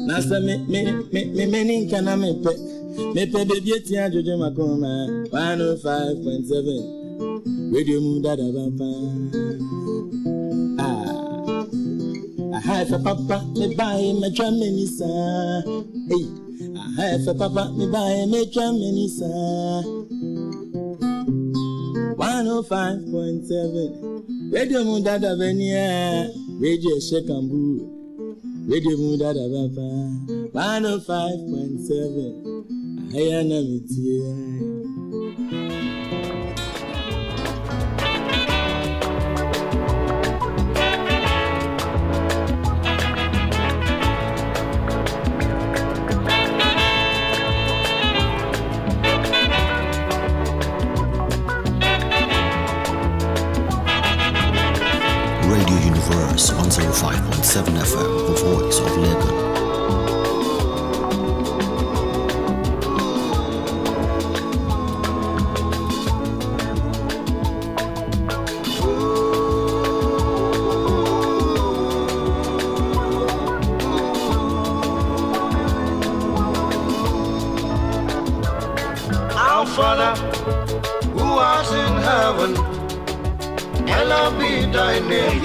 Nasa me ninkana me pe baby etia jojo makoma 105.7 radio mu dada baba. I have a papa me buy me Germany sa. Hey, I have a papa me buy me Germany sa. 105.7 radio mu dada venia radio shekambu. Radio Mudada Baba 105.7 Ayana Mitia. Radio Univers 105.7 FM, the voice of Lebanon. Our Father, who art in heaven, hallowed be thy name.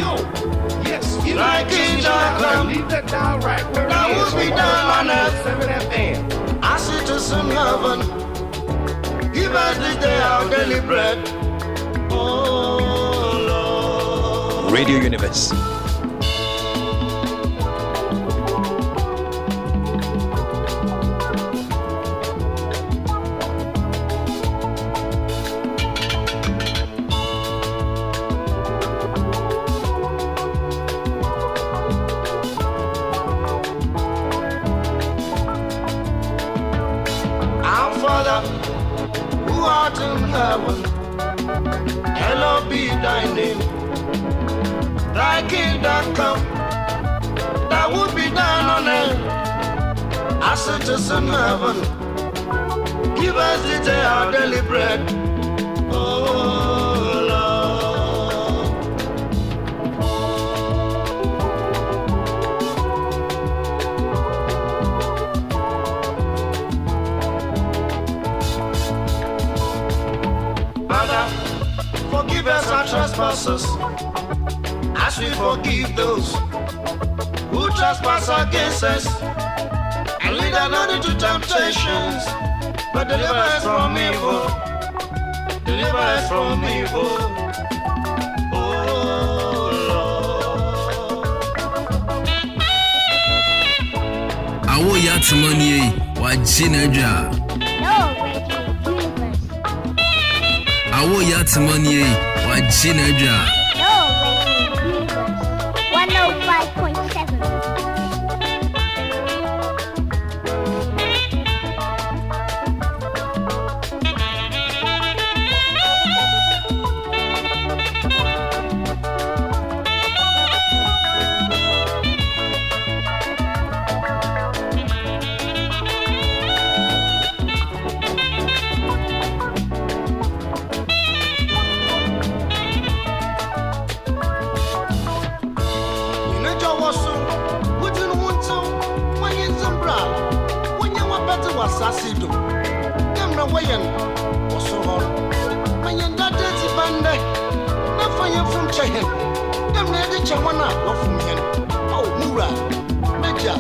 Yes, you Thy kingdom come, leave that down right where thy it will is. be done on earth FM. as it is in heaven. Give us this day our daily bread. Oh Lord. Radio Univers. Our Father, who art in heaven, hallowed be thy name. Thy kingdom come, thy will be done on earth as it is in heaven. Give us this day our daily bread. Oh Lord. Father, forgive us our trespasses, as we forgive those who trespass against us. And lead us not into temptations, but deliver us from evil. Deliver us from evil. Oh Lord. Awo Yhaah money wa Jinja. Awo Yhaah money wa Jinja. 105.7. Sassido, Gamma Wayan, was so hard. My dirty bande, nothing from Chahin. Them lady Chawana, not from him. Oh, Mura, Major.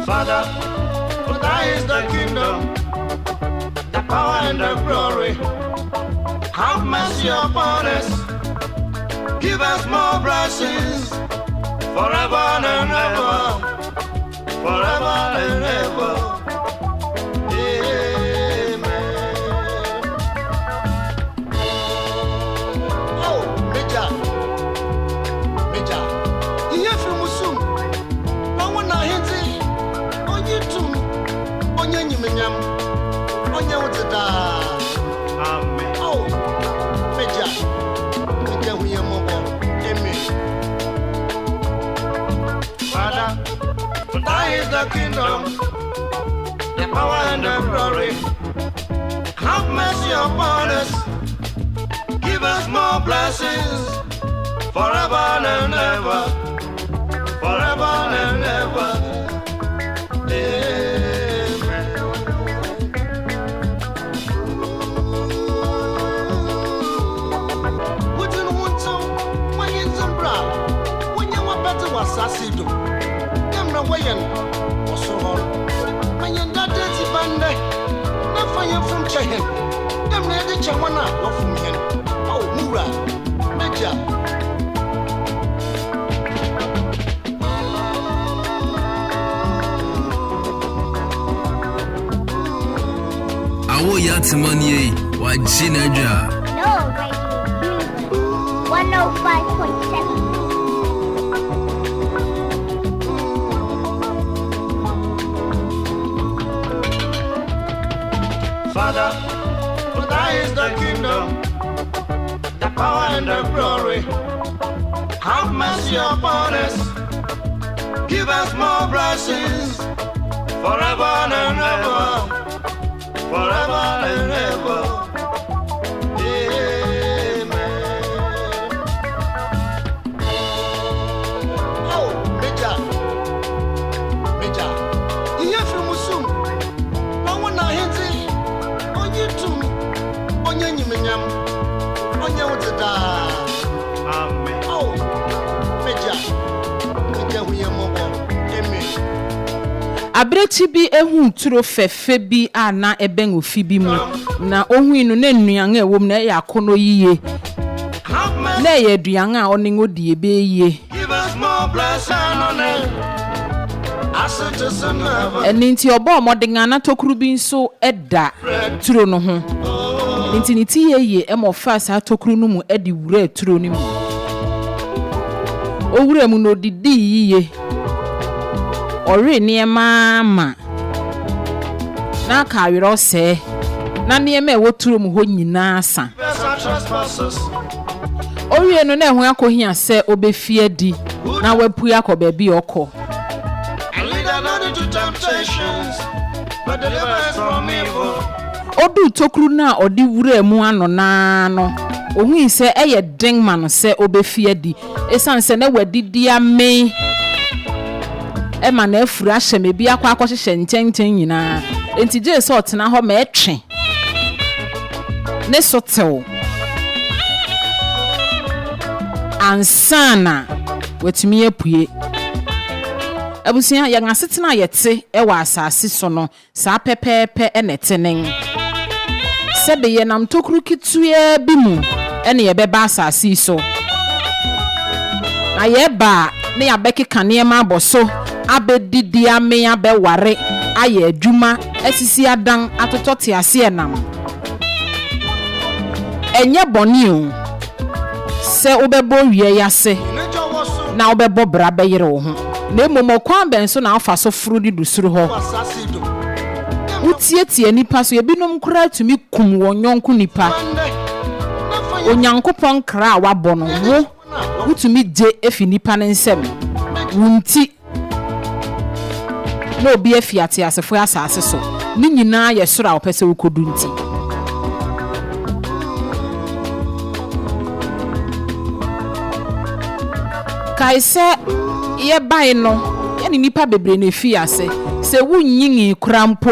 Father, for thy is the kingdom, the power and the glory. Have mercy upon us. Give us more blessings forever and ever. Forever and ever. Amen. Oh, Major. You hear from Musum? No one I hit it. On YouTube. On your nyiminyam onye utida amen oh meja nke huye mobo amen Father for thy is the kingdom the power and the glory have mercy upon us give us more blessings forever and ever forever and ever Sassido, Demna Wayan, or so on. When you're not dirty bande, not fire from Chehan. Demna the Chawana, or from him. Oh, Mura, Major. Awo Yhaah Temah, why Jinadra? No, Radio Univers 105.7. Father, for thy is the kingdom, the power and the glory. Have mercy upon us, give us more blessings, forever and ever, forever and ever. Amen. Oh, Major, you hear from Musum? No one I hit onye nyiminyam onye utida amen oh meja nke huye mobo amen Abrechi bi ehu turo fefe bi ana eben ofi bi mu na ohu inu na nnuan a ewom na ya akono yiye na ye aduan a one ngodie be yiye give us more blessing on it Enti obo modenga na tokuru bi nso eda turo no ho Enti ni ti ye emofa sa tokuru no mu edi wura turo ni mu Owura mu no didi yiye Ore niema ma na ka awiro se na niema ewo turo mu ho nyina sa Ore no na ehu akohia se obefie di na wapu yakoba bi okọ but deliver us from evil. Odu tokru na odi wura mu ano na no ohun ise eye den ma no se obefie di esan se na wadidi ame e ma na afura hyeme bi akwa akohye nkyenten nyina enti je se otena ho ma etwe ne sotew ansana wetumi apue Abusia yang asetena yete ewa asase so no sa pepepe enetenen sebe ye nam tokru kitue bi mu ene ye beba asase so na ye ba ne ya bekeka ne ma aboso abedidi ame abeware aye adwuma asisi adan atotote ase enam enye boni o se obebo wie yase na obebo bra beyere wo ho na emomo kwan ben so na afa so furu di dusuru ho utietie nipa so ebinom kura tumi kum wonyonko nipa onyankopon kra wabɔ no wo utumi je efi nipa ne nsem wunti na obi afiate asefo asase so ni nyina ye soro a opese ukodu nti kaise ye bai no ye ni nipa bebre na fi ase se wunyingi krampo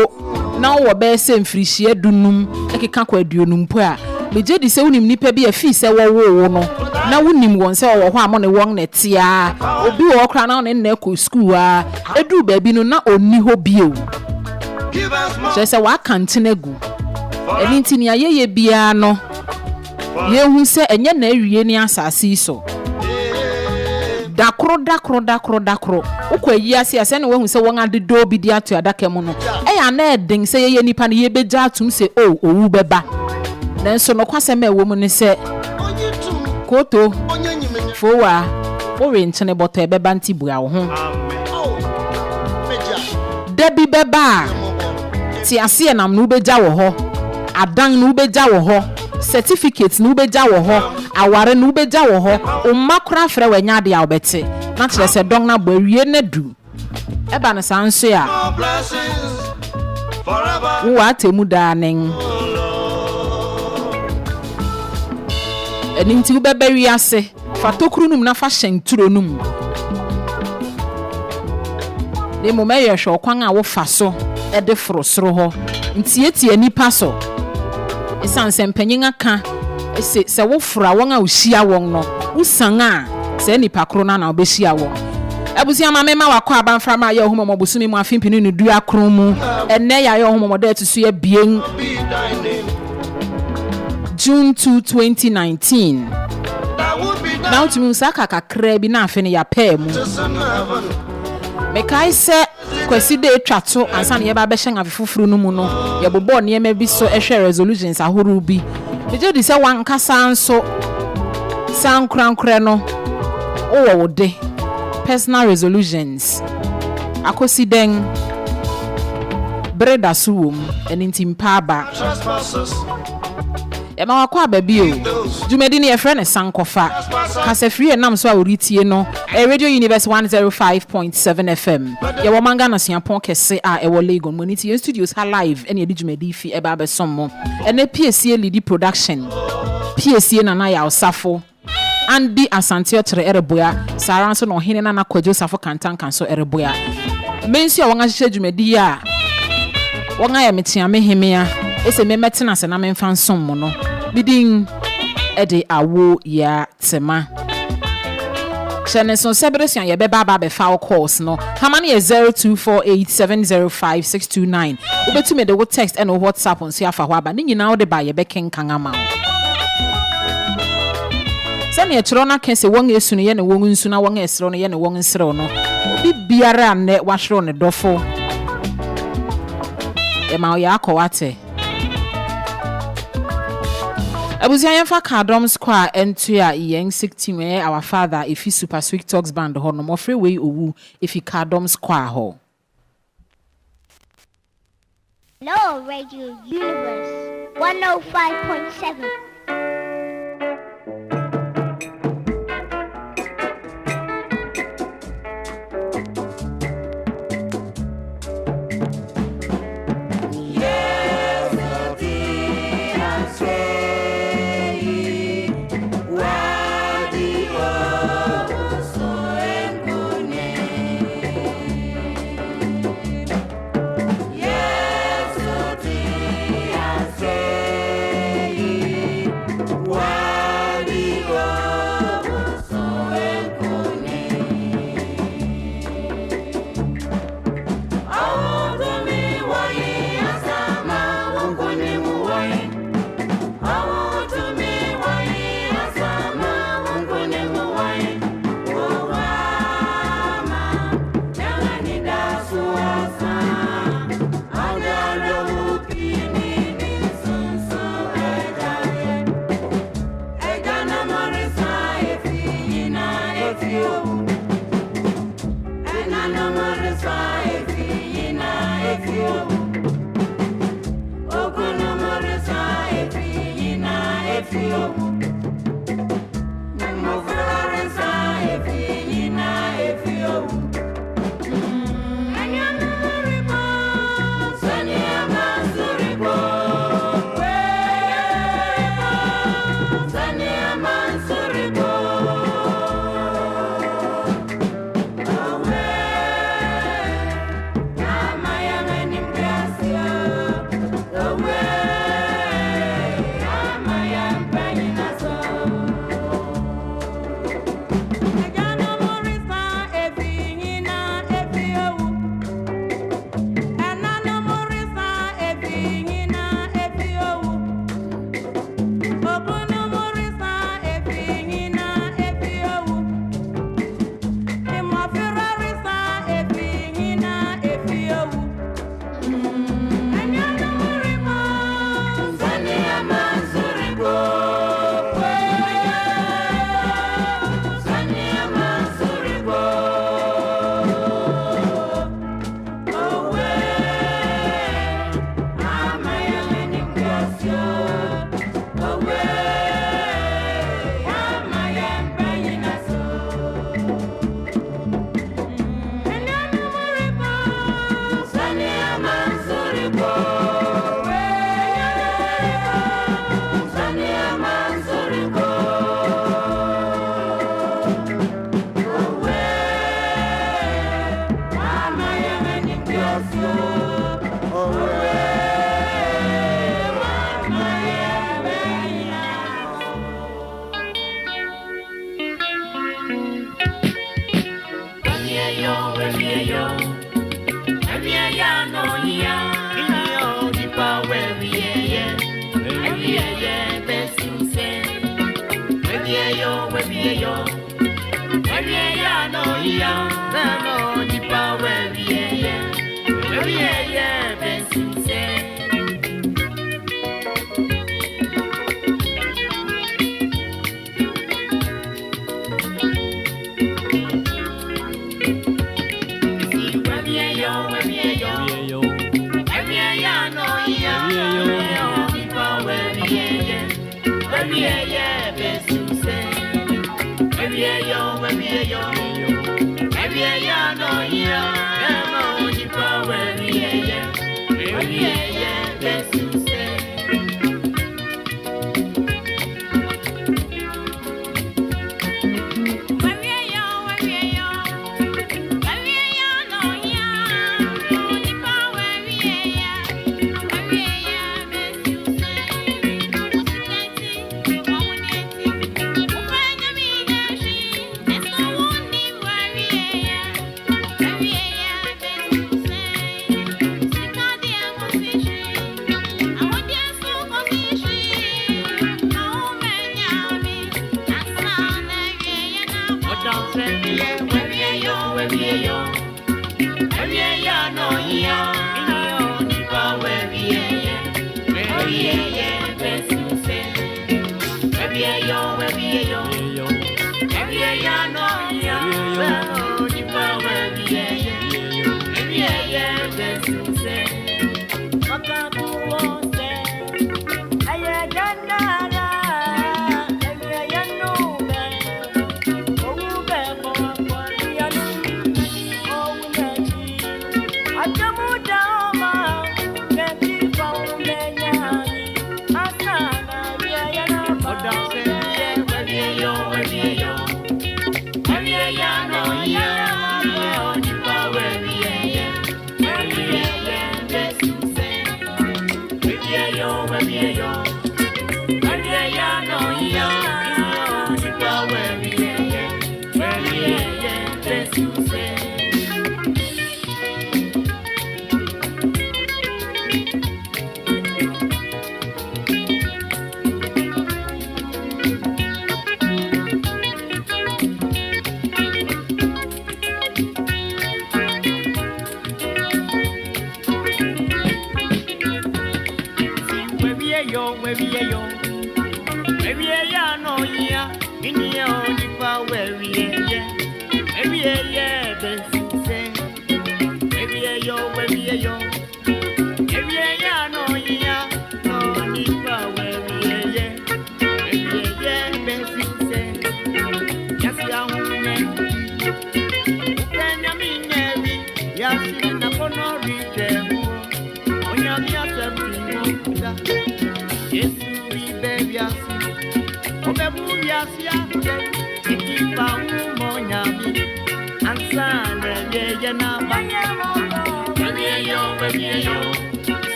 na wo be se mfirihie dunum ekeka kwa aduonum po a beje di se wunim nipa bi afi se wo no na wunim won se wo ho amo ne won netia obi wo kra na ne na ko school a edu ba bi no na onni ho bio se wa kantenegu eni ntini ayeye bia no ye hu se enye na awie ni asase so dakro ukwa yi ase ase na we hu se won ade do bi di ato adaka mu no ya na eden se ye nipa na ye beja atum se owu beba nanso no kwase ma ewo mu ne se koto fowa o rentene boto ebeba nti bua wo ho debi beba ti ase nam no beja wo ho adan no beja wo ho certificate no beja wo ho aware no beja wo ho umma kora frɛ wanya de a obete na kyerɛ sɛ dɔn na bɔ awie na du eba ne sanso ya wo atemu danen eninti wo bɛbɛ wi ase fa tokuru num na fa hyɛnturo num de mo meyɛ hwɛ kwan a wo fa so de foro soro ho ntie nipa so esan sɛ mpanyin aka sɛ wo fura wɔn a ohia wɔn no usan a sɛ nipa koro na obehia wɔn abusia ma mema wakɔ abanfra ma yɛ ohumɔ bosumi mu afimpini ne dua kron mu ennɛ ya yɛ ohumɔ da tusu yɛ bien June 2, 2019 now to me saka kakra bi na afi ne ya pɛ mu mekai sɛ kwasi de twato ansa ne yɛba bɛhyɛn afefufuru no mu no yɛbobɔ nneɛma bi so ɛhwɛ resolutions ahoro bi megye di sɛ wankasa nso sankrankra no wo de personal resolutions akosi den breda suwom enintimpa ba ema wakwa baby o jumedi ne yefre ne Sankofa kase free nam so a oritie no radio Univers 105.7 FM ye wo manga na siapon kese a e wo Lagos moniti studios ha live ene di jumedi fi e ba besom mo ene PSA lead production PSA na ya osafo Andi Asante otre ereboya Saran so no hene na Kwadwo Safo kantan kan so ereboya mensi a won ahye jumedi a won aya metia mehemea ese memetena se na memfa nsom mo no bidin ede Awo Yhaah Temah chene so sebresia ye beba ba be fa calls no hamane 0248705629 obetume de wo text and WhatsApp on sia fa ho aba ni nyina wo de ba ye be kenkan ama sani e chiro na kense won esu no ye ne won nsu na won esro no ye ne won nsro no obi biara ne wahwero ne dofo e ma ya akọwate Abusia yemfa Kadom Square entua yen 16 our father if he Super Sweet Talks band ho no mo free way owu if he Kadom Square ho No, Radio Univers 105.7. Bye.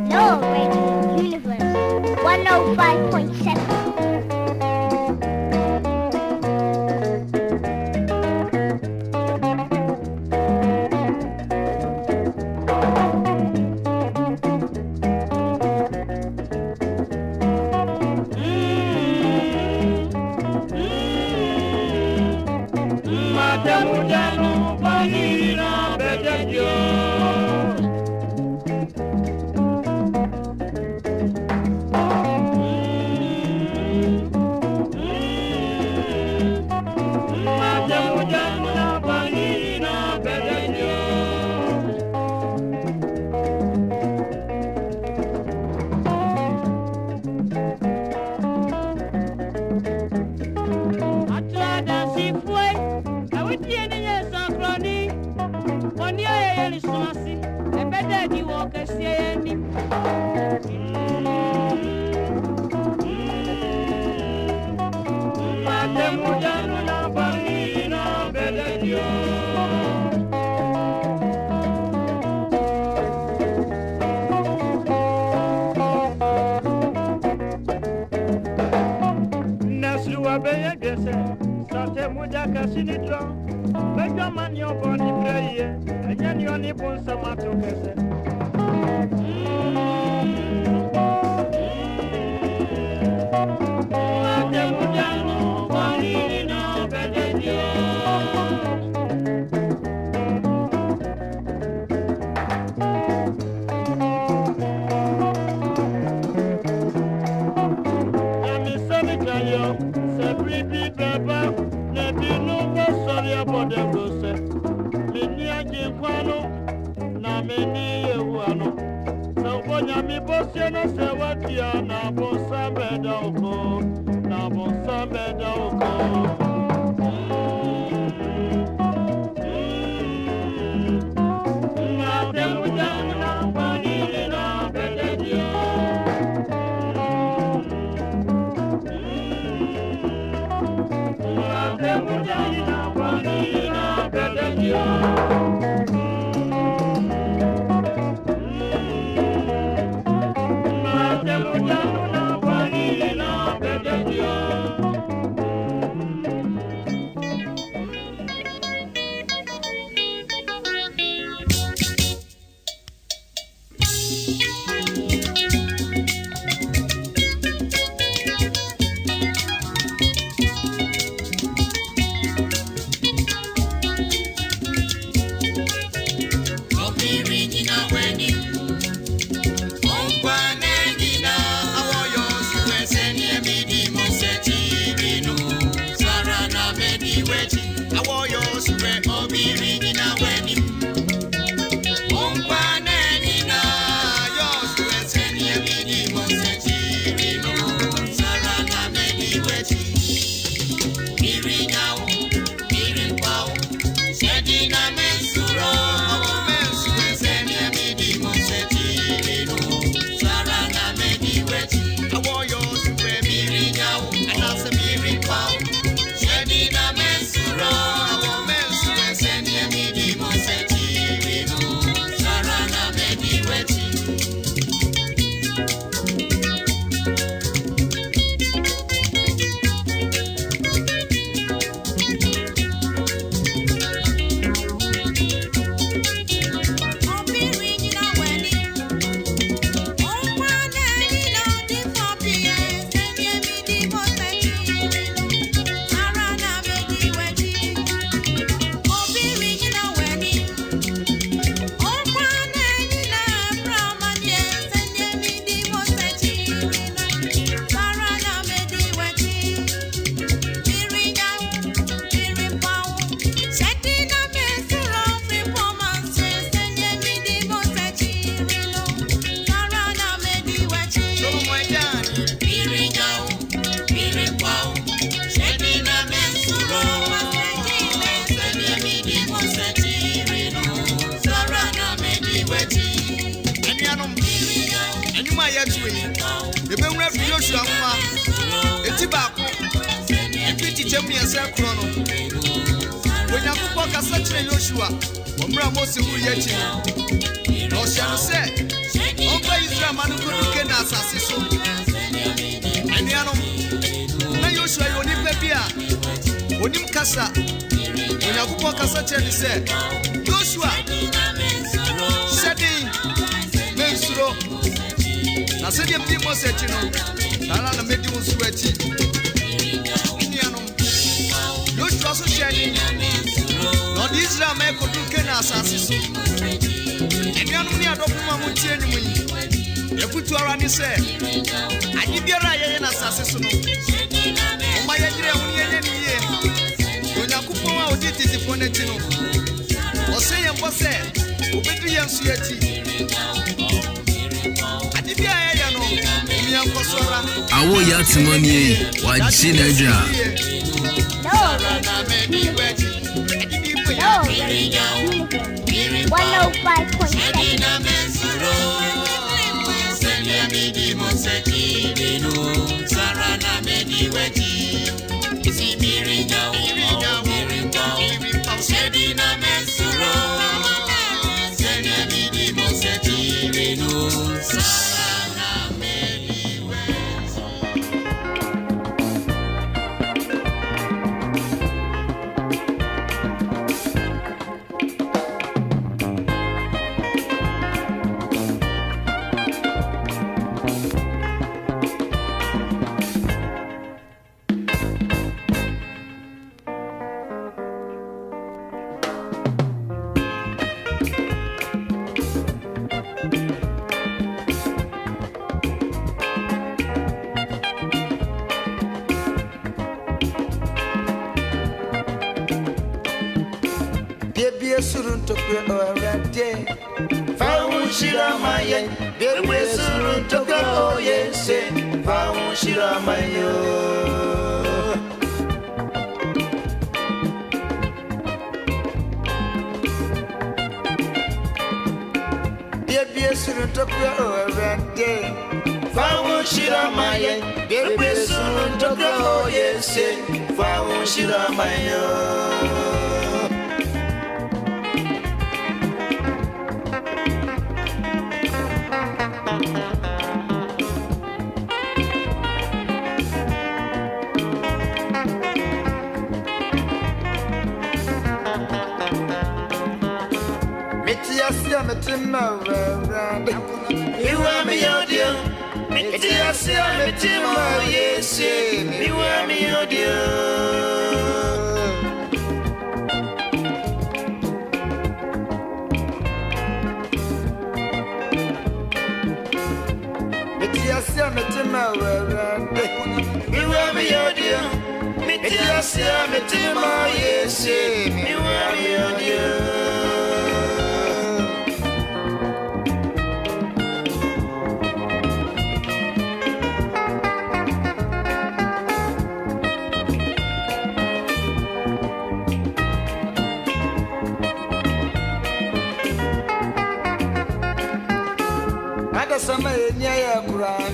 Lower Radio Univers 105.7. Joshua, Shedding, Mensuro, na said you be more setting on. Alana made you sweaty. You trust Shedding. Not Israel make a duke assassin. And you only adopt Mamma Tierney. You put your running say, I give you a assassin. My idea only when you could go out, it is the Ponetino. Or say, and was said, Obedi and Sueti. Awo Yhaah Timoniye, watching a job. No. Surun to go already. Found Shiramaya, baby, surun to go, yes, found Shiramaya. Baby, surun to go already. Found Shiramaya, baby, surun to go, yes, found Shiramaya. Temah, you are me, oh dear. It's a Temah, yes, you are me, oh dear. It's a Temah, you are me, oh dear. It's a Temah, yes, you are me, oh dear. Sama nyaya kuran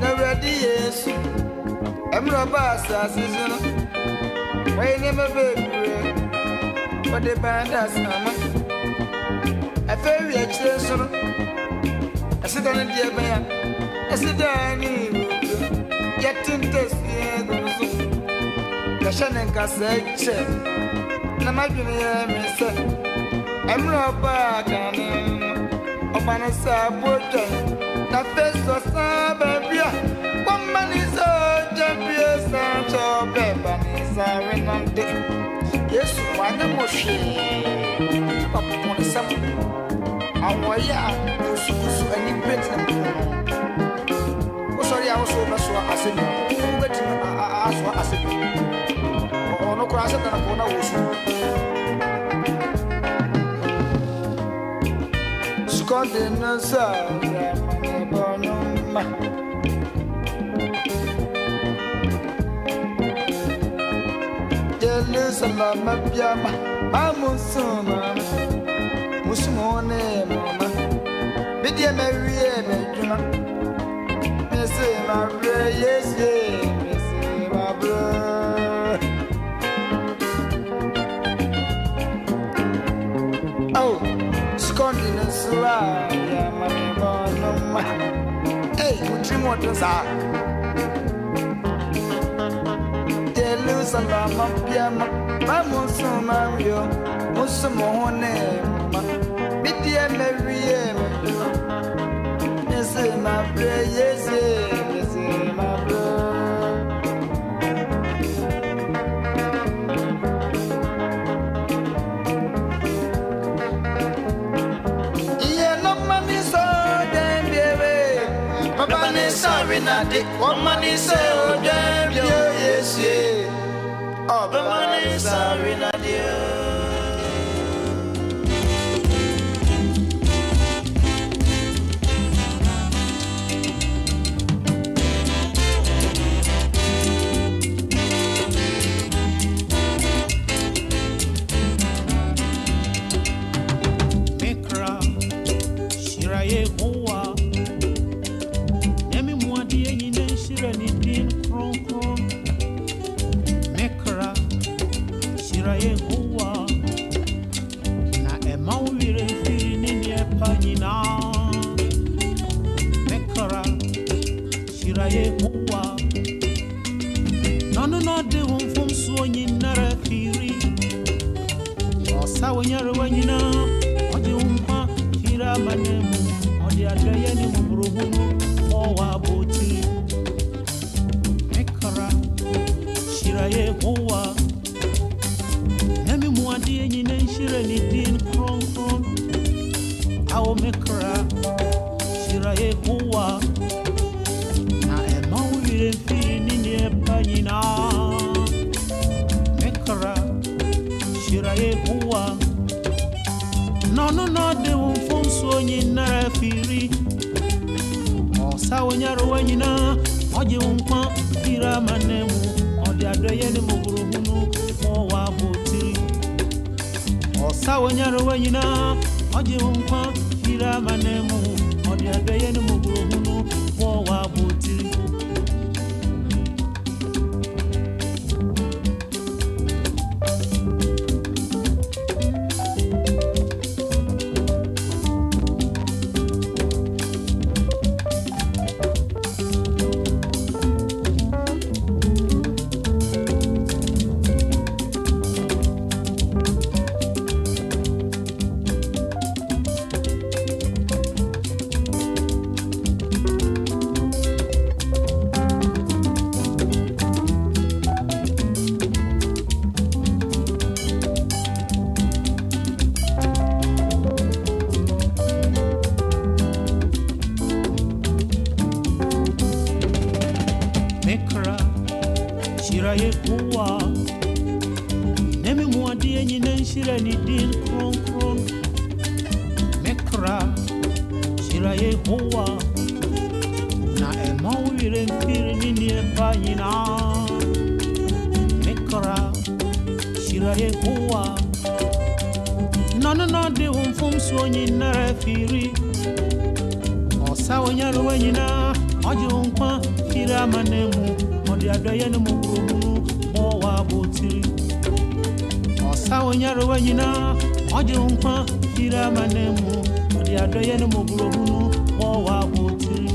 na ready yesu emro basa season we never be for the banda sama aferi achire so asida na dia baya asida ni yatin test yego so kashane kaseche na madwene ya mese emro ba kana Manasa Boja, the face was Sabia, one man is a champion, Sancho, Bebanisa, Renante. Yes, one emotion upon some Awo Yhaah, any prince. Oh, sorry, I was so much as a or no crash than a corner was. Condensar, Jerusalem, Piama, Amusuma, Musimone, Mama, Bidia Mary, Miss Mabra, yes, Miss Mabra. Oh, Scotland's hey, what you want to say? Jerusalem, Piama, Mamusuma, Musimone, Bidia Mary, Miss Mabra, yes, Miss Mabra. Sorry, not the woman is so damn, yes, yeah. Oh, the man is sorry, not you. Mekra, Shiraye Moa. Mekra, Shiraye Hoa, na Emawire Fini Panina. Mekra, Shiraye Hoa, no, de one from Swany Narafiri. Or Sawanyar Wanina, or the Umpa, Hira Manemu, or the Adrian Murubu, or Waboti. Shiraye Hoa, Nemi Mwadi, shira ni din kron kron awo mekra shira ye huwa na ema wire fi ni ne panyina mekra shira ye huwa no de umfonso nyina firi osa wonyaro wanyina oje unkwa fira manemu odi adoye ne muguruhunu mo wa botiri osa wonyaro wanyina oje unkwa fira manemu odi adoye ne muguruhunu mo wa botiri shira ni din kron kron mekra shira ye huwa na ema wire mpiri ni ne panyina mekra shira ye huwa no de umfum so nyina rafiri osa wonyaro wanyina oje unkwa fira manemu odi adoye ne muguruhunu mo wa botiri Sawonyaro wanyina oje unkwa fira manemu odi adoye ne muguruhunu mo wa botiri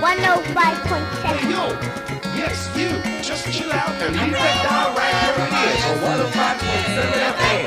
105.7. Yo, yes, you. Just chill out and leave that dial right where it is. On 105.7 FM.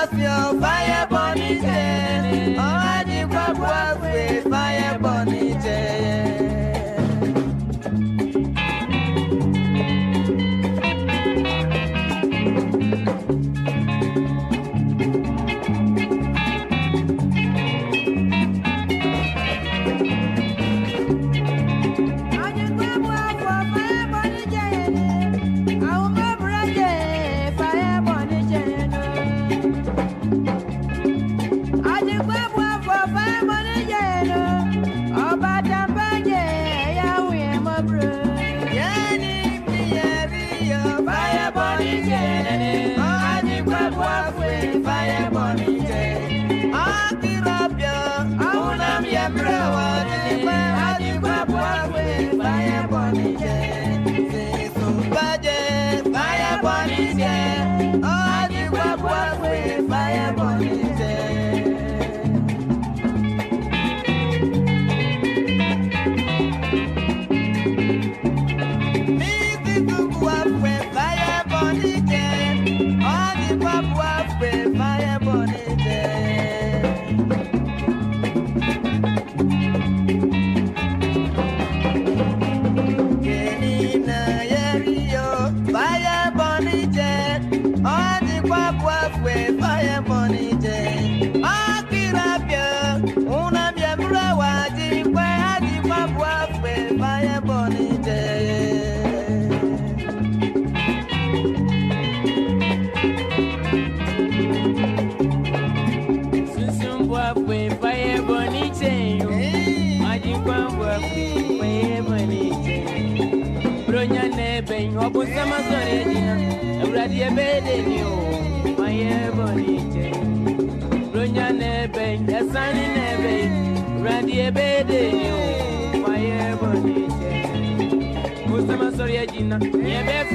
passion, fire burning day. Oh, I did what was with fire burning day. No, Radio Univers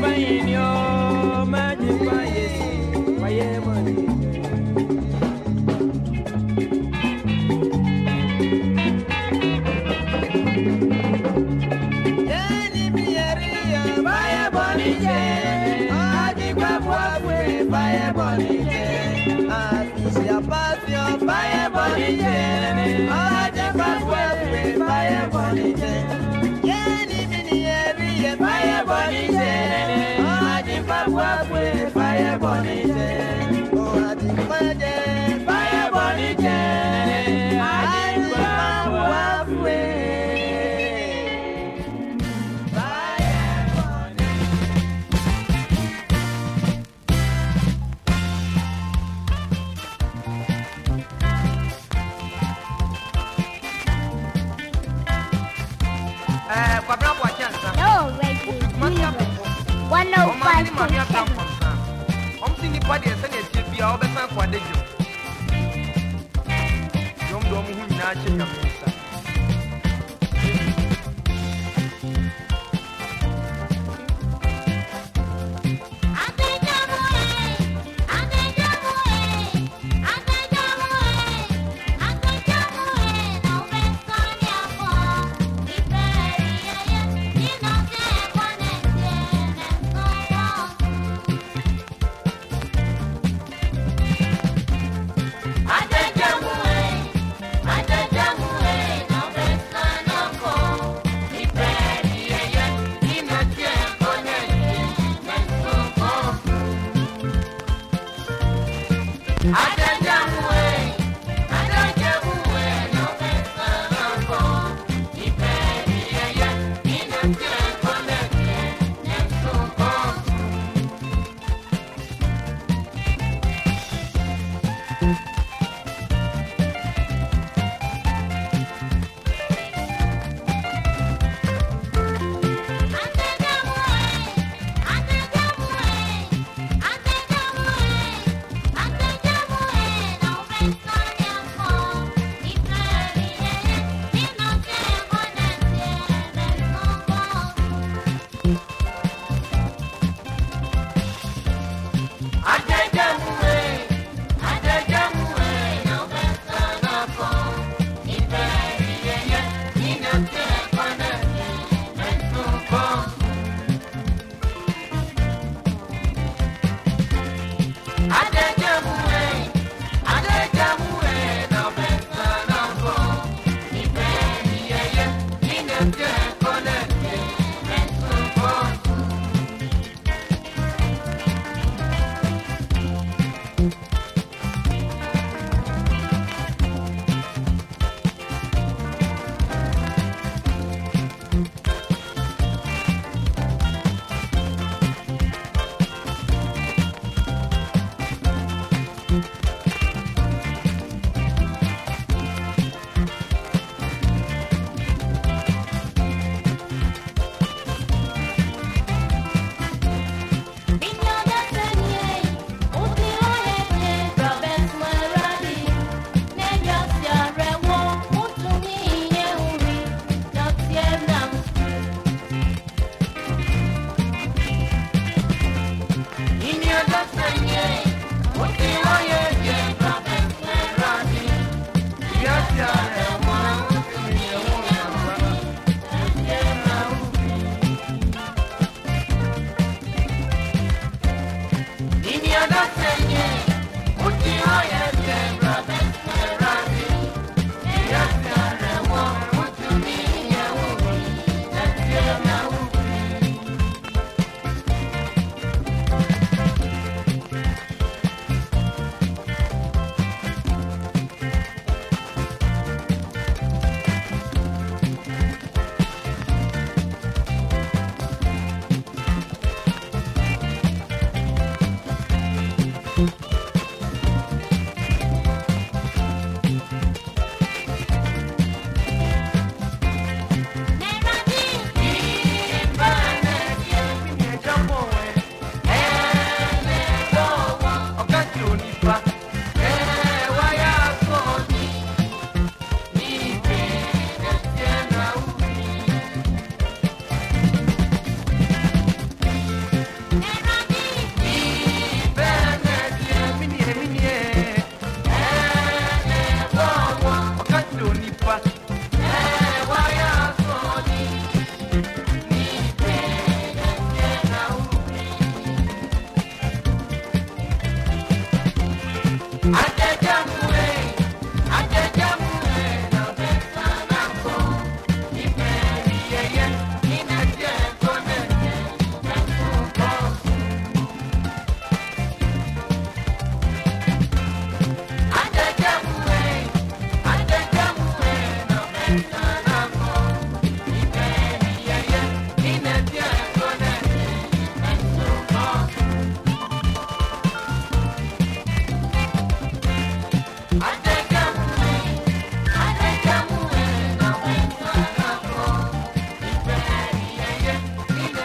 105.7.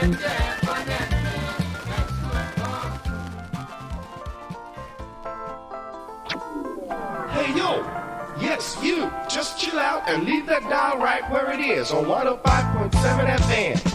Hey, yo! Yes, you! Just chill out and leave that dial right where it is on 105.7 FM.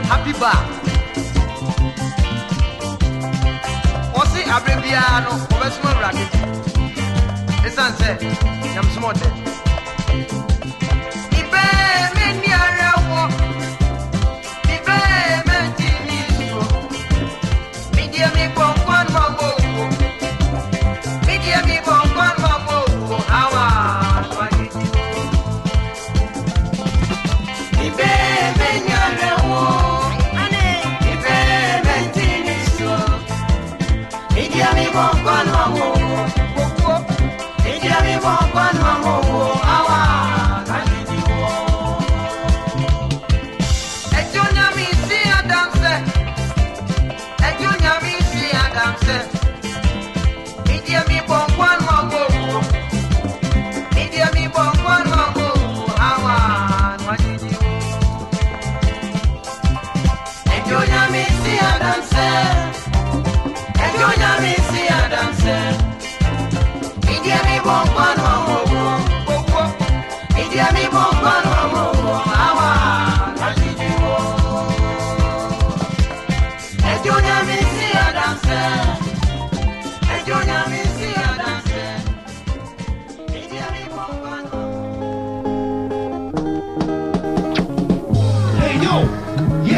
Happy bar. What's it? Abreviano, Westman Rabbit. sunset. I'm smart.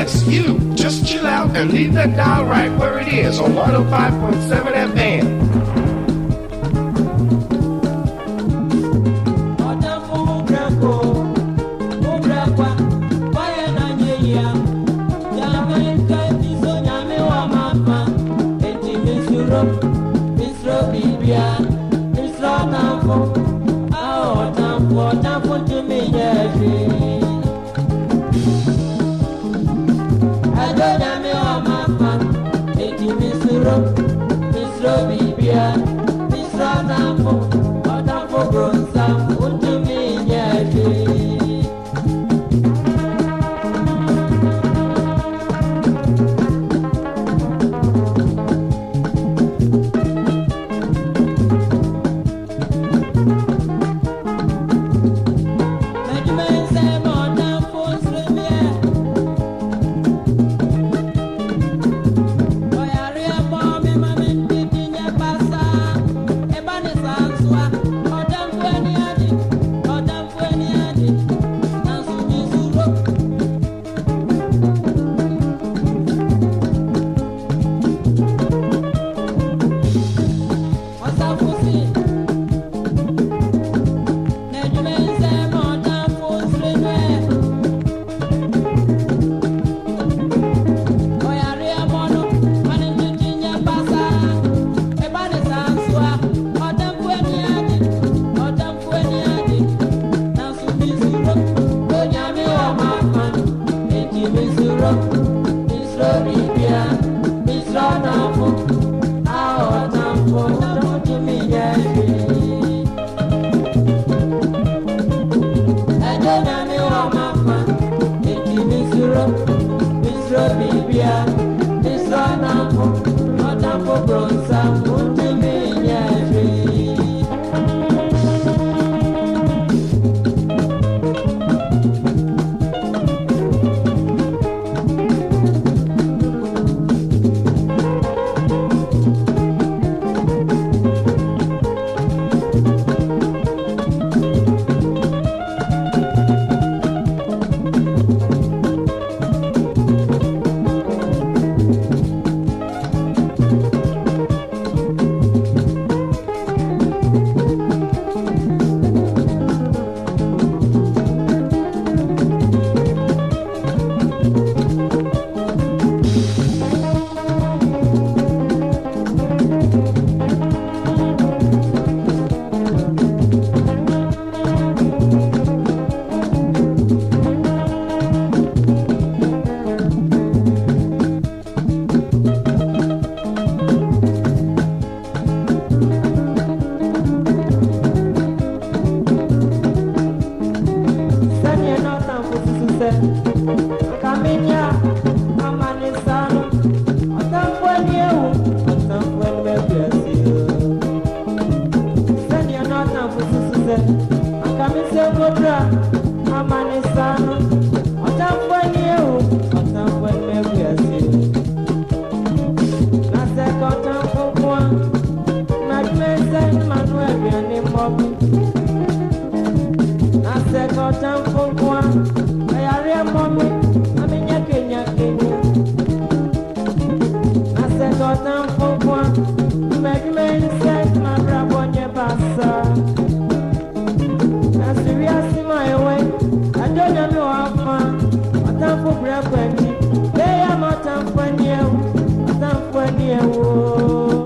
Yes, you. Just chill out and leave that dial right where it is on 105.7 FM.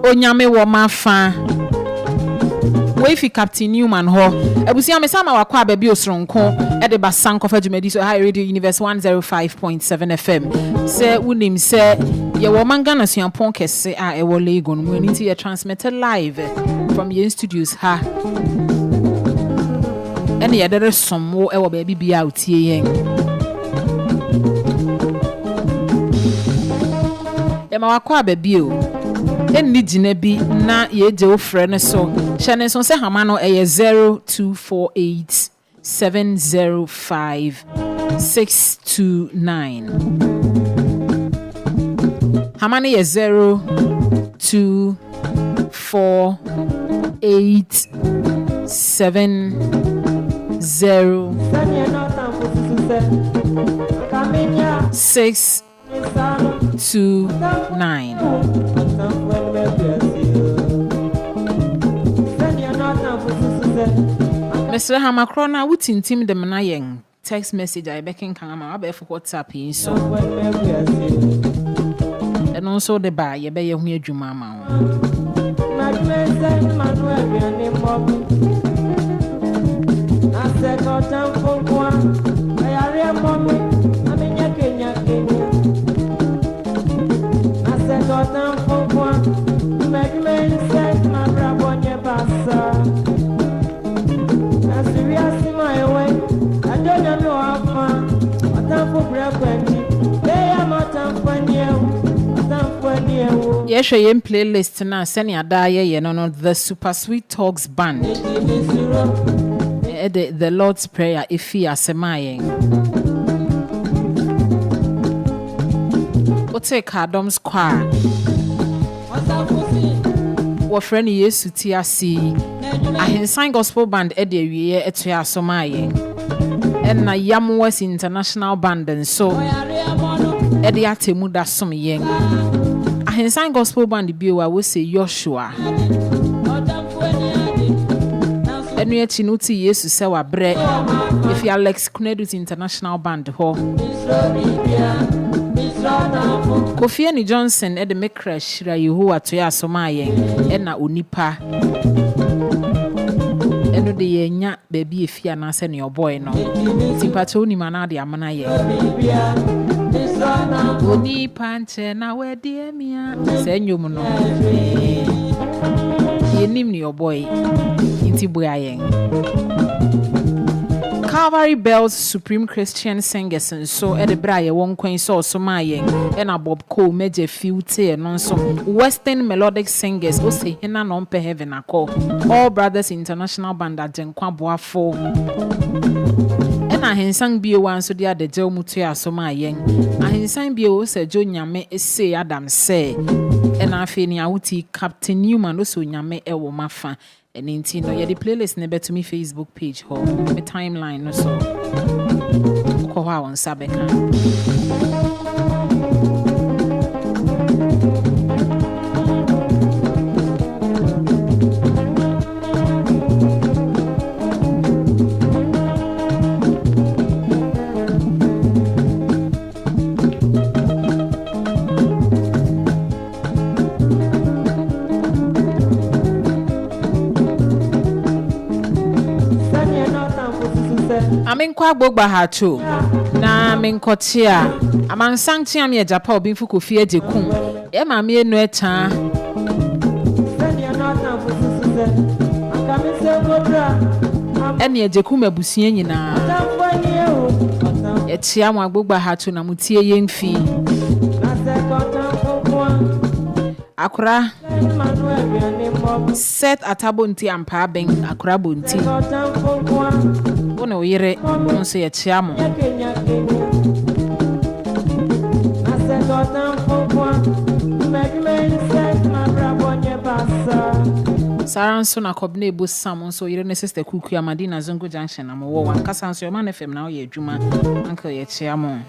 Onyame wo mafa we fi Captain Newman ho ebusia me sama wakwa ababi osronko e de ba Sankofa Jumedi so high radio Univers 105.7 FM se unim se ye wo manga na suampon kese a e wo Lagos mu ni ti ye transmitted live from your studios ha ene ye dere somwo e wo ba bibia otie yen e ma wakwa ababi o enni gina bi na ye je ofre ne so chane so se hama no eye 0248 705 629 hama ne ye 0248 629 Mr. Hamakrona, what in Tim the Manayang text message I beckon Kama for WhatsApp in so and also the bar, ye bay your Jumama. Yes, I am playlist now. Seni Adaya, you know, the Super Sweet Talks band. The Lord's Prayer, if he are semaying. What's a cardom's choir? What friend is to TRC? I sign gospel band Eddie Ye Etia Somaye. And na Yamwas International Band and so Eddie Atemuda Somyeng. I sign gospel band bio I will say Joshua. And we chinuti yesu se wa bre if you Alex Kunedut International Band ho. Kofi Ani Johnson e de me crash ra Yehowa to ya Somaye e na onipa. Eno de ye nya baby efia na se ne boy no. Timpato ni mana de amana ye. Oni panche na we die mia se nyum no. Ye nim ni boy. Inti boy ayen. Calvary Bells Supreme Christian Singers and so at the Braille one queen so Somayen and a Bob Cole major filter non so Western Melodic Singers who say hina non pe heaven a call All Brothers International Band at Jenkwa 4 and I sang be one so dear the Joe Mutia Somayen I sang be also Joe Nyame say Adam say and I feel Uti Captain Newman also Nyame ewo mafa. And in Tino, yeah, the playlist never to me Facebook page, ho, my timeline or so. Koha on Sabeka. Kwa gbogba ha cho na menkotia amansanti am ye japa obi fuko fie jekun e ma me enu echa eni ejekun mabusie nyina e tia mo agbogba ha cho na mutie ye mfi akura set atabo nti ampa ben akura bonti ono yire onse ya chiamo Saran so na kobne bo sam so yire ne sister Kuku Amadina Zongo Junction am wo wan kasa so man FM na ye adwuma uncle ye chia mo.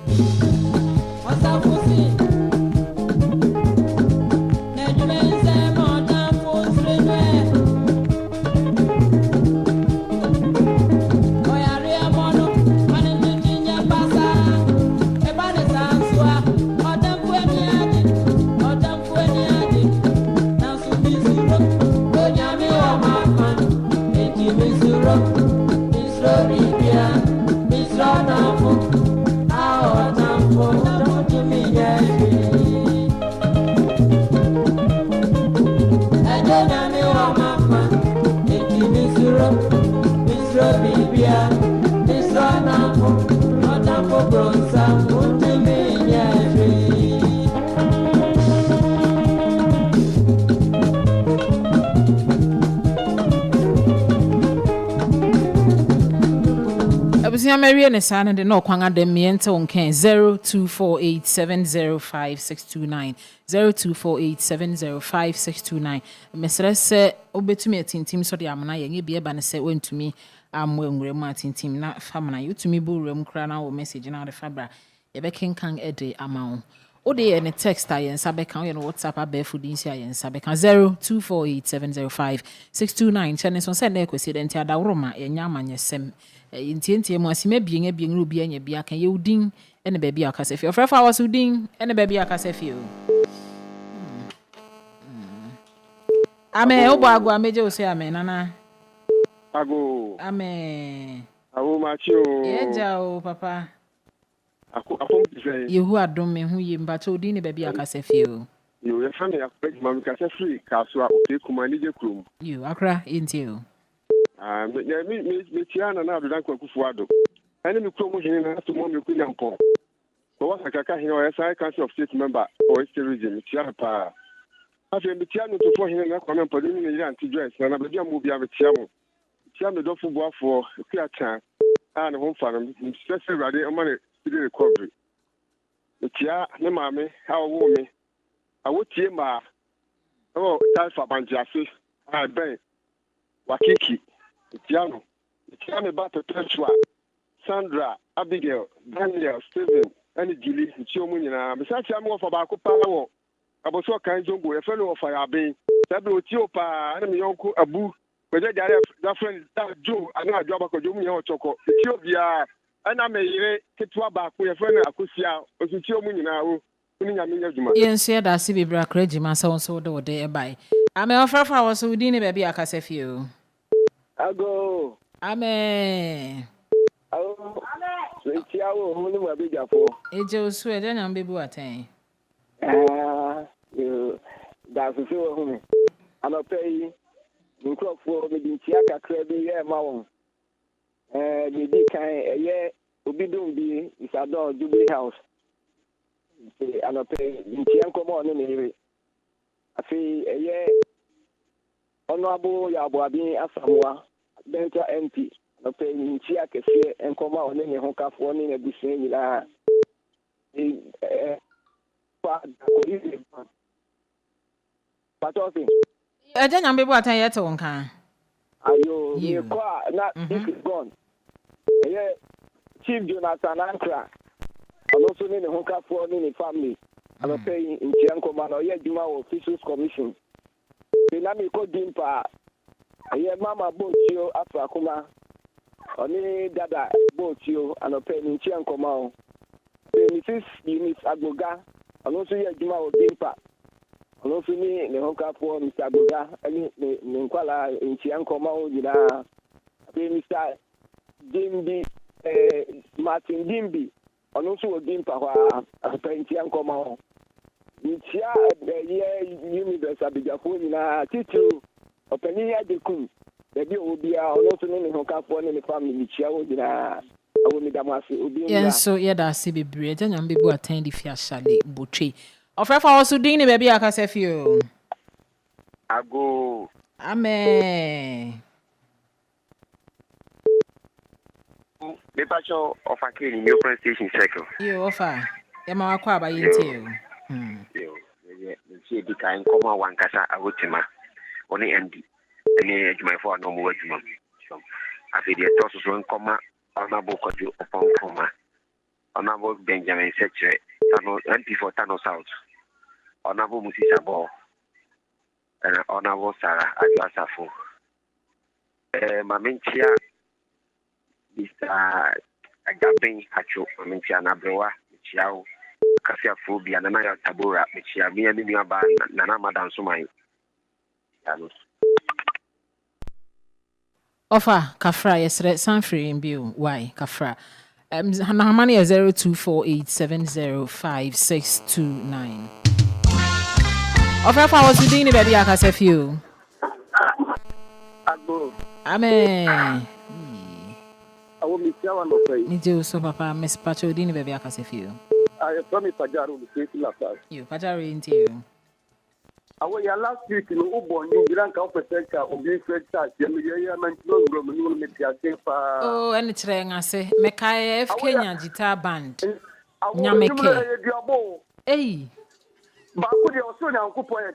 Maria Nesana de no kwanga de miente onken 0248705629 0248705629 mesere se obetumi atintim so de amana ye bia ba ne se wentumi amwe nwremu atintim na famana yutumi bu wrem kra na wo message na de fabra ye be kenkan ede amawo ode ye ne text ayen sabe kan ye no WhatsApp abefu din sia ayen sabe kan 0248705629 chane so se na ekosi de ntia da woroma ye nya amanyesem intientie mo asime bien obi anya bia kan ye udin ene ba bia akasefi ofrefa was udin ene ba bia akasefi o ame obo ago ameje o se ame nana ago ame awo machio yeja o papa ako mpise yehu adom me hu ye mba to udin ne ba bia akasefi o yo ye fa me akwa ma me kasefi kaso a oke kuma ni je krum yo akra intio me tiana na do dan kwakufu ado ene me kuro mo hene na to mo me kunya mpo so wa sakaka hene o SI Council of State member or East region tiana pa afi me tiana to fo hene na kwa me mpo ni ne ira anti joyce na be bia mo bia me tiamo tiamo do fu boafo kuacha na ho mfa no stress rade o ma ne recovery me tia ne maame ha wo me awotie ma o talfa banjiase ben wakiki Tiano ba Perpetua, Sandra, Abigail, Daniel, Steven, and Julie, Chiomu nyina. Besides am of abako pawo. Aboso kan zongo e fe no of ayabe. Sabe o ti opa na me yonko abu. Beje jare that friend that Joe ana adwa bako jomu nya ochoko. Ti obia ana me yire ketwa baako e fe na akosia osu chiomu nyina o. Kuni nya me nyaduma. Yense da si bibra kraji ma so so de wode e bai. Ame ofrafa was udi ne ba bia akasefi o. Ago. Amen. Oh. Sentiawo hunu ma be jafo. Eje osu e janya mbebu aten. Da so so hunu. Ano pay nkrofo me di tia kakra bi ye ma won. Me di kan ye obi dum bi Isadon Jubilee House. Ano pay tia nkomo no ne afi ye Honorable Yabuabi Asamoah, Benta MP, no pay in Chia Kefie and come out in Honka for one in a bushing. But also, I don't know what I yet on can. You not this is gone. Chief Jonathan Ankra, and also in Honka for one in a family, and a pay in Chiankoma or yet Juma Officials Commission. Nami ko dimpa ye mama bochio afa kuma oni dada bochio anope ni nchi ankoma o Mrs. Eunice Agoga anoso ye adwuma o dimpa anoso ni ne honkafo Mr. Agoga ani ne nkwala nchi ankoma o nyina Mr. Dimbi Martin Dimbi anoso o dimpa kwa anope nchi ankoma o Nitia ye Univers abijafo nyina titu opani ya dekum bebi obia ono so ne honkafo ne family nitia wo nyina awo mi damase obi yen so ye da se bebre janya mbebu attend fi ashale botwe ofrefa osu din ne bebi akasefi o ago amen me pacho of akiri new press station circle yo offer ya ma wakwa ba yente o Yo, the CDK in Coma one Casa Awotima, only MD. any my for no more juma. I feel the toss one comma on a book of you upon comma. On a book Benjamin Secretary, empty for Tano South. On a book Musisabo. And on a book Sarah, Adlasafo. Mamentia, Mr. Agabin Hacho, Mamentia Nabroa, Michiao, Cassia Phobia, Nana Tabura, Michia, me and Naba, Nana Madame Sumai. Offer Kafra, yes, Sanfree in Bill. Why, Kafra? Hanamani 0248705629. Offer for us to do baby, I can say few. Amen. I will meet you on the face. Me do so, Papa, Miss Pacho, Dini, baby, I can say few. I promise Pajaro the face last time. You, Pajaro, into you. Awo Yhaah last week in Ubon, you drank out a of being fresh touch. Oh, and it's rang, I say, Mekai F. Kenya guitar band. Nyameke. Hey. But put your son and Kupoya,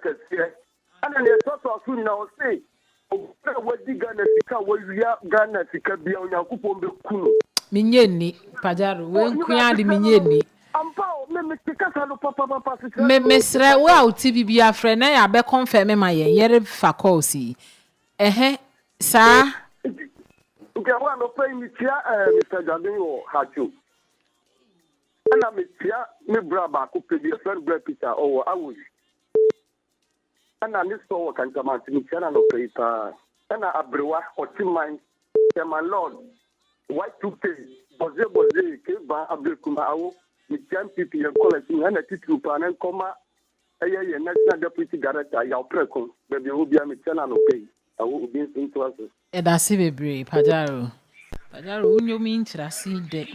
and then the sort of soon now say, what the Ghana Sika, where you are Ghana Sika be on your Kupon the Kunu. Minyeni, Pajaro, when Kuya the Minyeni. Mesra well TBB a friend I be confirm my yere faculty. Sir. Okay, one no pay me Mr. Jadeo Hachu. And I'm here, me braba could pay the friend Brad Peter or Awo. And I need so can come out to me no paper. And I brewa or 2 months. My lord, white to pay. Boze Keba Abdulkuma Awo. With people and college and a teacher and comma a national deputy director, your precon, but you will be a channel pay. I will be into us. And I see a brave Pajaro. Pajaro, you mean to see that?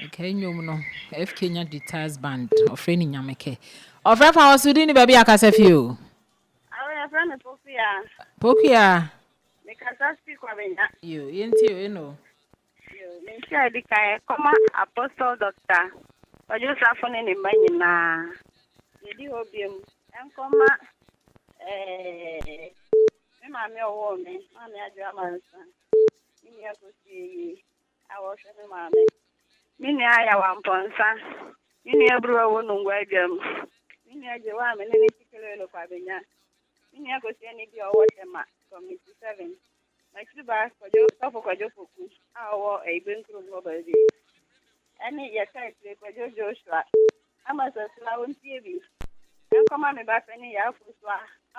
Okay, you know, F. Kenya Guitars Band of Training Yamake. Of Ref House within the baby, I can say few. Our friend of Pokia. Because I speak of you, you know. Come Apostle Doctor. Or just having any money na. Yedi obium. And come Mammy or woman. Mammy, I do a man. Me, I could see. I was a mammy. Mini, I am Ponsa. Mini, a brewer won't wear them. Mini, I do a man in a particular of Abina. Mini, I could see any of your water from 57. My two bars for your top of your focus. Our a bin through nobody. Any yes, I play for your Joshua. I must have slow and TV. And come on back any year for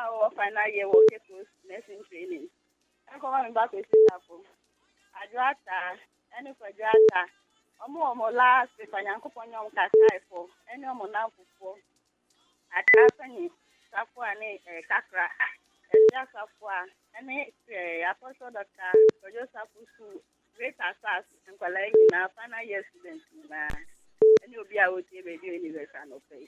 our final year work nursing training. And come on back with Apple. I draft any for Jata. A more last if I am upon your Casai for any more now for. At Casani, Sapuani, Kakra. And Apostle Doctor, for just to great assess and collect in our final year students. And you'll be able to be Univers and okay.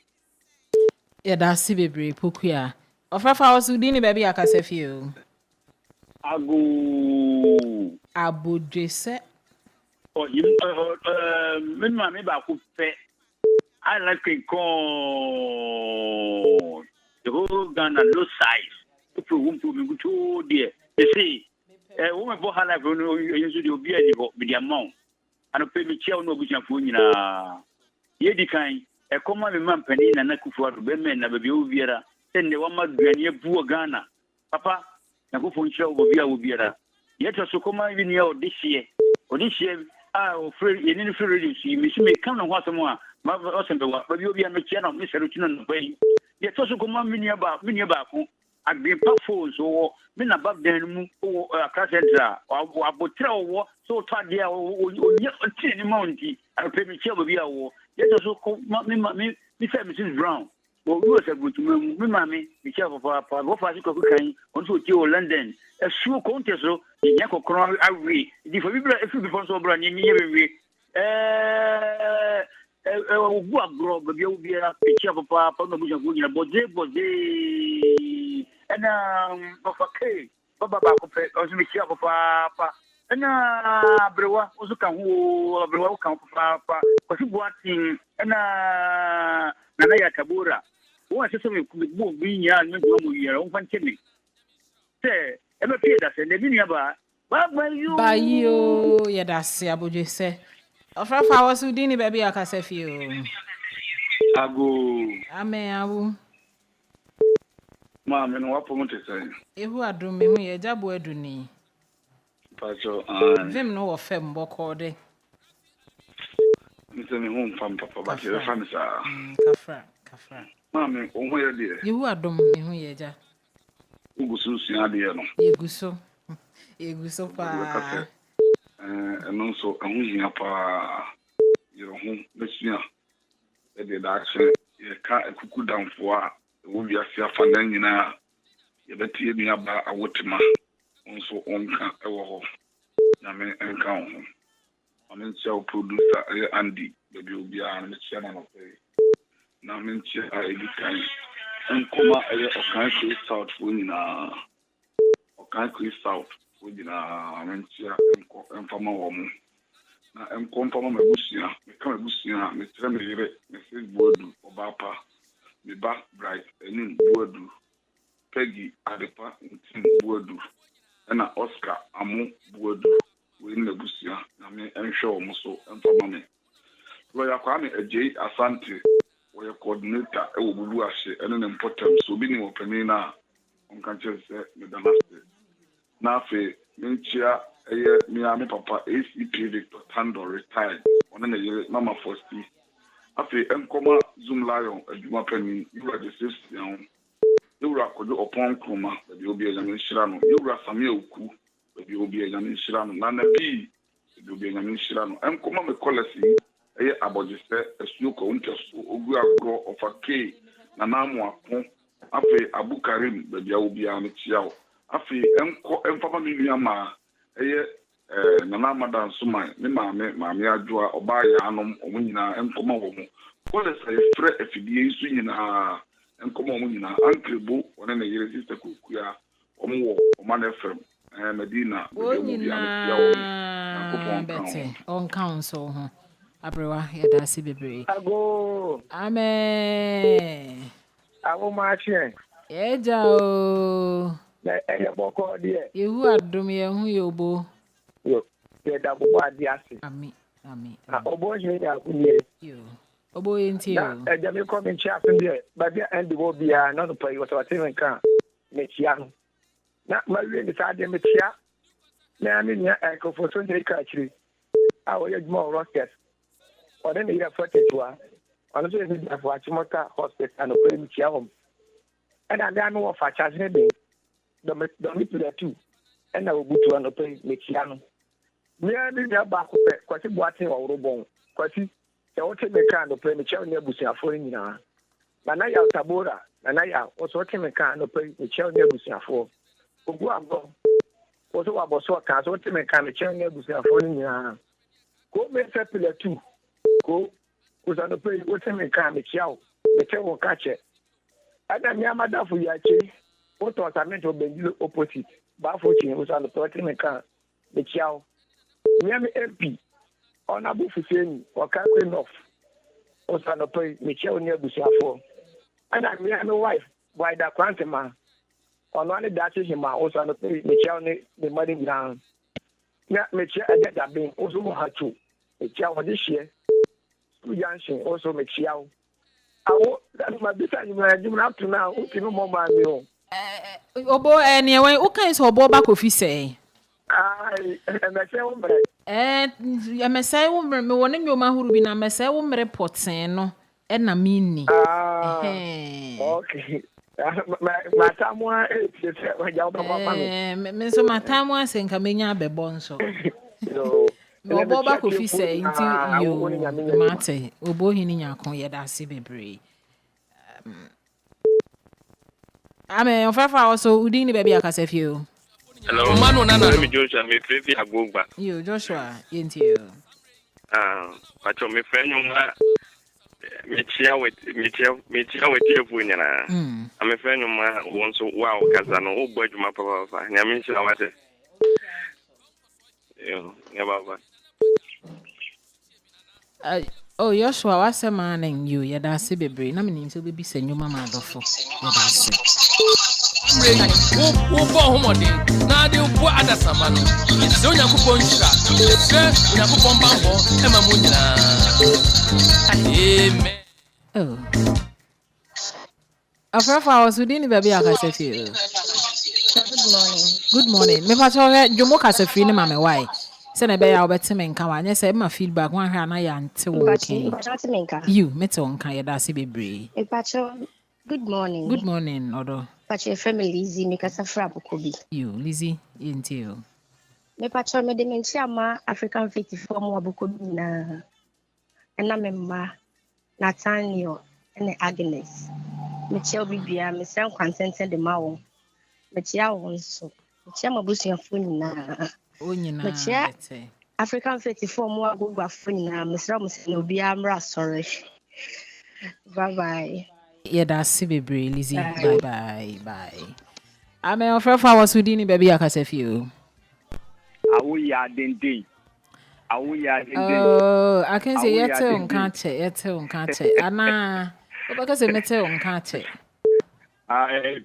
Yeah, that's Sibi Pukia. Of Ref House within the baby, I can say few. Abu Jesse. Oh, you, maybe I could pay. I like a call the whole gun and low size. To whom to be good, dear. You see, a woman for her life, you be with the amount. And pay me child no vision for you. Ye kind, a common man penny and a cook for women never be over. Send the one must be near poor Ghana. Papa, and go for show will be a yet also come even here this year. Or this year, I will free in any free see me come and what some more. Mother but you'll be on the channel, Mr. Rutin way. Yet also come many about. I've been powerful, so men above them or a cassandra or a bottle so tired there or mounty. I'll pay me chill with you. Yet also me, Mrs. Brown. Well, you was a good me, mammy, be careful for a part of African, also to London. A shoe contest, in Yako Crown, I read. If you be so brand new, what grow, but you'll be a picture of Papa, no bush of Bode. And okay, Baba also be careful, Papa. And Brewa also come who Brewa come for Papa, because you watching and Nanaya Tabura. Who has something could be being young and your own fancy. say ebe pie da se ne bi nia ba bayo ya da se aboje se ofrafa wasu dini baby akase fi o ago amen awu ma me no wapo mo te say ehu adum me hu ye jabo aduni pacho vim no wo fem boko de mi se me hu fam papa ba ke fa mi sa kafra ma me o ho ye de ehu adum me hu ye ja ugusu su ade no eguso pa eno so ahu hia pa yero hu besua e de da action ye ka ekuku danfo a wo bia sia fa na nyina ye betie ni aba awotima nso onka ewo ho na me enka ho amen show producer Andy baby obi a na chia na no pe na men chia a edikan enkoma eye okan Chris South fo nyina okan Chris South fo nyina amen chia enko enfama wo mu na enko enfama mabusia me ka mabusia me tere me yire me se bodu obapa me ba bright enin bodu Peggy Adepa ntin bodu na Oscar amu bodu we na busia na me enhwe wo so enfama me Lawyer Kwame Ejei Asante we coordinator e wo bubu ahye ene ne important so bi ni wo pani na on kan chese me da last na fe menchia eye mi ame papa ACP Victor Tando retired on na ye mama Fosti afi enkoma Zoom Lion aduma pani you registration Yura kodo opon kroma be obi enyame nhira no Yura Samia Oku be obi enyame nhira no na na bi be obi enyame nhira no enkoma me policy eye abojise esuko unteso ogu agro ofake na namu akon afi Abu Karim be obi a mechiawo afi enko enfama minua ma eye na na madan suma me maame adwoa oba ya anom omunyina enkoma wo mu policy efre efidie isu nyina enkomo mu nyina ankrebo one na yere sister kukuya omwo omana fm Medina bete on council ho abrewa ya da si bebre ago amen awo ma che eja o na eye boko de yehu adum ye hu yobo yo ye da bo adi ase ami obo je ya kunye yo obo yenti o eja me come chia afende ba bia end bo bia na no pai wata tin kan me chia no na ma wi ni sa de me chia na ami nya ekofo so ndiri ka chiri a wo ye juma rockets ode ne ya fotetwa ono so ni da fo achimota hospital no pe me chia hom and I know of a charge heading the to the two and I will go to an open Mexiano. We are in the back of it, quite a boating or robon, quite the auto mechanic of play Michel Nebusia for in now. Manaya Tabora, and I also mechanic of play Michel Nebusia for. Uguabo also about so a car, so to mechanic Michel Nebusia for in now. Go make a pillar two. Go was on the play with a mechanic Michel, the tail catch it. Ada mi amada fu ya che o to assignment o benjilo opposite ba fo chi o sa no to ti me kan be chiao mi am MP ona bu fu seni o ka queen of o sa no pe me chiao ni abusia fo ana mi am wife why da kwantema ono ani da che hima o sa no pe me chiao ni the money ground ya me chia ada da bin o so mo ha chu me chiao o de hie su yanshin o so me chiao awo that my business you have to now you more man me obo ene wen o kan so obo ba ko fi sei ai emese wo mre emese wo mre me woni nyoma huru bi na emese wo mre poten no e na mini okay matamwa ja obo papa me so matamwa se nka menya bebo nso no obo ba ko fi sei nti yo mate obo hini nyakon ye da se bebre Amen. On fafa also udini baby akase fio. Hello. Manu nana. Me Joshua me prefi agogba. Yo Joshua yenti yo. Pacho me friend nyuma me chia with you nyana. Me friend nyuma won so wow kaza no o boy juma papa. Nya me nchi na wate. Yo, nya baba. Oh Joshua wase man you ya da se bebre na me nim se be bi se nyuma ma dofo ya da se mre wo bo homode na de wo ada samano se onyankopon hira se onyankopon bambo e ma mo nyina amen. Oh. Afrafa was within the baby akasefi. Good morning. Me pacho jomo kasefi ni mame why. Se na be ya obetime nka wa nya se ma feedback wan hwa na ya nte wo ken. You mete on kan ya da se bebre. Me pacho good morning. Good morning odo. Pacho family Lizzy me kasa fra bokobi. You Lizzy yente o. Me pacho me de menchi ama African 54 mo abokobi na. Ena memma Nathaniel ene Agnes. Me chia bibia me san kwantente de mawo. Me chia won so. Me chia mabusuafo nyina. O nyina. Me chia African 54 mo agogwafo nyina. Me sra mo se obi amra sorry. Bye bye. Yeah, that's bebre Lizzy. Bye bye. Bye. Ame Afrafa was within the baby akasefi. Awo Yhaah dende. Awo Yhaah dende. Oh, I can say yete on kanche. Ana, obaka se mete on kanche.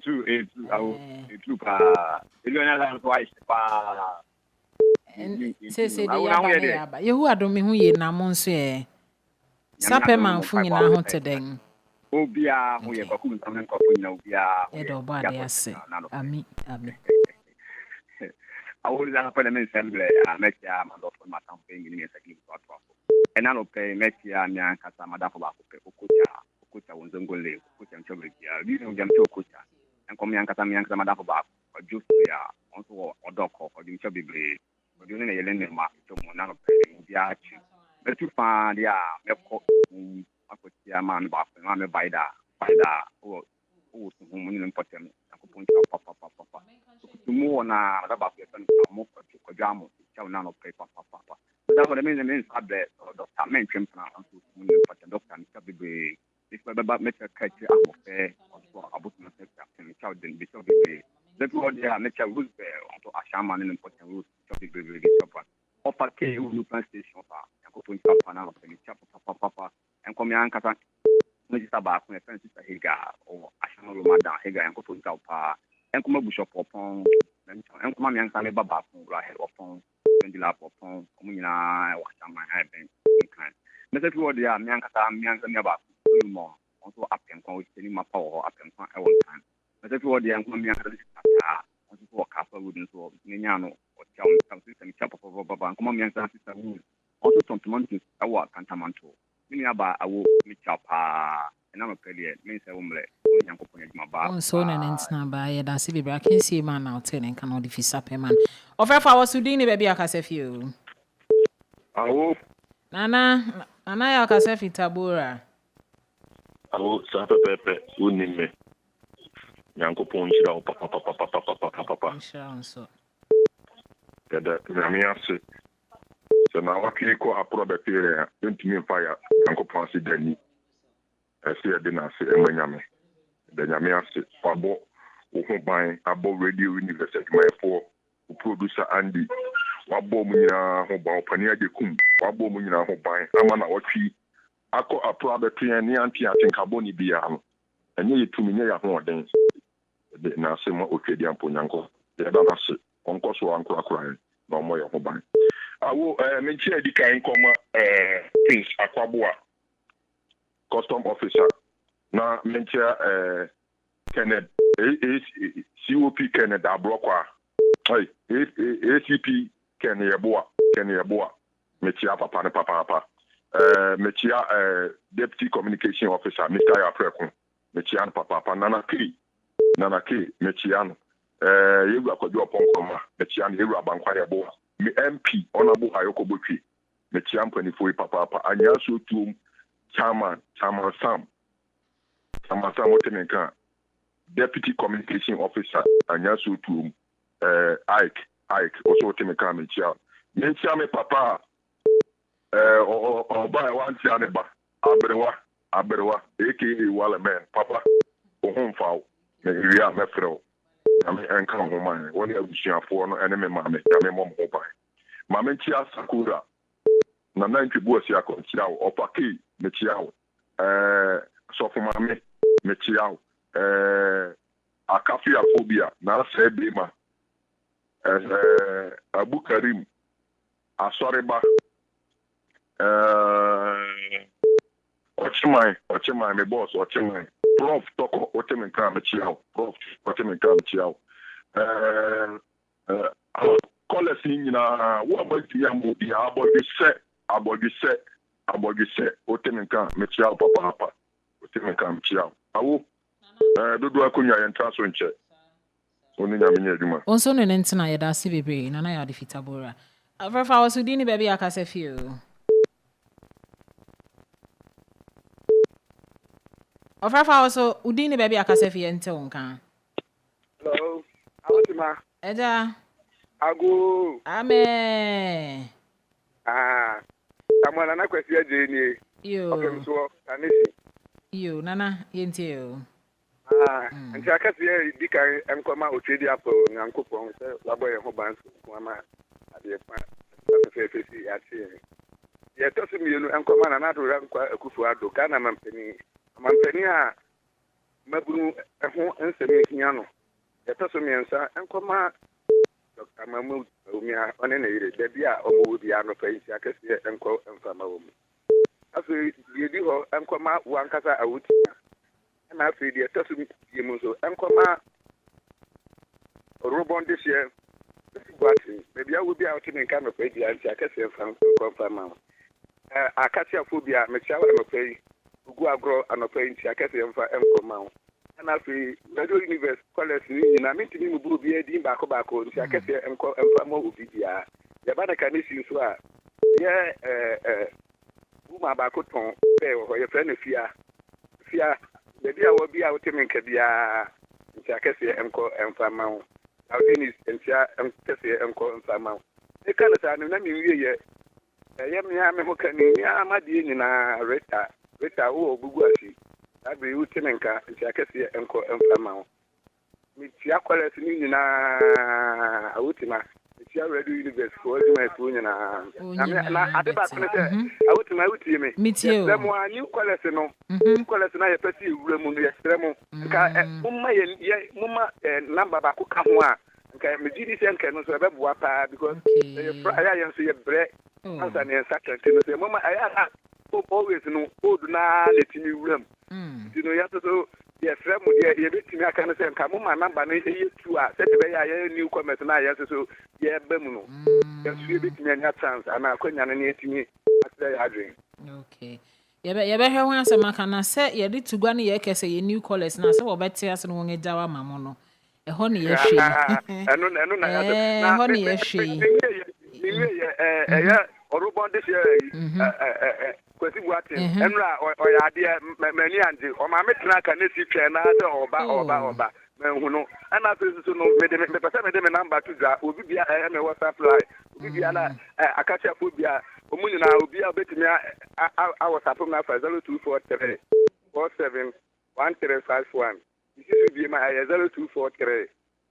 True pa. Eliona la twice pa. Say de yaba. Yehu adom me hu ye na mo nso e. Sape manfo nyina ho teden. Obia ho ye kwaku ntam nkofo nyina obia. E do ba de ase. Ami. Awo za pa na men semble metia mandofo matampe ngini mesakini kwa twafo. Enano pe metia mi ankasa madafo ba ko pe okucha wonzongole okucha mchobrekia. Bi no jam okucha. Enko mi ankasa madafo ba ko juice ya onto odoko ko di mchobebre. Odi ne yelene ma to mo na no pe bia achi. Metu fa dia meko akotia ma me ba fa me baida o so mo ni important akopon papa tumu na raba pe tan mo ko jamo chaw na no pe papa da ko me sabe doctor men twem na so mo ni important doctor ni sabe if ba me ka kachi amofe o abutu na se captain chaw den bi so be the people there me chaw rules be on ashama ni important rules chaw be chapa o pa ke u plan station pa akopon papa na pe chapa papa en ko mi ankasa no ji saba ko e fence sa higa o ashama lo mada higa en ko to pa en ko mabu shop opon en ko ma mi ankasa me baba ko ra he opon ndi la opon ko mu nyina wa chama ha ben kan me se people there mi ankasa me ba mo on to apen ko ni ma pa o apen ko e won kan me se people there en ko mi ankasa ta on to ka fa wudin so ni nya no o chaw tam system chapa baba ko ma mi ankasa system on to tontomanto awa kantamanto ni aba awo mi chapa na no pele me se womle onyankopon adwuma ba on so na ntina ba ye da se bibra I can see man now ten kan no defisa pe man Ofefa was udin ni baby akasefi o awo nana ya akasefi tabora awo sa pepe unime nyankopon hira o papa inshallah so kada namiase so na wakiko aprobe pere ntimi fire nyankopon si dani ese de na se emanyame de nyame ase abo wo ban abo radio Univers my for producer Andy wabo mu nyina ho ban opani adekum wabo mu nyina ho ban ama na watwi akọ aprobe pere ni anti atenka ni bia no enye yetumi nye ya ho den de na se mo otwedi ampo nyanko de da na se onko so ankora na mo ye ho ban awo me chi edi kan koma Prince Akwaboa custom officer na mentia Kenneth COP Kenneth Abrokwa ACP Kenneth metia papa metia deputy communication officer Mr. Yapreko metia papa Nana K metia no yewu akwadwo oponkoma metia no yewu abankwa yeboa me MP honorable Ayoko Botwi metia mpanifo papa anya so tuom Chairman Sam Otenenka, Deputy Communication Officer, Anyasu to Ike, also Otenenka Michia. Michia me papa, or by one Tianeba, Aberewa, aka Walla Man, Papa, or home foul, Ria Mefro, and come home, one of the for enemy mammy, Yamam Obai. Mamentia Sakura, Nananki Bosia Conchiao, or Paki, Michiao. So for my mechiao akafia phobia na se be ma Abu Karim Asoreba Ochimai me boss Ochimai Prof Toko Ochimin Kam Chiao Prof Ochimin Kam Chiao call in what about the Yamudi about the set Ochimin Kam Chiao Papa Ochimin Kam Chiao Awo do akunya yen transfer nche oni nya menye adwuma onso no ntina ye da se bebre na ya defeat abora afrafa was udi ni baby akase fie afrafa was udi ni baby akase fie nte wonka hello awotima eja ago amen amana na kwesi aje ni yo ofemso anesi yo nana yente yo nti akase dika enkoma otwedi apo nyankopon se laboye ho banso kuma ade pa fefesi ati ye to se mienu enkoma na do rankwa akufu ado kana mampani a maburu ho enseme hia no ye to se miensa enkoma Dr. Mahmoud Umia one na yire da bia omo bia no fa isi akase enko emfama wo mu aso yedi ho enkoma wankasa awuti na afi de to se miemu so enkoma robon this year Guati, maybe I will be out in kind of idea and Jackassian from Confirm. Acacia phobia, Michelle, and Opay, Ugua grow and Opay, Jackassian for Mount. And I feel Radio Univers, College, and I mean to me, will be a dim back back on Jackassian and Confirm will be the Banaka issues were. Uma Bacoton, or your friend of Fear, maybe I will be out in Kabia, Jackassian and Confirm. Our Dennis and Sia and Tessie and Call Sama. The Canada, and me, ye, Yamia Mokania, Madin in a Reta, or Buguasi. I be Utenenka and Jackasia and Call Sama. Michiaqualas in a Utima, Michia Radio Univers for my phone and I did not out to my Utime. Mitio, them one new Qualesino, Qualesina, a petty room on the extremo, Mumma and number Bakukamwa. Okay, Majidi Sen can also have wapa because I am see a bread and a second to the moment I always know who do not let me room. You know, you have to do yes, you bit me. I can say, come on, my number, and you two are set away. I new comments and I answer so, yeah, Bemuno. Yes, you bit me and your chance, and I couldn't animate me after I drink. Okay. You better want some makana set ye did to go any ye say ye new callers now, so better as no one a jawa mamono. A honey ye she. Honey ye she. Or about this year, Kwesi Buati, Enra or Adia, many anti, or my metraka, Nessie, Oba, Mehuno, and I feel to know, the number to that will be a WhatsApp line, will be a catch up would be a woman, I will be a bit me. I was up on my 0243 47 1351. This should be my 0243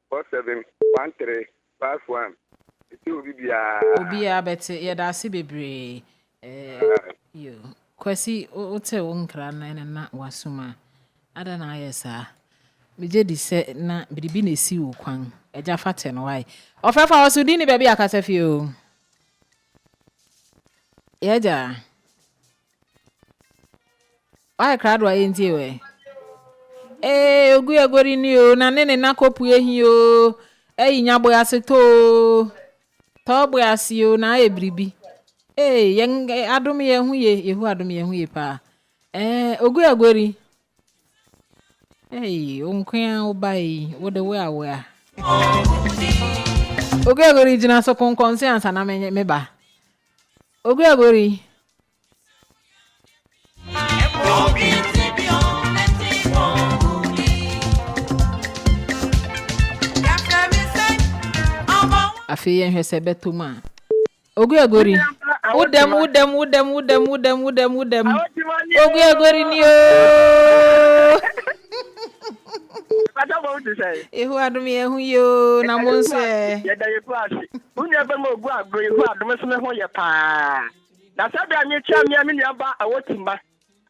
47 1351. It will be a better, yet I see be you. Kwesi ote wonkra na na wasuma. Ada na ayesa. Meje di se na bibi na esi wo kwan. Eja fate no wai. Ofefa osudi ni baby akasa fi o. Yeja. Wai krado aye ntie we. Ogu egori ni o na nene na kopu ehi o. Nya boya se to. To boya si o na ebribi. Yang adum ye huye yehu adum ye huye pa ogu agori onkwan obai wo de we awa ogu agori jina so konkon se ansa na me ba ogu agori afi yen hwese betuma ogu agori udem ogu agori ni o Pata bo ti say ehu adum ehu yo na monse ye da ye kwasi unya ba mo ogu agori ehu adum se me ho ye pa na sabe anyi cha mi ami nya ba awotimba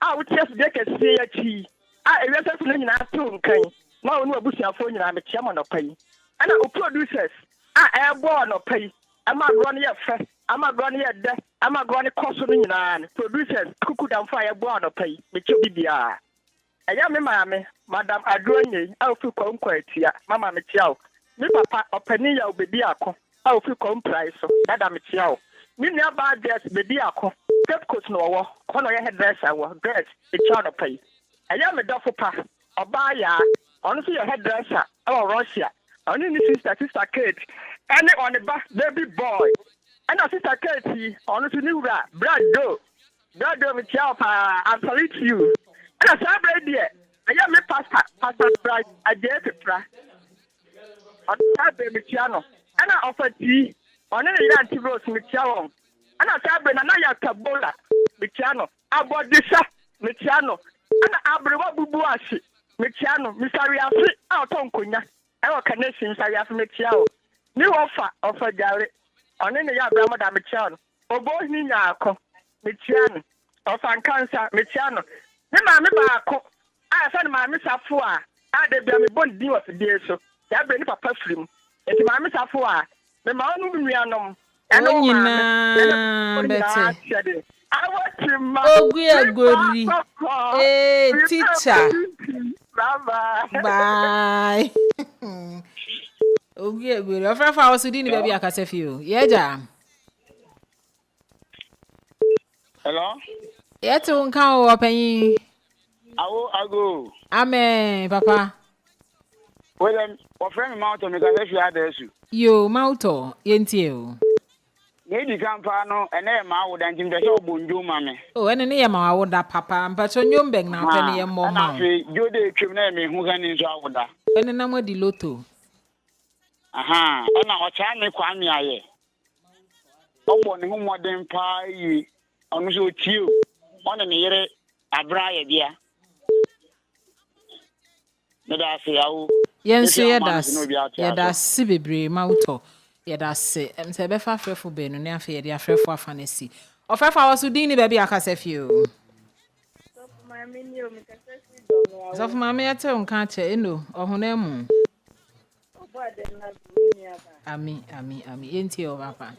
a wo ties de kesi ya chi a ewese fu nyina to nkan na onu abusuafo nyina me tia mo no pai ana o producers a ebo no pai ama gro ne ye fe ama gro ne ye de ama gro ne koso no nyina ne producers kuku damfo a ebo no pai me tia bibia aya me maame madam adronye a ofi kwankwa atia mama me tia o me papa opani ya obedi akọ a ofi kwamprai so dada me tia o me nua ba dress bedi akọ cape coat no wo kono ye hairdresser wo dress e tia no pai aya me dofo pa oba ya onu so ye hairdresser e Russia onu ni sister Kate and on the baby boy and sister Kate onu so ni wura brado me tia pa I salute you and I celebrate there aya me pastor Bright aje pra on sabe me tia no and I offer tea onu ni Auntie Rose me tia won and I sabe na ya tabola me tia no abodisa me tia no and abrewa bubu ashi me tia no misari afi a tonkonya e wo connection misari afi me tia o ni offer jare onu ni ya abramo da me tia no obo ni nya akọ me tia no offer cancer me tia no ni ma me ba akọ a fa ni ma me safo a de bia me bon di of dey so ya bre ni papa frim eti ma me safo a me ma onu nuanom eno nyina bete Oguri. Teacher. Bye. Oguri. Ofrafa osudini baby akasefio. Yeja. Hello? Yetu nka o opanyi. Awo ago. Amen, papa. Well, ofremi mauto me kasefi adesu. Yo, mauto, yentie o. Nedi kampa no ene ma wo dan tim de so bonjo ma me. Oh, ene ne ma wo da papa, mpacho nyombeng na pe ne ye mo ma. Na fe jode twem na me hu kan nso awoda. Ene na mo di loto. Aha, ona ocha me kwa me aye. Obo ne hu modern pa yi. Onu so tio. Ona ne yere abra ye bia. Me da se yawo. Yenso ye da si bebre mauto. Yeda se mse be fa frefo be no ne afa yede afrefo afa na si ofefa waso din ni baby akasefio so for mama yete nka che eno ohuna mu ami yenti o papa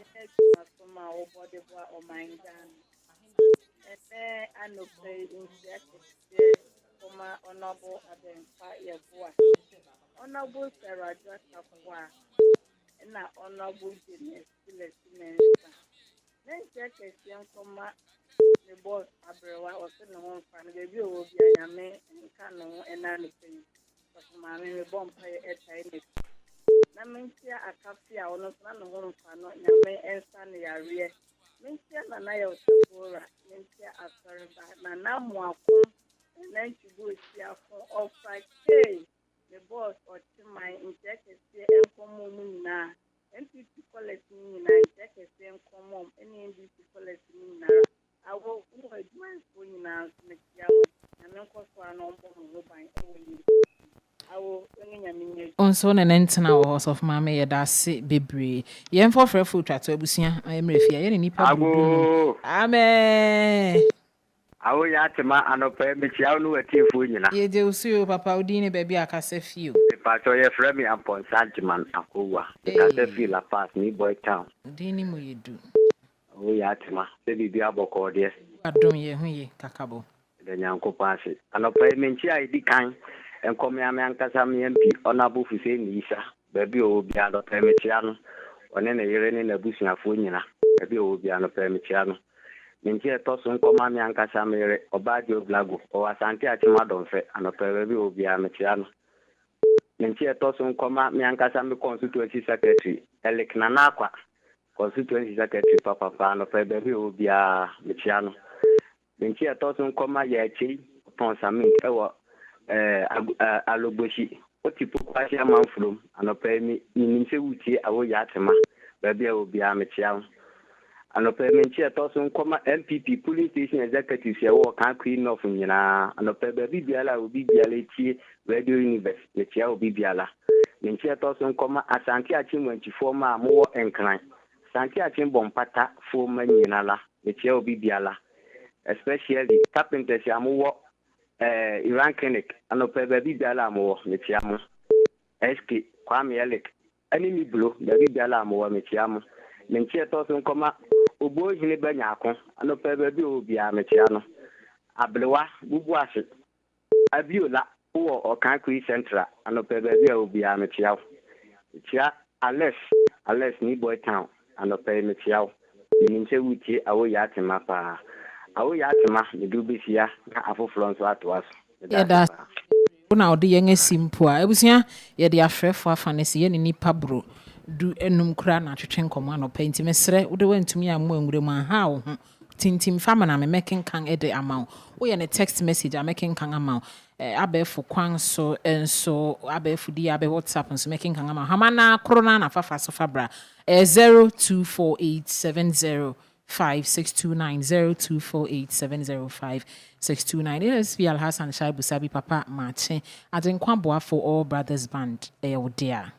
na honorable business Nenche question koma the boss abrewa o se no won fa no be o bi anyame nka no ena no pe so ma me bomb pay etai ne na mentia akafia ono na no won fa no nyame ensa ne yare mentia na ya otapora mentia asarba na mu akon na nchugo si afon of 5k the boss or my injected enkomo mu na NPC collect me na injected enkomo any NPC collect me na awo wo adwan fo nyina mekia na menko so anombo mo ban ewe awo enya minye onso na nentena wo of mama ye da se bebre ye mfo frefo twato abusia emrefia ye ni nipa budu amen Awo Yhaah tema anope mekia no atiefo nyina ye je usuo papa odine baby akasefio pa so ye frame ampon Santiman akowa akasefio la pass ni boy town dini mo yedu Awo Yhaah tema se bibi aboko de adom ye hu ye kakabo de nyanko paase anope mentia idi kan enkomi ame ankasa me MP onabo fise ni isa baby obi anope mekia no one na yere ni na busuafo nyina baby obi anope mekia no Minche toso nkoma mi ankasa mere obaji oblago o asante achima donfe anopere bi obia mechiano Minche toso nkoma mi ankasa mi constituency secretary Elek Nanakwa constituency secretary papa anopere bi obia mechiano Minche toso nkoma ya chi ponsami ewo alogboshi otipo kwasha manflum anopere mi nimse wuti Awo Yhaah tema baby obia mechiano Anope menchia toso nkoma MPP police station executive ya wo kan queen of nyina anope baby biala obi biala tie radio Univers mechia obi biala menchia toso nkoma asante achimwanchi forma mo enkran asante achimbompata forma nyina la mechia obi biala especially carpenters ya mo Iran Clinic anope baby biala mo metiamo SK Kwame Elek ani mi blo baby biala mo metiamo mentie to so nkoma ogbo hine banya akon anope baby obi a metiano ablewa bubu ase abiola wo okan kri central anope baby obi a metiao tia Alex ni boy town anope metiao ninche wuti Awo Yhaah Temah pa Awo Yhaah Temah me do besia na afoforo nso atoaso that's una odi yeng simple ebusia ye de afrefo afanese ye ni nipa bro du enum kura na twetwe nkomo anopa nti mesre wo de wantumi amu anwure mu aha wo ho tintim fama na me making kan ede amount wo ye ne text message a making kan amount abefo kwan so enso abefo di abe WhatsApp nso making kan amount hamana corona na fafa so fabra 0248705629 0248705629. It is Awo Yhaah and Shaibu Sabi Papa Martin. I think Kwamboa for All Brothers Band. Oh dear.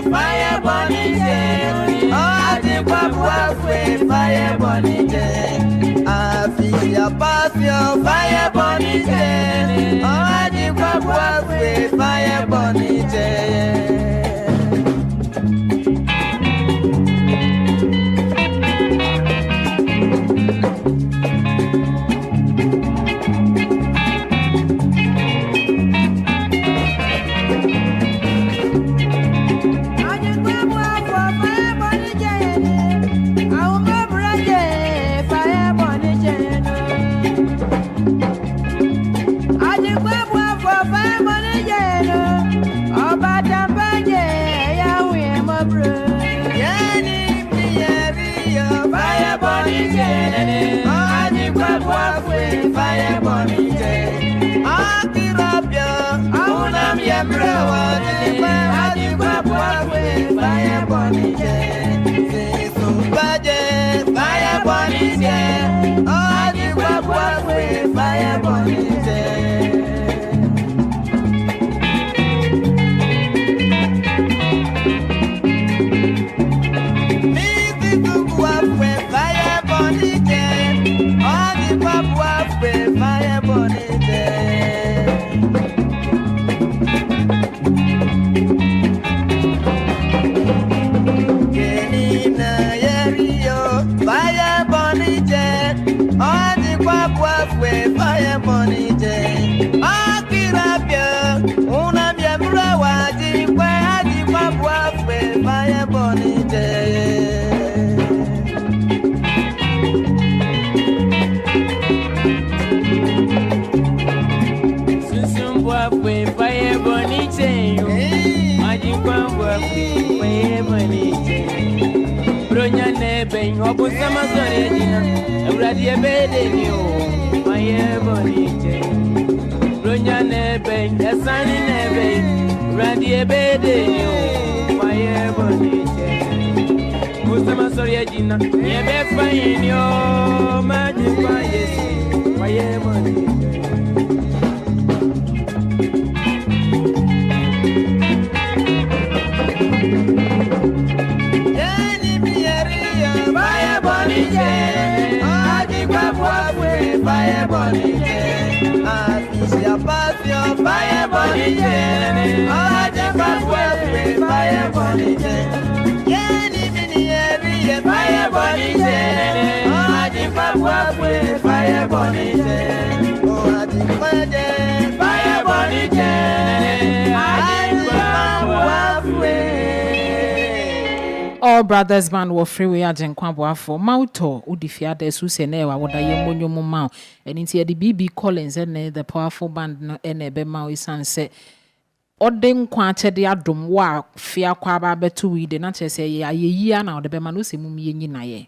Fire burning, I feel your passion. Fire burning, oh, I think fire burning. All Brothers Band were freeway agent Kwamboa for Mauto, Udifia de Susenewa, what I am when you mount, and into the BB Collins and the powerful band no ene Mau is sunset. Odin quante de adum wa fear quaba betu we the not say ye now the Bemanusi mummy naye.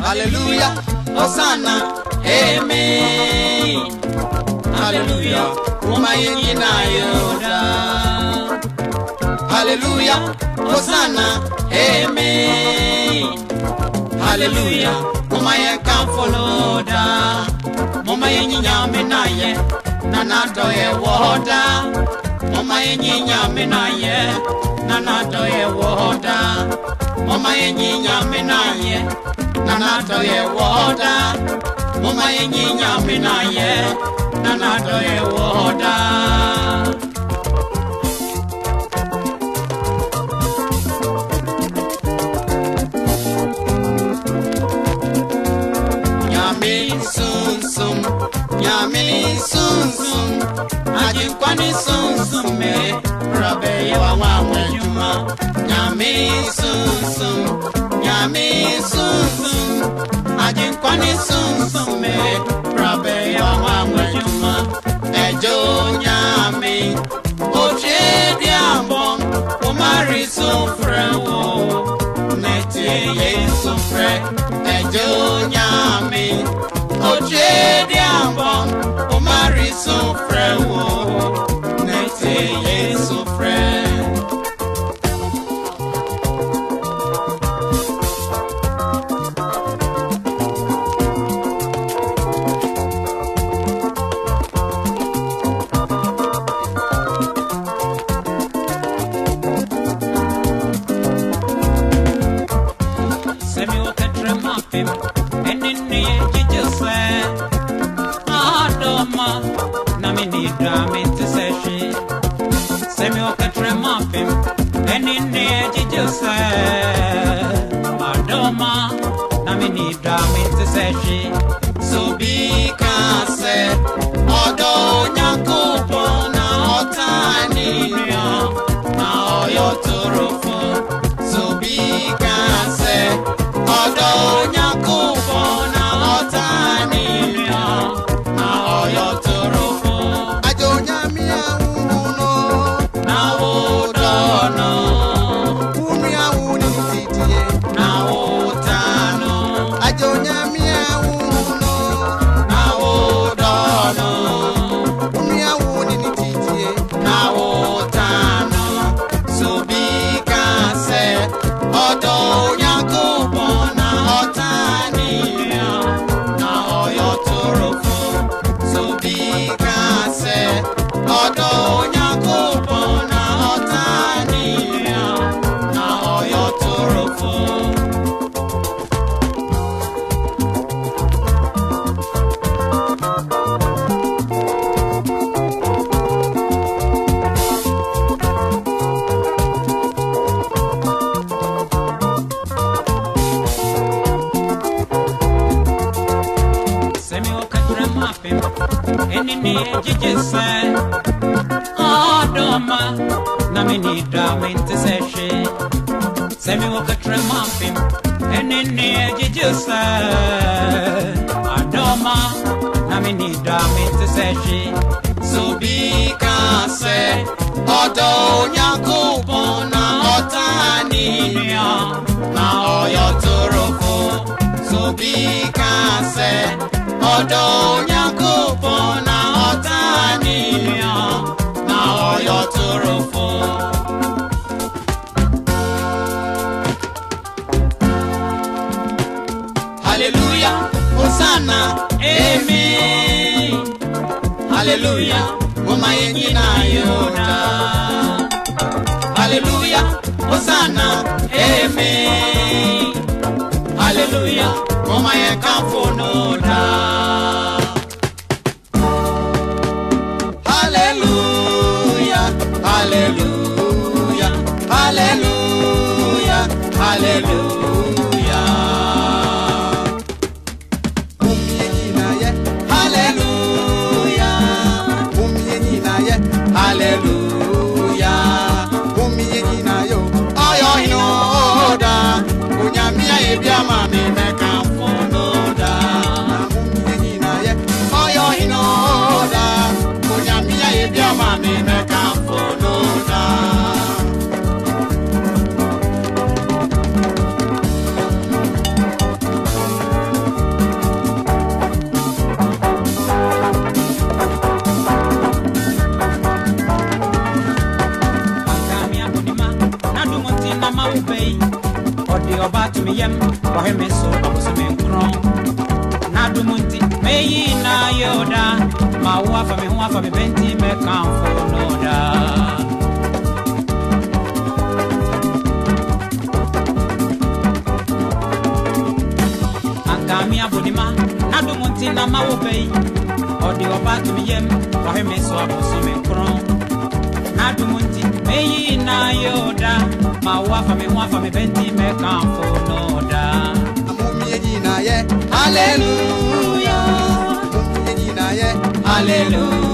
Hallelujah. Hosanna, amen. Hallelujah, umayengina yoda. Hallelujah, Hosanna, amen. Hallelujah, umayenka foloda. Mumayenyinya menaye, nanadoye woda. Mumayenyinya menaye, nanadoye woda. Mumayenyinya menaye, nanadoye woda. Mumayenyinya menaye, nanadoye woda. Nyami sunsum, ajikwani sunsum me, rabe yawa wawe juma. Nyami sunsum, ajikwani sunsum me, rabe yawa wawe juma. Ejo nyami, oche diambo, omari sufre wo, neti ye sufre. Ejo nyami, oche diambo, omari sufre wo, neti ye sufre. So be kase odo nyakupo na otani na oyo turufo. So be kase odo nyakupo na otani na oyo turufo. Ajo nyamia uno na udono umia uni titie na utano. Ajo nyamia Adoma, namini draminte seshi. Semi waka tremapim, enene jijuse. Adoma, namini draminte seshi. So be kase, odo nyakupo na otani na oyo turufo. So be kase, odo nyakupo na otani na oyo turufo. Hallelujah, Hosanna, amen. Hallelujah, umayengina yoda. Hallelujah, Hosanna, amen. Hallelujah, umayeka fonoda. Hallelujah, hallelujah, hallelujah, hallelujah. Hallelujah, umiyenina yo, oyo inoda, unyamia ebiama meka fonoda. Umiyenina ye, oyo inoda, unyamia ebiama meka fonoda. obey. Or the oba to me yem, or him so I was a man crown. Nadumunti, may na yoda, my wafa me benti me come for no da. Akamia Bodima, Nadumunti na ma obey. Or the oba to me yem, or him so I was a man crown. Nadumunti, may na yoda, my wafa me benti me come for no da. Hallelujah, hallelujah.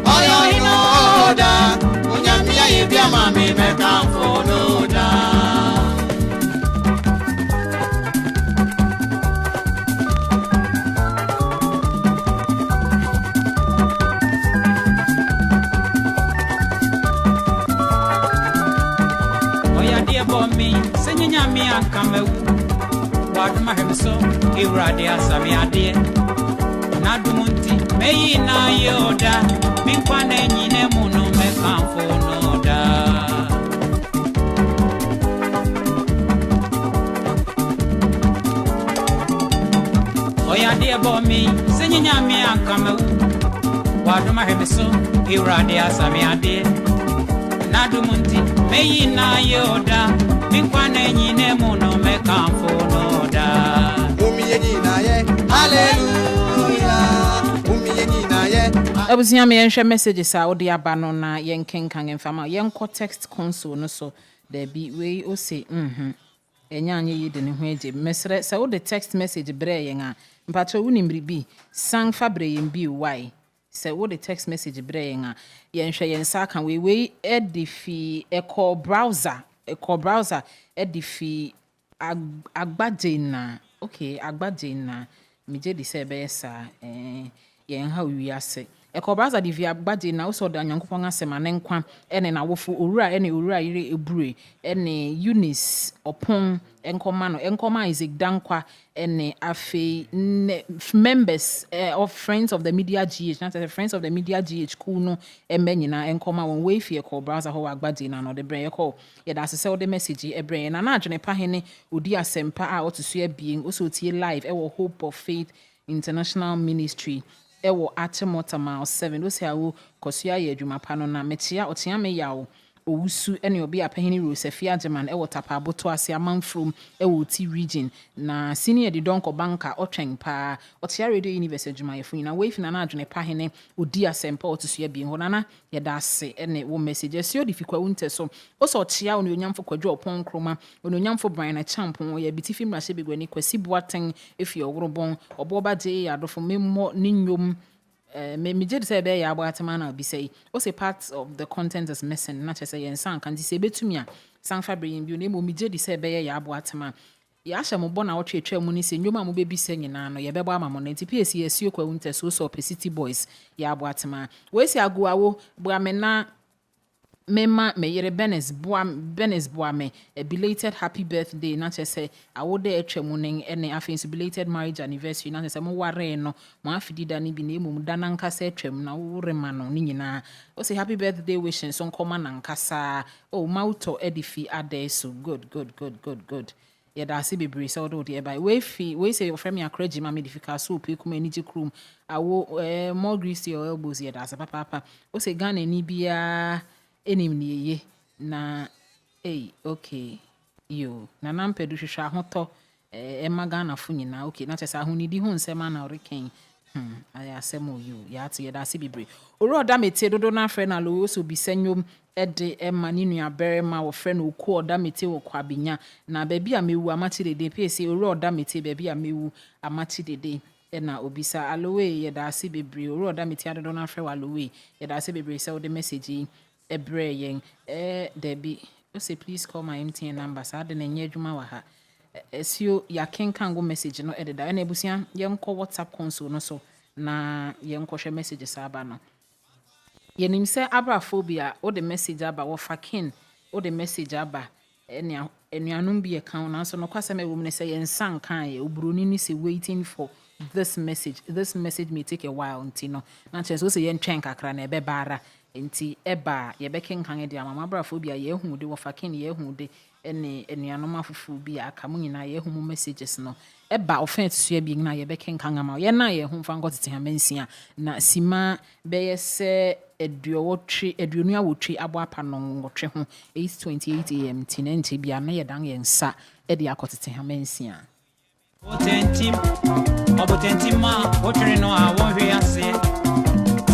Oyo inoda, unyamia ibia mami meka fonoda. Oya dear bombi, senyanya mi akamewu. Waduma hemso, irade asami ade. Nadumunti, meyi na yoda, minkwane nyine muno mekamfo noda. Oya de bomi, senyanya mi akamewu. Waduma hemso, irade asami ade. Nadumunti, meyi na yoda, minkwane nyine muno mekamfo noda. Abusia me yenhwe messages a odi aba no na yenkenkan emfama yenko text console no so there be we o say enya anye yi de ne ho age mesre se wo de text message bre yen a mpacho wunimbri bi sang fabre yen bi why se wo de text message bre yen a yenhwe yen sa kan we edifi eco browser edifi agbadena okay agbadena mi je di se be sa yen ha wi ase ekobraza di via gbade na so da nyankopon asema ne nkwa ene na wofu owura yire ebure ene Eunice opon enkoma Isaac Dankwa ene afe members of Friends of the Media GH not the Friends of the Media GH cool no emenyina enkoma won we fie ekobraza ho agbade na no de brɛ yɛkɔ yɛda asese wo de message ebrɛ na na adwene pa hene odi asempa a otuso abien oso tie live ewo Hope of Faith International Ministry ewo Atemota mile 7 wo se awo kosua ye adwuma pa no na metia otia me yawo owusu ene obi apahini Rosefia German ewo tapaboto ase amanfrom ewo ti region na senior di donko banka otwen pa otia radio Univers adwuma yefo na we fina na adwene pahene odi asempa otusua bi ho na ye da ase ene wo message se odi fikwa wonte so oso otia ono onyamfo kwadwo opon kroma ono onyamfo Brian Champon ye bitifi mrahye begwani kwasi boaten efi oworobon oboba je adofo memmo ninyom me did say be ya boatema be say o say part of the content is missing not say yen san kan say betumia san fabric bi no me did say be ya boatema ya hye mo bona otwetwa mu ni say nyoma mo be bi say nyina no ye bebo amamo na nti PS yesu kwa wunte so City Boys ya boatema we say agoawo boamena Mema meyere Benes Boame a belated happy birthday not just say I would there tremuning any affin's belated marriage anniversary not as a more no more afidi dani bi name dananka se trem na uremano nina o say happy birthday wishing son common and kasa oh mauto edifi ade so good yeah da se bebre so do there by we say your friend me akreji ma me difficult so pe kuma ni jikrum awo more grease your elbows yeah da papa o say Ghana ni bia enim niye na okay yo na nampedu hwehwa hoto Ghana fo nyina okay na chesa ahunidi hu nsema na oreken aya asemo yo ya ati yeda se bibre oro oda mete dodo na frɛ na lo so bisanyom ede mani nua berema wo frɛ no ku oda mete wo kwabinya na baabi a mewu amati dede pese oro oda mete baabi a mewu amati dede na obisa alowe yeda se bibre oro oda mete dodo na frɛ wa alowe yeda se bibre se wo de message ebre yen Debbie o say please call my MTN number sa de na nye adwuma wa ha esio ya kenkan go message no ededa na ebusia yenko WhatsApp console no so na yenko hwe message sa aba no yenim se abraphobia o de message aba wo fakin o de message aba enuanum bi account na so no kwasem ewum ne se yensan kan ye obroni ni se waiting for this message may take a while until no na chance so say yen twen kakra na ebe bara nti eba ye be kenkan de amama brafo bia ye hu de wo fakin ye hu de ene enuanom afufu bia aka mu nyina ye hu mu messages no eba offense so bi na ye be kenkan ama ye na ye hu fa ngotete ha mansia na sima be ye se eduonu awotwe abo apa no ngotwe ho 8:28 am ti na nti bia na ye dan ye nsa e de akotete ha mansia Obotentima, watering no, I won't hear say.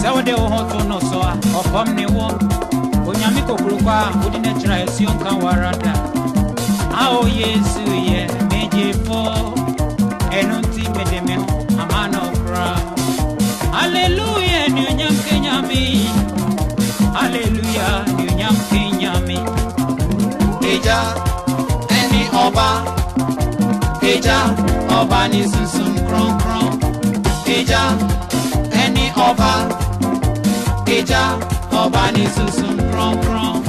So they will hold no so, or come ne walk. Onyamiko Krupa, wouldn't try a sion can warada. Awo Yhaah, yeah, made for. And until me, a man of crowd. Hallelujah, New Yam Kenyami. Hallelujah, New Yam Kenyami. Eja, any oba. Eja, oba ni sunsun kron kron. Eja, any oba. Eja, oba ni sunsun kron kron.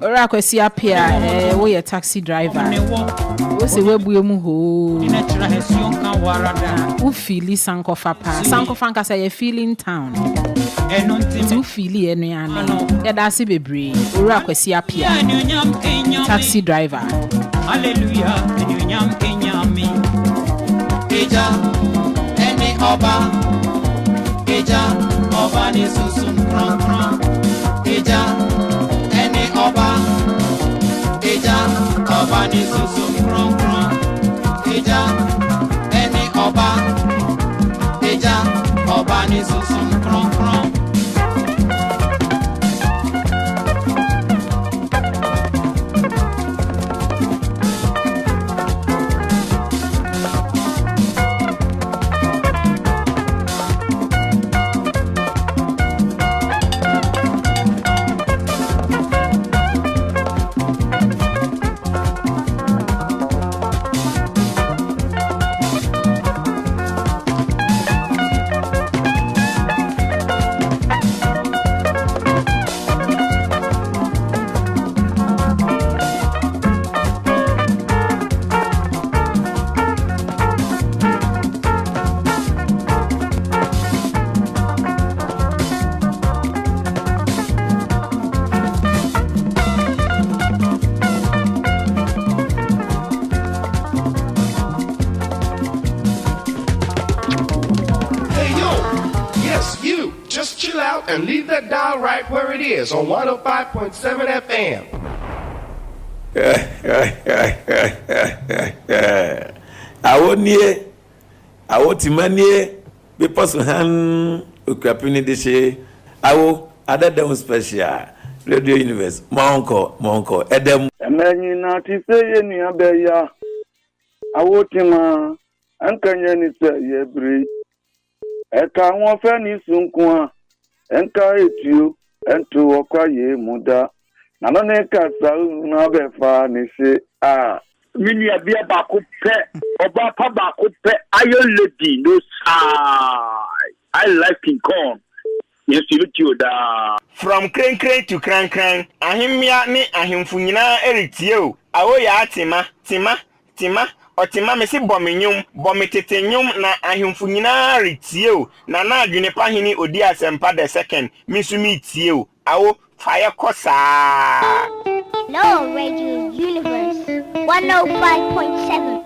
Ora kwesi apia wo ye taxi driver wo se webu emu ho wo feel Sankofa pa Sankofa nkasa ye feeling town wo feel enu ane ye da se bebre ora kwesi apia taxi driver hallelujah enyam kenyami eja eni oba ni susun kron kron eja eni oba ni susun kron kron eja eni oba ni susun kron kron. And leave that dial right where it is on 105.7 FM. Awo timanie be person han okrapini de she awo adadam special radio Univers monko edem emanyi na ti se ye ni abeya awo tima ankanya ni se ye bri eka won fe ni sunkun a enka etu entu okwa ye muda na no ne kasa na befa ni se a mini abia ba ko pe oba pa ba ko pe iron lady no side I like King Kong yes you look da from crane to cran ahimia ni ahimfu nyina eritie o Awo Yhaah tema otima me si bometete nyum na ahimfu nyina retie o na adwene pa hini odi asempa the second misumi tie o awo fire kosa No Radio Univers 105.7.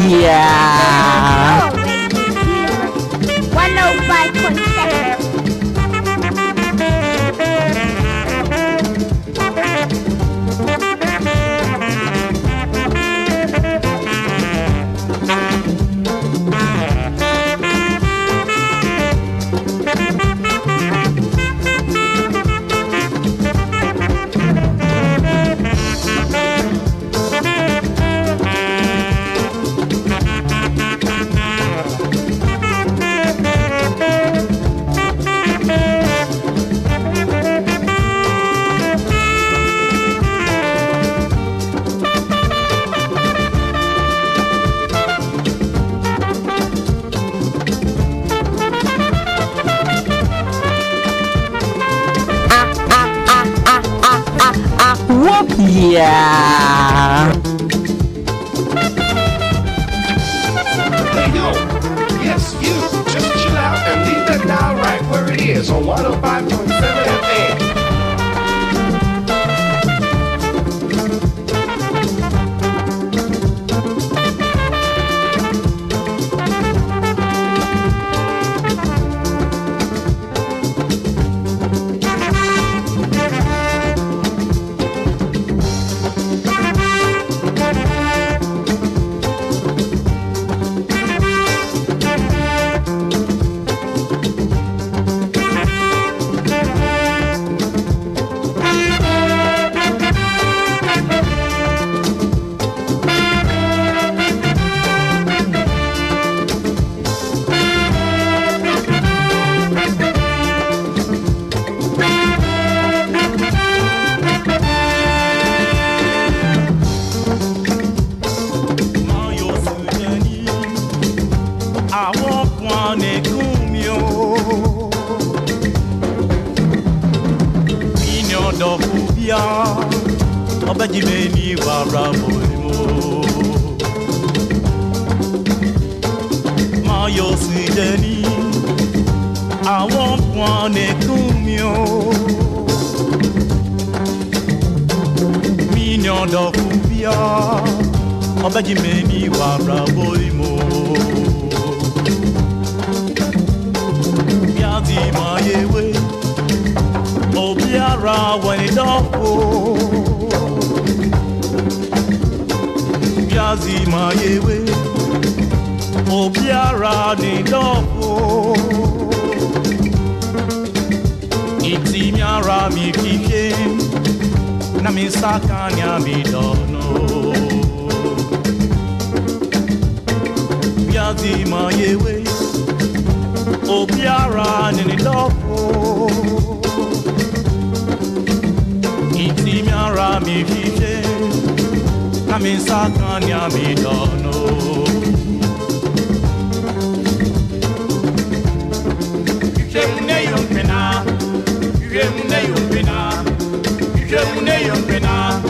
Yhaah. Univers 105.7. Yhaah. Hey yo, yes you, just chill out and leave that dial right where it is on 105.7 FM. Obajimeni warabolimo Mayo sijeni Awon pwane kumyo Minyo do kubia Obajimeni warabolimo Biazi mayewe Obiara wanidoko Biazi mayewe Obiara nidoko Iti miara mi kike Na mi sakanya mi dono Biazi mayewe Obiara nidoko Iti miara mi kike Na mi sakanya mi dono Yemune yompena Yemune yompena Yemune yompena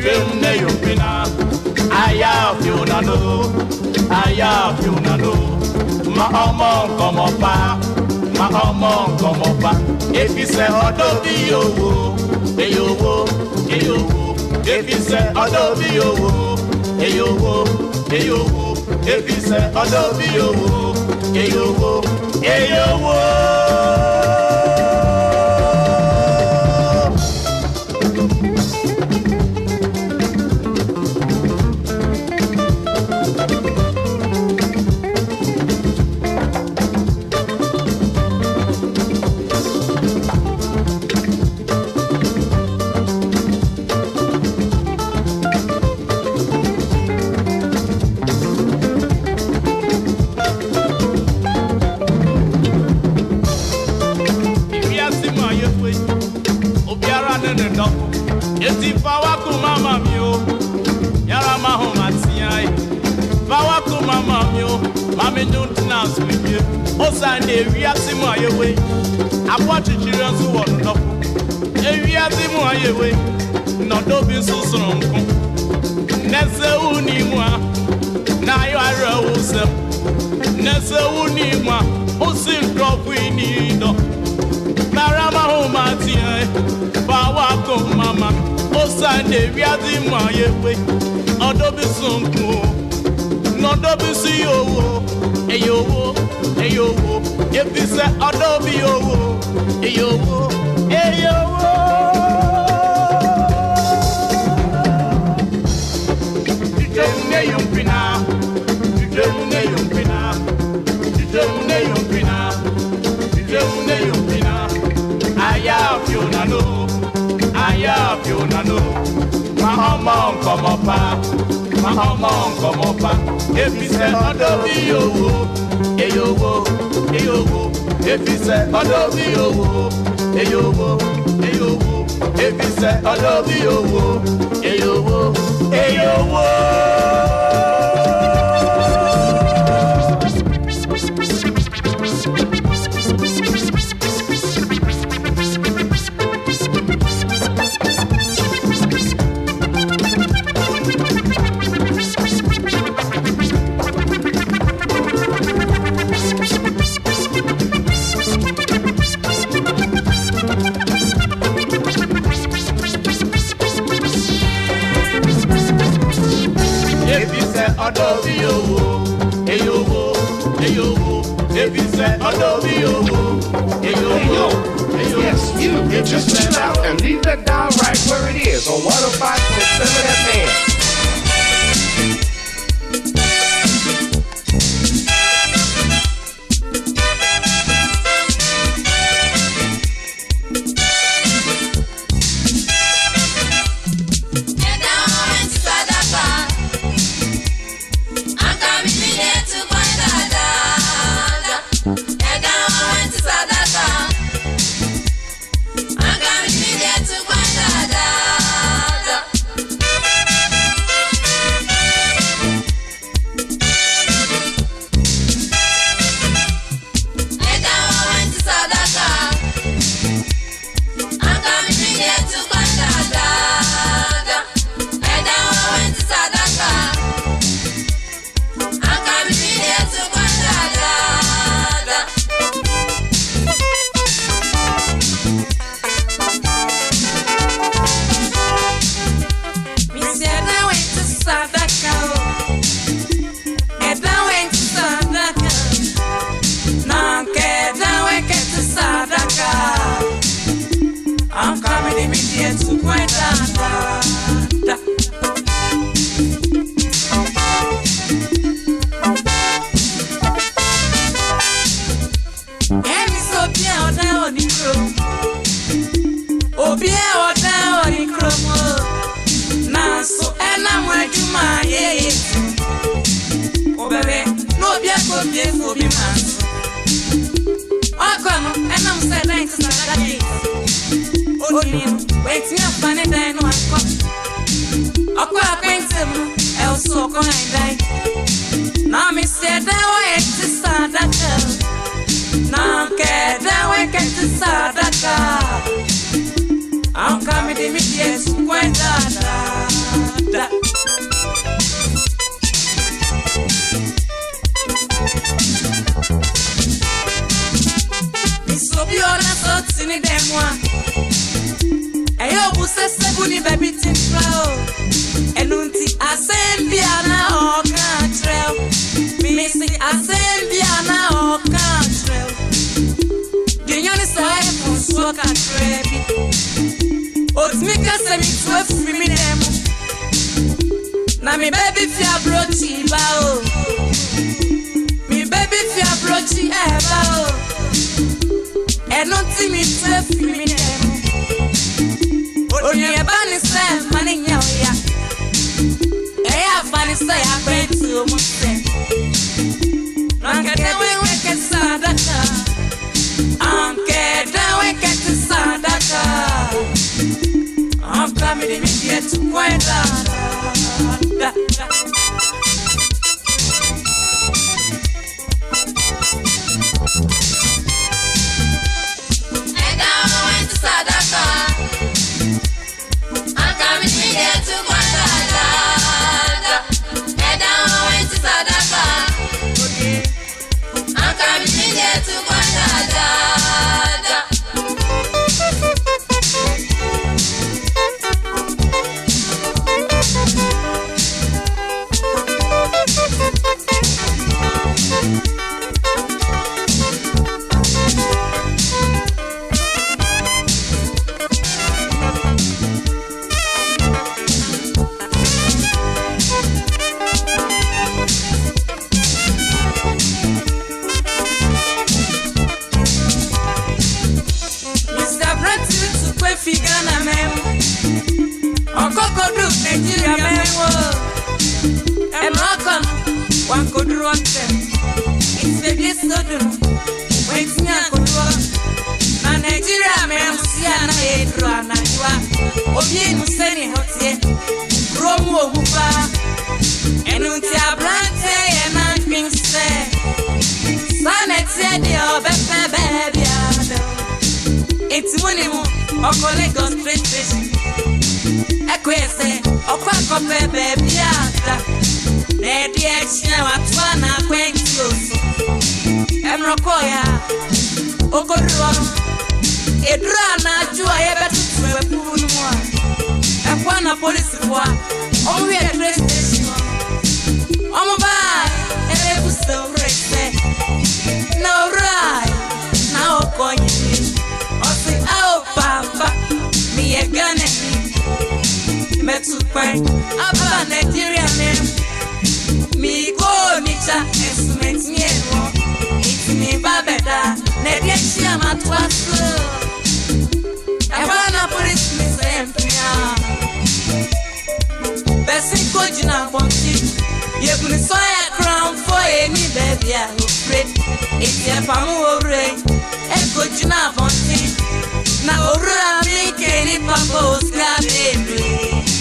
Yemune yompena Aya fiona no Aya fiona no Ma omo komo pa Ma omo komo pa If you say odo bi owo Eyowo Eyowo If you say odo bi owo Eyowo Eyowo If you say odo bi owo Eyowo Eyowo Odobusi owo, eyowo, eyowo. If you say Odobi owo, eyowo, eyowo. Jijemune yumpina, jijemune yumpina, jijemune yumpina, jijemune yumpina. Aya fiona no, aya fiona no. Mahamon come up, Mahamon come up. If you say Odobi owo, eyowo, eyowo. If you say Odobi owo, eyowo, eyowo. If you say Odobi owo, eyowo, eyowo. Odobi owo, eyowo, eyowo. If you say Odobi owo, eyowo, eyowo. Yes, you just chill out and leave that dial right where it is on 105.7 FM. could run them. It's the best of them. When it's not good run. And Nigeria, man, see, and I run and you are. Obi Museni Hotie, Romo Hupa, and Untia Brante, and I think say, Sanet said, you're baby. It's money, or Lagos train station. Equese, or Quack of baby. The action at one acquaintance. Emrokoya, Okoron, a drana, you are able to a pool one. And one police one, only a train station. On by, and it was so great. No, right, now going in. Or say, oh, Papa, me a gun at me. Met to fight, Abba Nigerian name. Me go nicha estimate me no. It's me babeda. Nedia shama twasu. I wanna police me sempia. Besi ko jina bonti. Ye kuni soya crown for any baby I who afraid. It's a famu ore. E ko jina bonti. Na ora mi ke ni papa oska baby.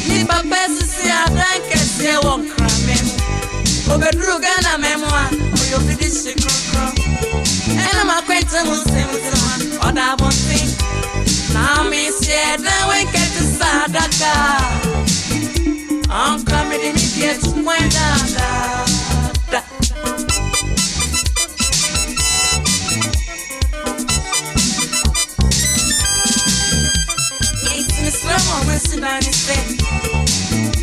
Ni papa sisi adanke se won krame. Obedru Ghana memoir, or your British crown. And I'm acquainted with him, or that one thing. Now, me said, now we get to Sadaka. I'm coming in here to point out. It's in the slow moment, Sudan is there.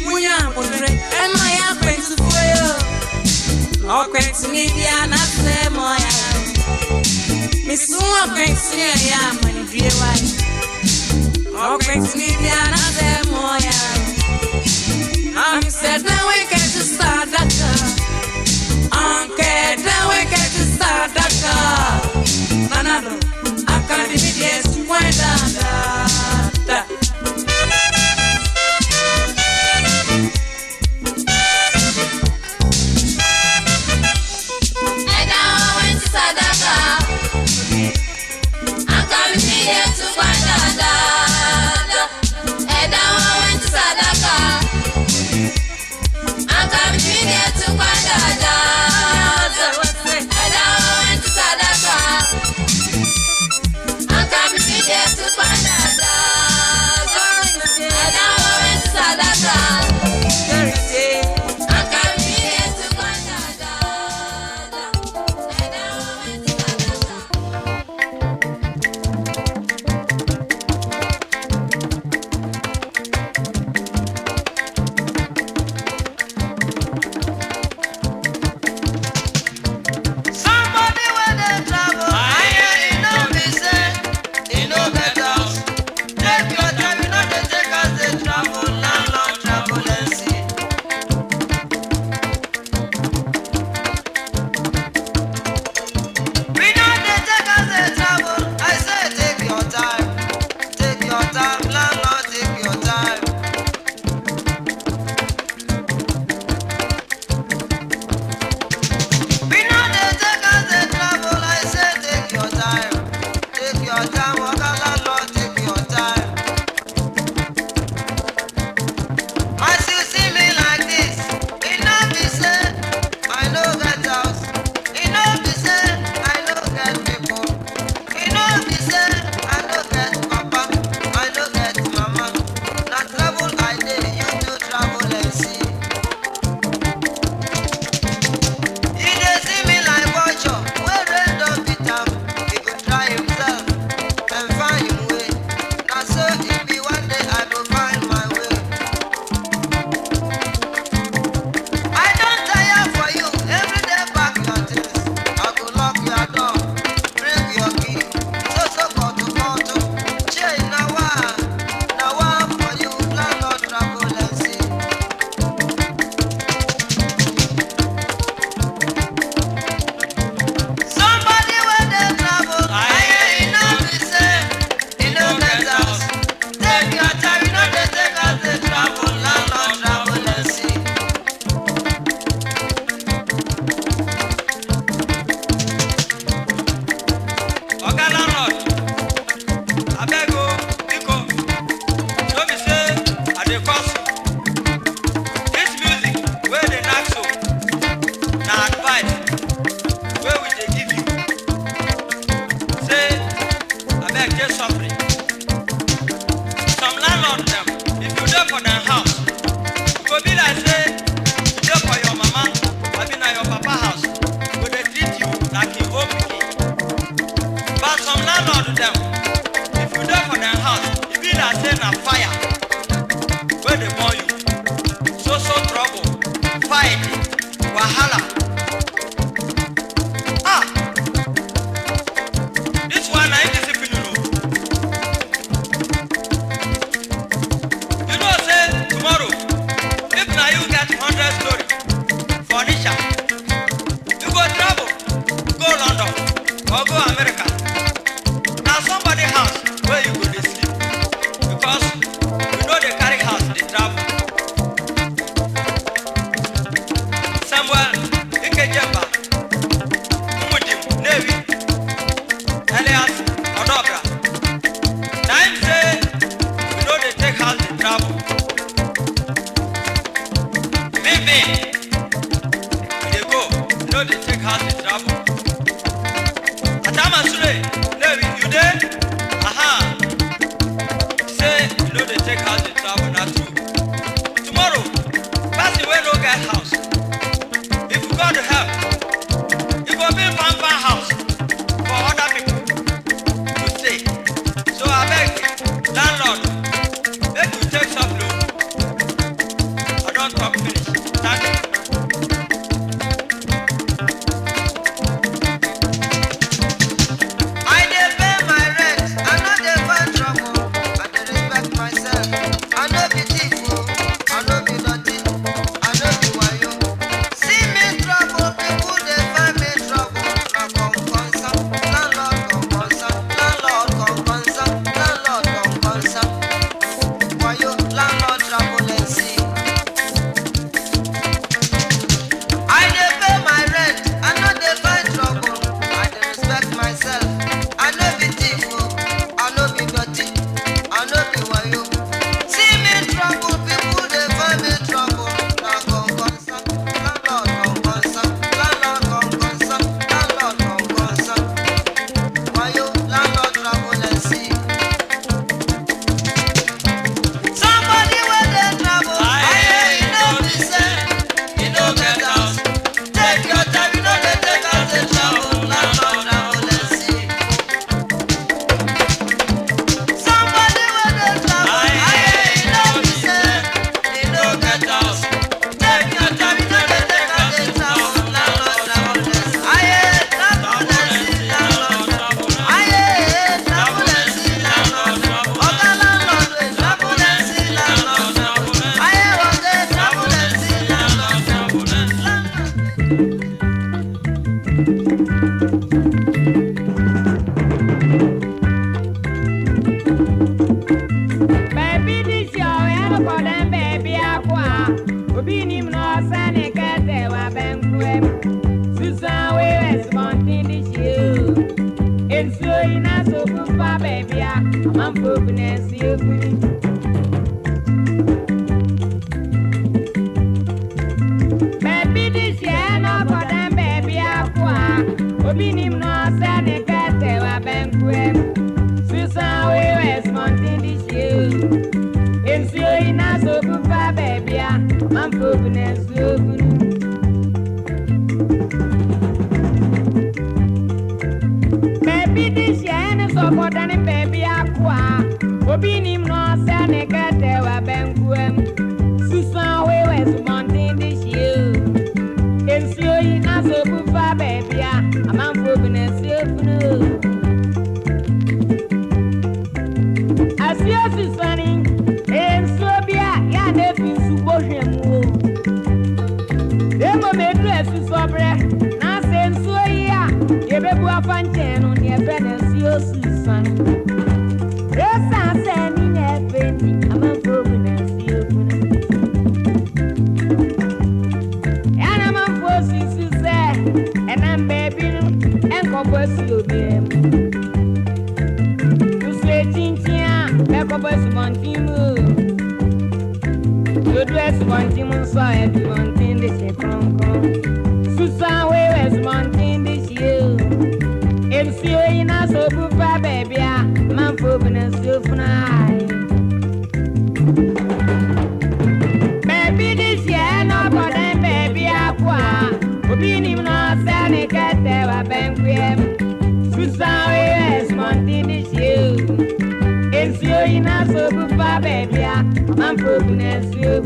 Muya, and my acquaintance for you. Oh, quench me, Diana, say, Moya. Miss Sua, quench me, I am when you dear wife. Oh, quench me, Diana, say, Moya. I'm said, now we get to start that car. Uncle, now we get to start that car. Nanado, I can't be yes to point that. I'm Wahala. Ah, this one I discipline you. You know, say tomorrow, if now you get 100 story for Nisha, you go travel, go London, or go America. Now somebody house where you go to sleep because you know they carry house, they travel. Somewhere in Kejamba, Umudim, Navy, Elias, Odobra. Time say you know they take house, they travel. Maybe they go, you know they take house, they travel. Atama Sule, Navy, you there? Aha. Say you know they take house, they travel, not true. Tomorrow, person will no get house. If you go to help, you go build one house for other people to stay. So I beg you, landlord, make you take some loan. I don't talk finish. Thank you. I dey pay my rent, I no dey find trouble, I dey respect myself. I no be thief, I no be dirty, I no be wayo. See me trouble, people dey find me trouble. Na concern, landlord concern, landlord concern, landlord concern. Wayo, landlord trouble and see. I dey pay my rent, I no dey find trouble, I dey respect myself. I no be thief, I no be dirty, I no be wayo. See me trouble, people dey find me trouble. Na concern, landlord concern, landlord concern, landlord concern. Wayo, landlord trouble and see. Somebody wey dey travel, you no be say you no get house. Take your time, you no dey take out the travel, landlord travel and see. Somebody wey dey travel, you no be say you no get house. Take your time, you no dey take out the travel, landlord travel and see. Travel and see, landlord travel. Travel and see, landlord. Oga landlord wey travel and see, landlord. Oga travel and see, Baby, this your way for them, baby, aqua. Obinim no sane kete wa benkwem. Susan we wes montin this you. And so ina so kufa baby, I'm goodness you. Baby, this year no for them, baby, aqua. Obinim no sane kete wa benkwem. Susan we wes montin this you. And so ina so kufa baby, I'm goodness you. Baby, this year so for them, baby, aqua. Obinim no sane kete wa benkwem. Susan we wes montin this you. And so ina so kufa baby, I'm goodness you. Asiasi sani, ensobia ya nefi subohemu. Demo medre susobre, na sensoia, yebebu afancheno ni ebene siosi sani. Resa seni nefeni, amanfobu na siofuna. Yana manfosi suse, enam bebinu, enkobosi obemu. Bekobos montimu, you dress montimu so every montin this year Susan we was montin this year. If you in a so bufa baby, man pooping and so baby this year no for them baby aqua. Obini no sane kete wa benkwem. Susan we was montin this year. If you in a so bufa baby, man pooping and so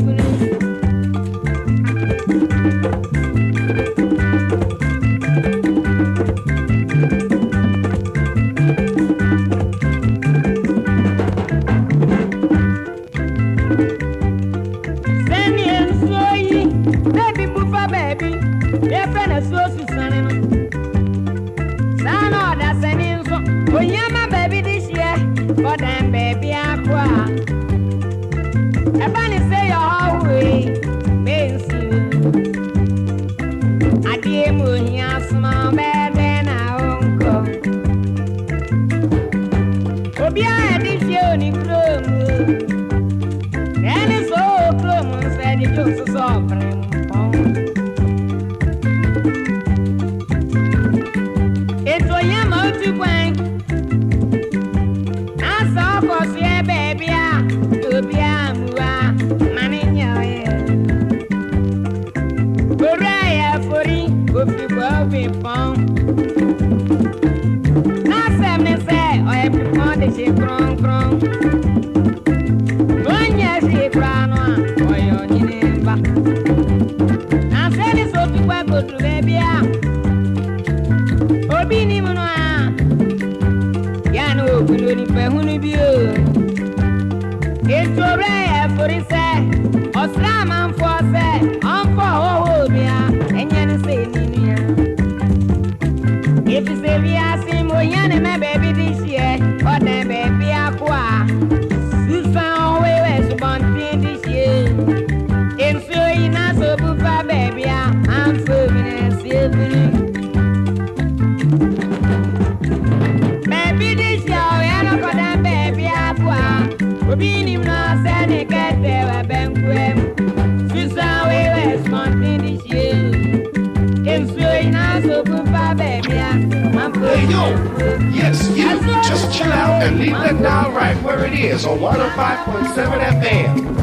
baby. Their friend is so Susan. Son of that sending so. Oh, yeah, my baby this year. But then, baby, I cry. Everybody say you're always busy. I dear moon, yeah, small bad than our uncle. Oh, be I this year, only chrome. And it's all chrome, said it was so offering. It's a yammer to wank. I saw cause yeah, baby, to be a money in your head. Hooray, for it, go to well be found. Now, 7 say, or every morning she crong. One year she crown or your neighbor. Now, say this what you go to baby. Obini Manoa Yano, Bununi Pehunibio. It's a rare for his say, or slam and for say, on for Hobia, and Yan say, if you say we are seeing Moyan, my baby this year, or then baby Aqua, Susan always born this year. And so you not so good for baby, I'm serving and saving. Baby this year, I don't got that baby Aqua. We been him now, send a cat there, a banquet. Susan always born this year. And so you not so good for baby. Hey yo, yes, you just chill out and leave that dial right where it is on 105.7 FM.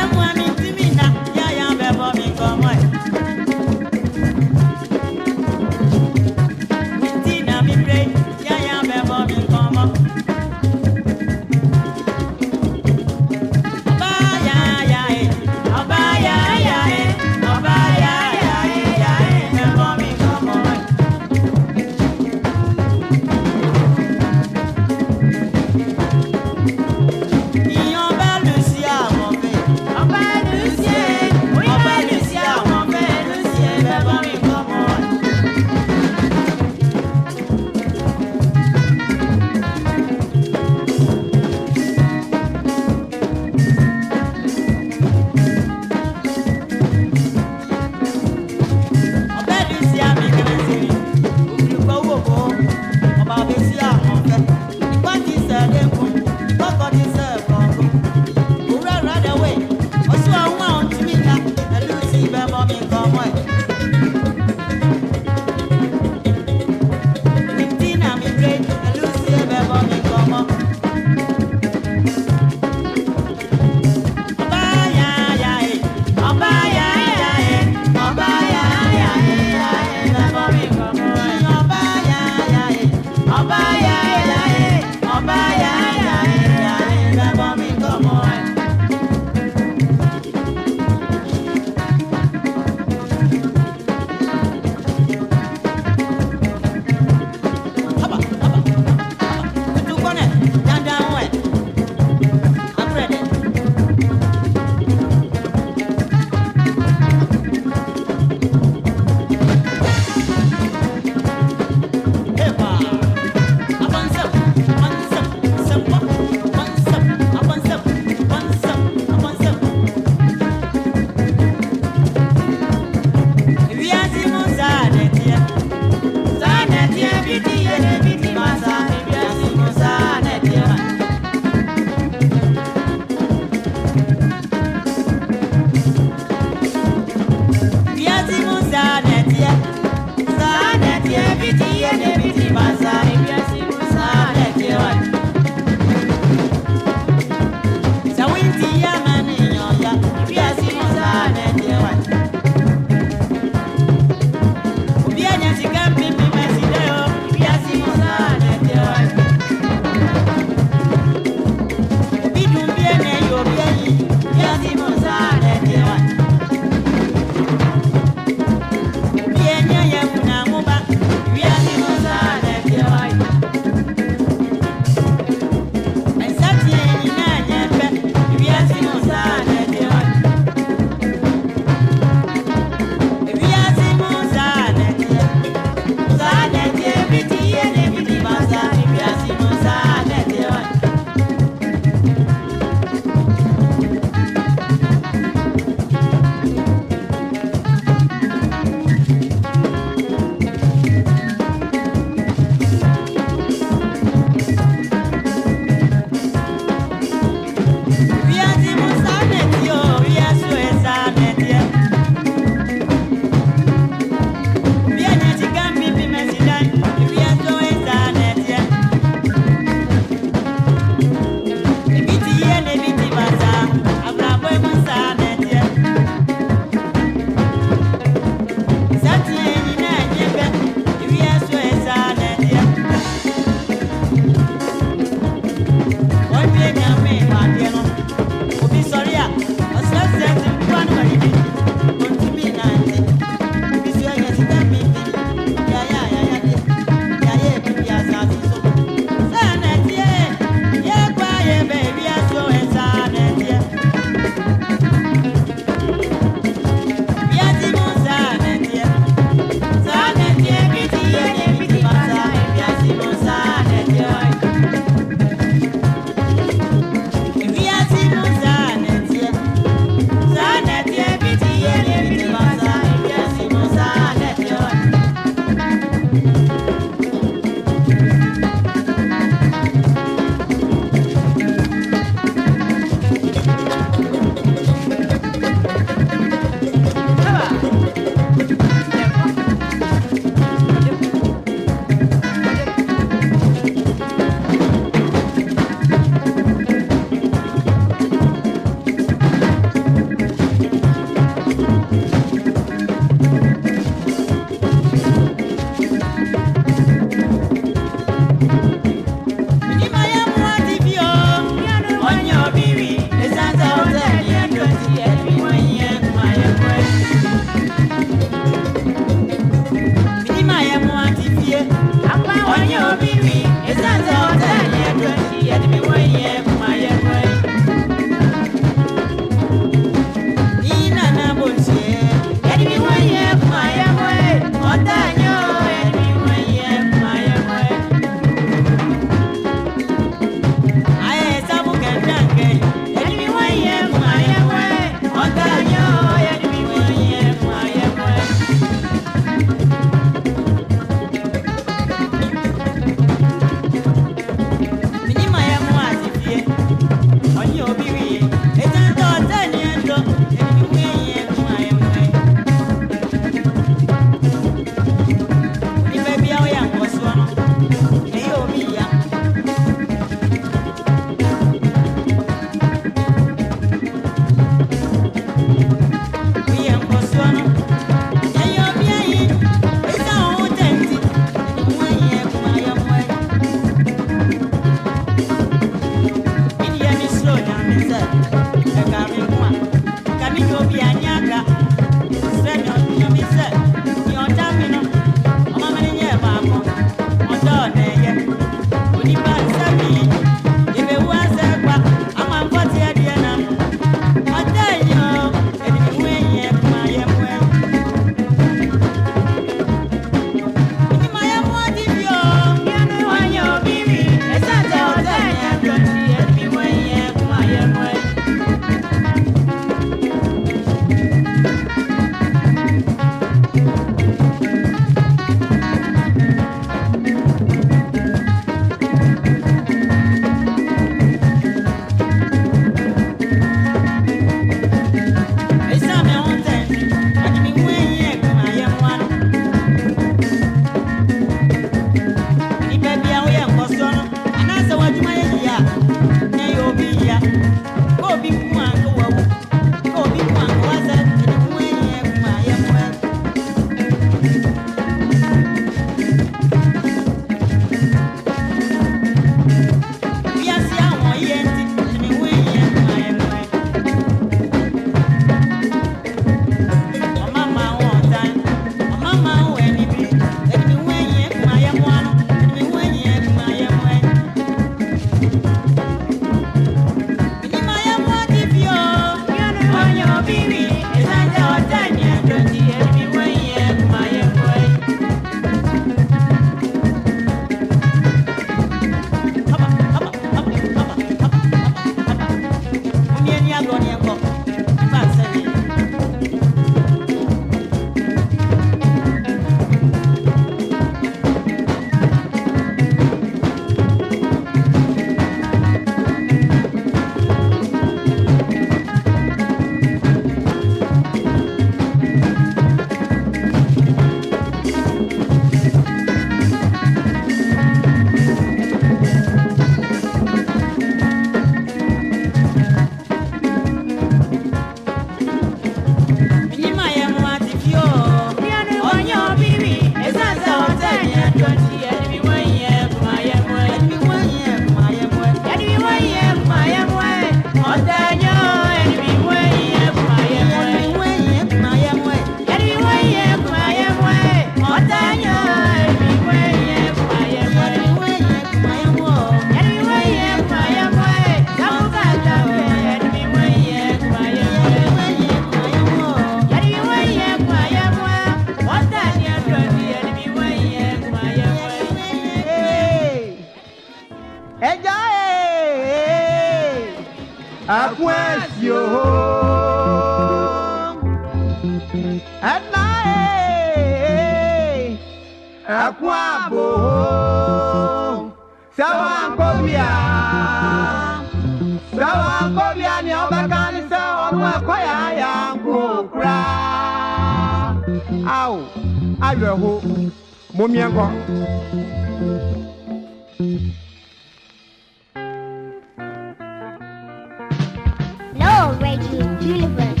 Lower Radio Univers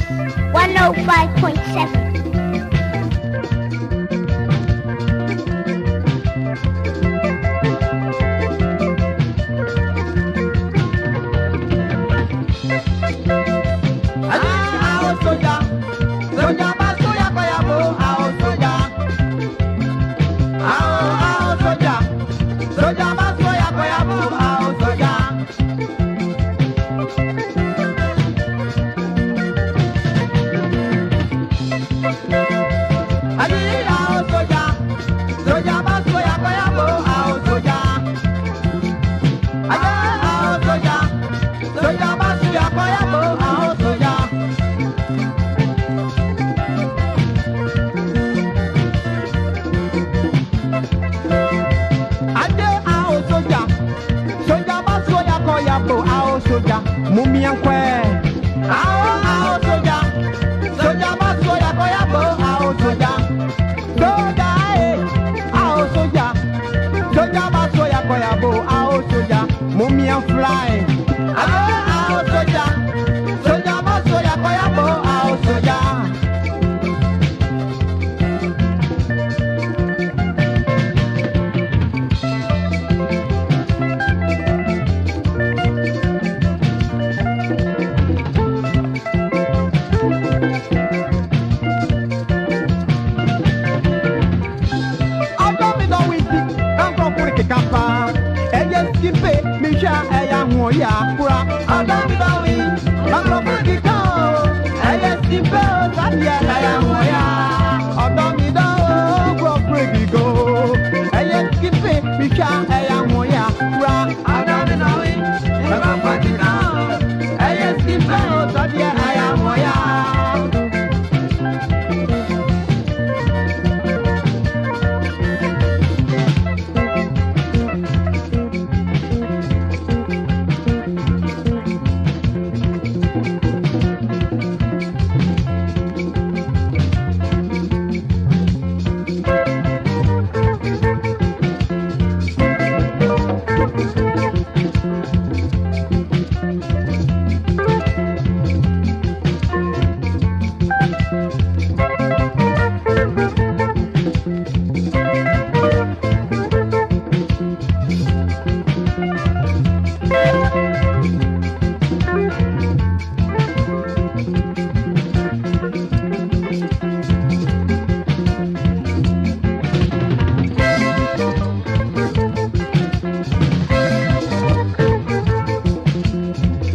105.7.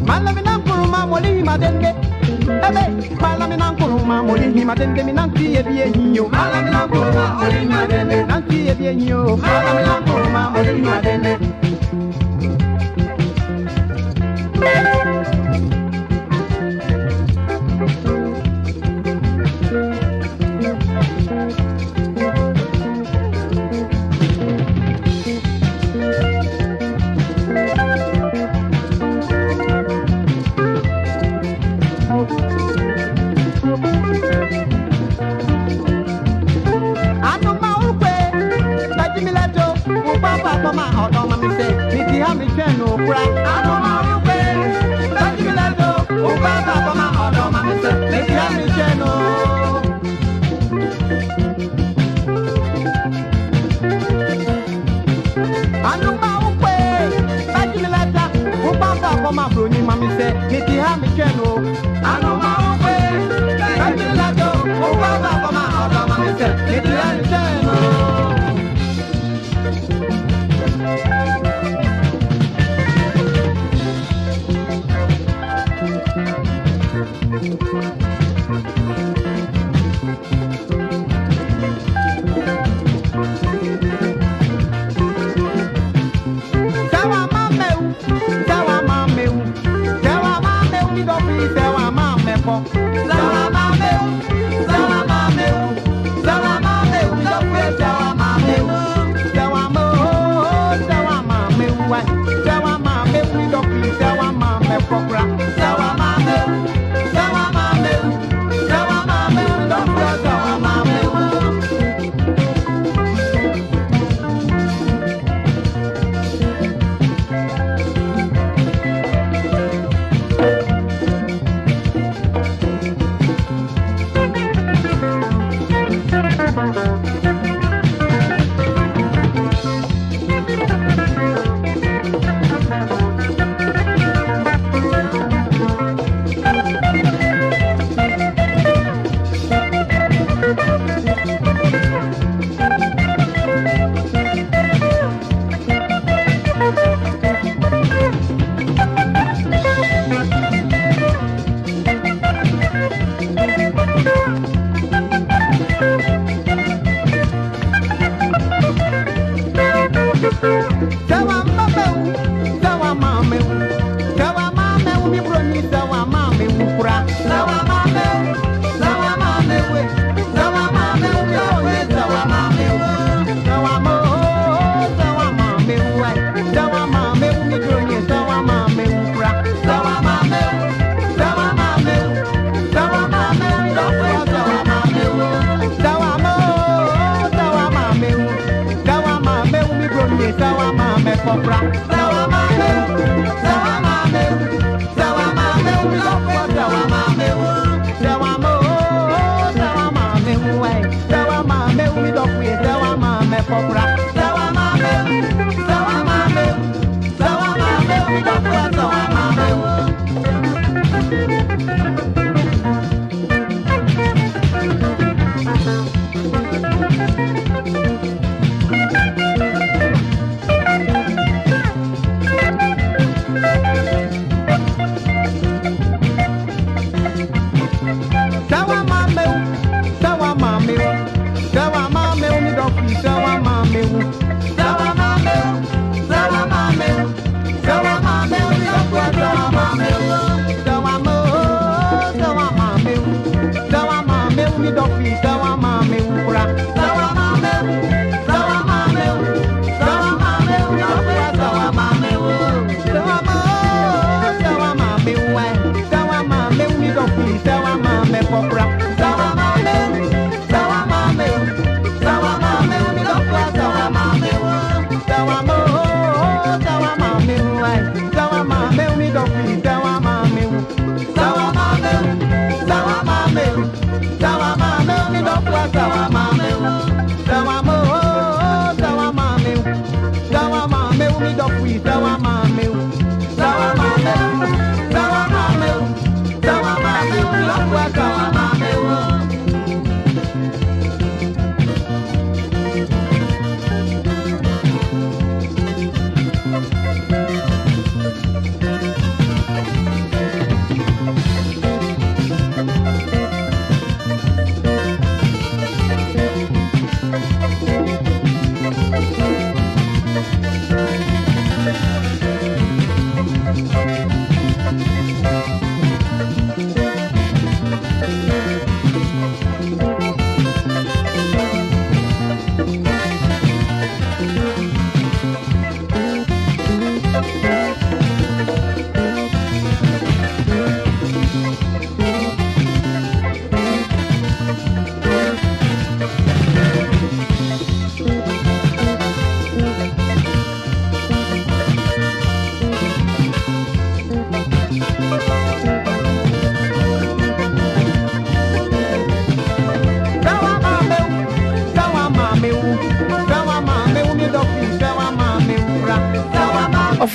Malamina kuruma moli madenge. Ebe, malamina kuruma moli madenge minanti ebienyo. Malamina kuruma moli madenge nanti ebienyo. Malamina kuruma moli madenge.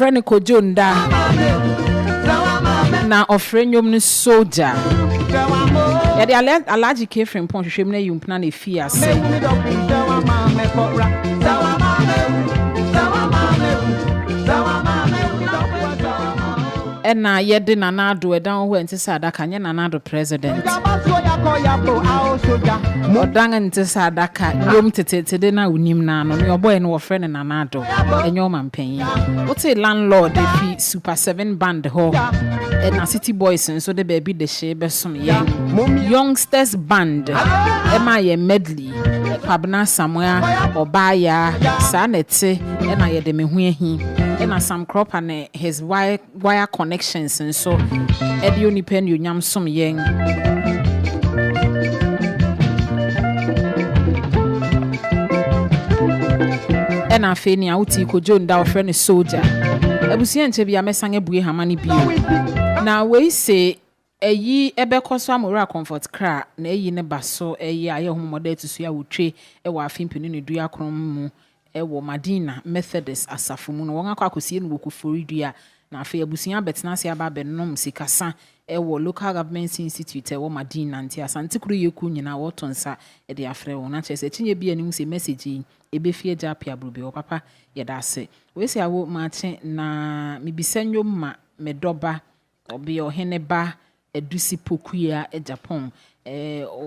friend Kojo Nda na offering you soldier. Yeah, the allergic came from Ponch. You may you plan a fear. And now, yet the Nanado down went to Sadaka, and Nanado president. Or Dangan to Sadaka, room to dinner with Nimnan, your boy and your friend and Nanado, and your man paying. What's a landlord if he Super 7 band hall and a city boys and so the baby the shape some youngsters band, M.I.A. medley, Pabna somewhere or Baya, Sanete, and I had them him. And some crop and his wire connections and so Eddie Unipen you yam some yang and I feel now Tiko John Dow friend soldier. Ebusian to be a messang a bui hamani beer. Now we say a ye ebe cosamura comfort cra, nay ye never saw a ye I home model to see a would tree a waffin penini do ya crom. Ewo Madina Methodist asafumu no wonga kwa kusie no kufuridia na afi abusia betena se aba benom sikasa ewo local government institute ewo Madina nti asantikuru yeku nyina wotonsa e de afre wo na chese tinye bia nim se message ebefie ja pia brube wo papa yeda ase we se awo mache na mibisanyo ma medoba obi oheneba edusi pokuya e Japan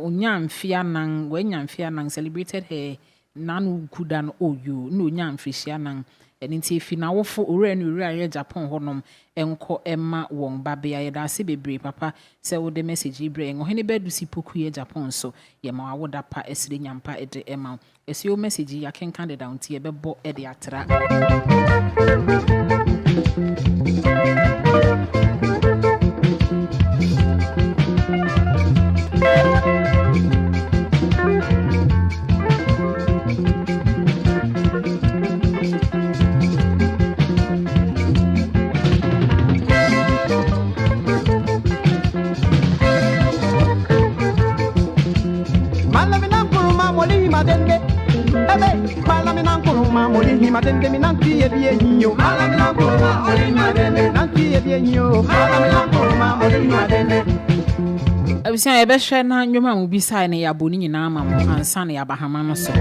onyamfia nan wanyamfia nan celebrated her nanu kudan oyo no nyam frisia nan enti fi na wofo ore no ore aye Japan honom enko ema won babea ye da se bebre papa se wo de message bre enho hene bedu si poku ye Japan so ye ma awoda pa esire nyampa ede ema esi o message ya ken candidate unti e bebo e de atra Abisia ebe hwe na nwoma mu bisa ne ya boni nyina ama mo ansa ne ya bahama no so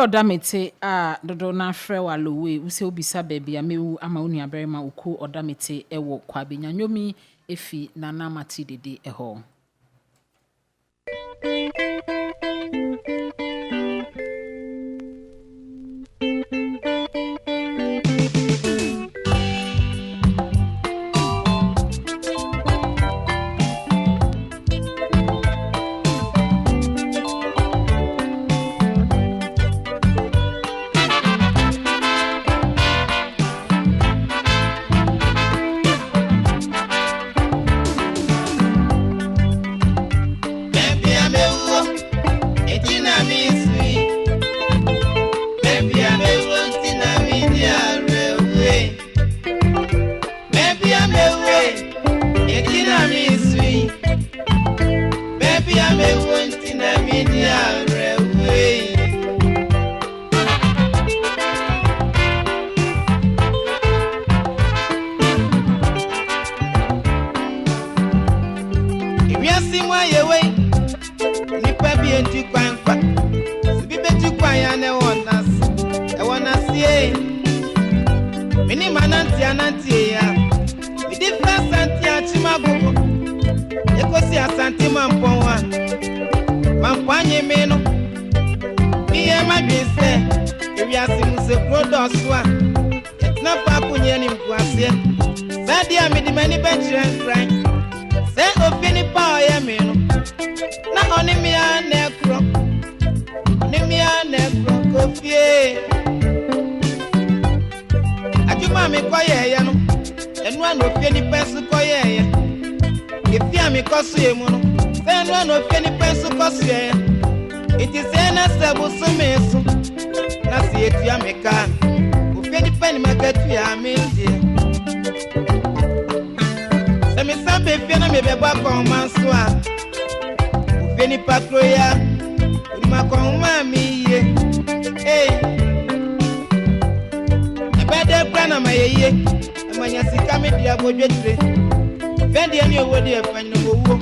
Odamete dodo na frɛ wa lowe wo se obisa baby amewu ama unu aberema uku odamete ewo kwa benyanyomi efi nana mati dede eho agogo ekosi asante mamponwa mampanye meno iye madwese ewiase musekro doswa etna pa kunye ni mkwase sadia midimani benchran kran se ofini pa oya meno na onimia nekro kofie ajuma mi koye ya no enu an ofie ni pensu koye ya ifia mi kosu emu no se enu an ofie ni pensu kosu ya iti se na sabu sumesu na si etua mi ka ofie ni pen makatu ya mi die se mi sambe fie na mi beba kwa manso a ofie ni pakro ya ma kwa mami ye ebede plana mayeye amanya sika me dia bodwetire bendi ani owo de afanyo owo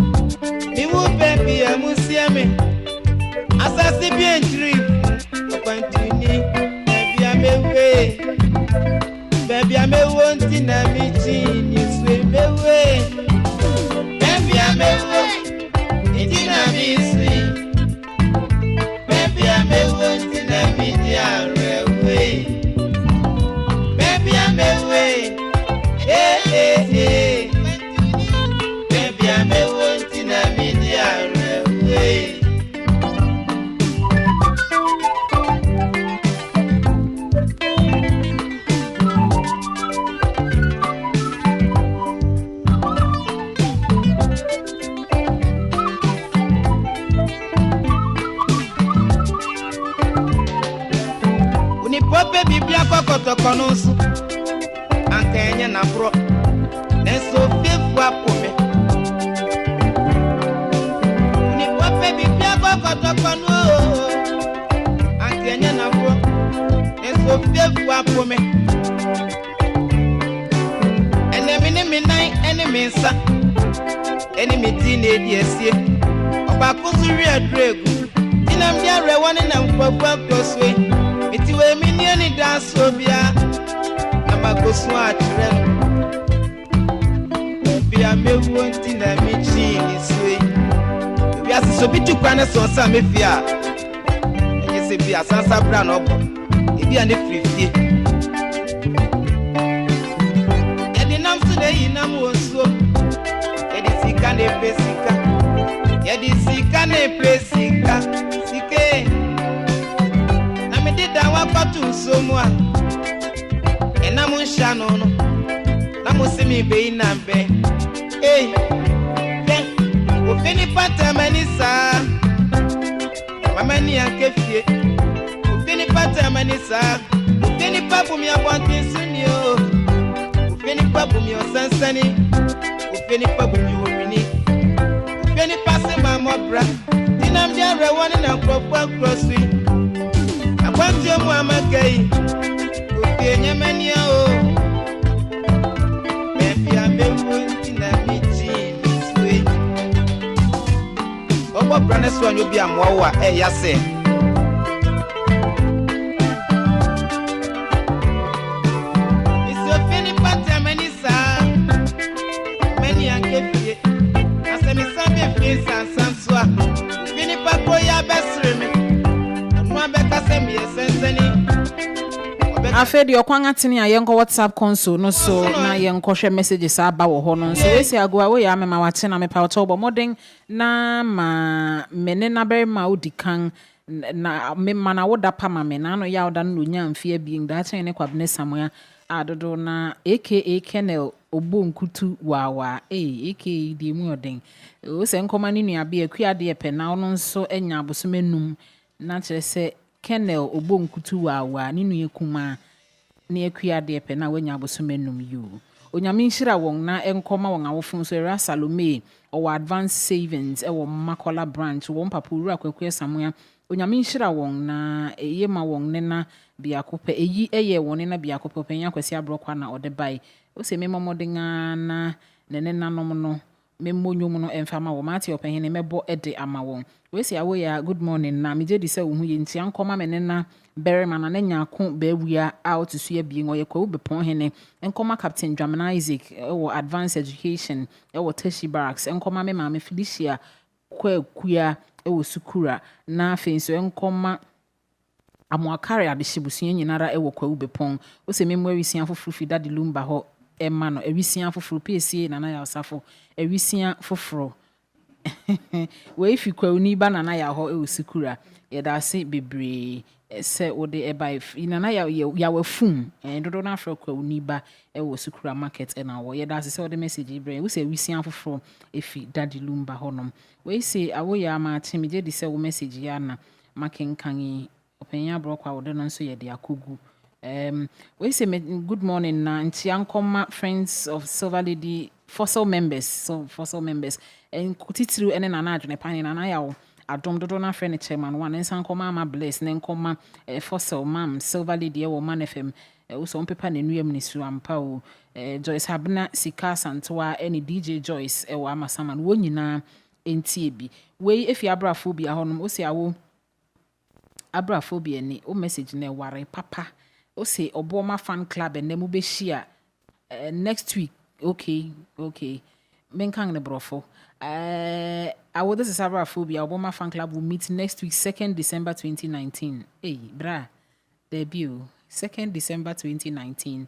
mi wu baby amusia me asasi bi entry kwantini baby amewo ntina mi chi ni swe mewe baby amewo ntina mi swe baby amewo ntina mi dia rewe baby amewe baby amewo ntina mi dia rewe Pope Biblia kokoto konusu ankenye na bro neso fefu apome Uni Pope Biblia kokoto konu ankenye na bro neso fefu apome Enemi minai enemi nsa enemi tine diesie Obakusuri adregu Tinam dia rewani na mkwabu kroswe Itiwe minieni dansobia Namagosu atreno Bia mewu ntina michi niswe Bia sisobitu kwane sonsa mefia Enyese bia sansa brano obo Ebia ne frifie Yedi namsu ne yinamu onso Yedi sika ne presika Yedi sika ne presika Sike da wakatu somwa ena munsha no na musimi be nambe ofini pata manisa mamani ankefie ofini pata manisa ofini papu mi abontin sunio ofini papu mi osansani ofini papu mi opini ofini passe mamobra dinam dia rewani na kropwa crosswi Kwantio muamakai Ufienye mania o Mepi amewu ntina michi niswe Obo branesu anyobi amwawa yase Isofini pati amenisa Meni ankefie Asemi sambi fie sansanswa Ufini pako ya besreme afedi okwanga tini a yenko WhatsApp console no so na yenko hwe messages aba wo ho no so esi agwa wo ya mema wate na mepa to bo modern na ma mene na bere ma odikan na mema na woda pa ma me na no ya woda no nya mfie being that ne kwabne samoya adodo na aka Kennel obonkutu wawa aka di mu oden o se nkoma ni nua be akua de pe na ono nso enya abosomenum na kire se Kennel obonkutu wawa ni nua kuma na akua de pe na wanya abosomenum yu onyame nhira won na enkoma won awofun so era Salome o advanced savings e wo Makola branch wo mpapuru akwakwe samoya onyame nhira won na eyema won ne na biakope eyi eye won na biakope penya kwasi abrokwa na ode bai o se memomodinga na nene nanom no memonyum no emfama wo mate opehene mebo ede ama won we say Awo Yhaah good morning na me je di se wo hu ye ntia nkoma me ne na berema na nya ko baawia out so ye bi ngoye kwa bepon hene nkoma Captain Dramana Isaac wo advanced education wo Tashi Barracks nkoma me ma me Felicia kwa kuya wo sukura na afenso nkoma amoakare adehyebusuye nyinara wo kwa bepon wo se memwa wisia foforo fi dade lumba ho emma no ewisia foforo piesie nana ya osafo ewisia foforo we fi kwa uni ba nana ya ho sukura ye da se bebre se wode eba nana ya wafum dodo na afro kwa uni ba wo sukura market na wo ye da se wode message ibre wo se ewisia foforo efi dade lumba honom we se Awo Yhaah ma chimije di se wo message ya na makenkan openya bro kwa wode no nso ye de akogu we say good morning na ntiankoma friends of Silver Lady fossil members and kutitru ene na adwene pan na ya adom dodo na friend chairman one nsankoma ama bless na nkoma fossil mam Silver Lady wo man fm wo so pepa na nuam ni su ampa o Joyce Habna Sika Santoa ene DJ Joyce wo amasama wo nyina entie bi we efi abrafo bi ahonom o se awo abrafo bi eni o message na ware papa o say Oboma fan club and nemu be share next week. Okay. Menkang ne brofo. This is Abraphobia. Oboma fan club will meet next week, 2nd December 2019. Hey, bra. Debut. 2nd December 2019.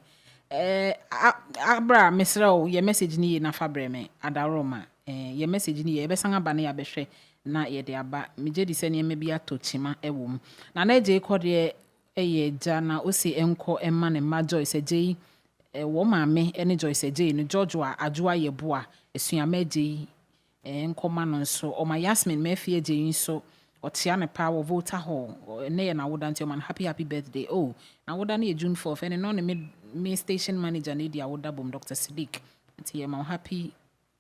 Abra, Mesra, your message ni na fabreme. Adaroma. Your message ni ebesanga bane ya behwe na ye de aba. Meje di sene maybe atochima ewom. Na na je kode jana o se enko emma ne ma Joyce J wo maame ene Joyce J no George wa adwoa yeboa esuama J enkoma no nso o ma Yasmin Mefie J nso o tia ne pa wo voter hall ne ye na woda nti o man happy birthday na woda na June 4th ene no ne me station manager ne dia woda bom Dr. Siddiq nti ye ma happy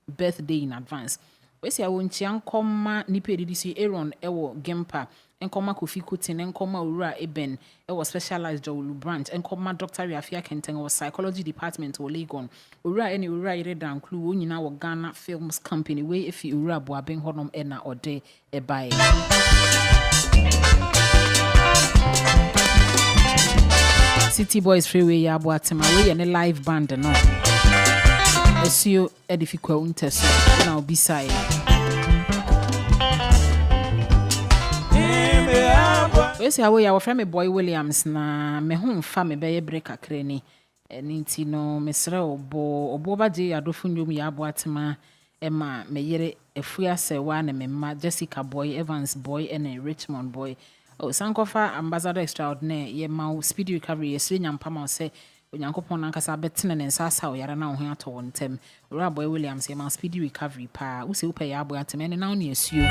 birthday in advance we say awon chiankoma nipa edidi si Aaron ewo Gempa enkoma Kofi Kutin enkoma Owura Eben ewo specialized Jowulu branch enkoma Dr. Riafia Kenten ewo psychology department o Legon Owura ene Owura ire dan clue wo nyina wo Ghana Films Company we efi Owura Boaben honom ena ode ebae City Boys Freeway ya Boatema we ene live band no Esio edifikwa unteso na obisai we say Awo Yhaah friend me boy Williams na me ho mfa me be break akra ni enti no mesre obo ba je adofo nyom ya Boatema ema me yere efua sewa na me ma Jessica boy Evans boy and Richmond boy Sankofa ambassador extraordinaire ye ma speedy recovery yesre nyampama se Onyankopon nankasa betene ne nsasa o yara na ho ato wontem Owura boy Williams ye ma speedy recovery pa wo se wo pe ya Boatema ne na wo ne asuo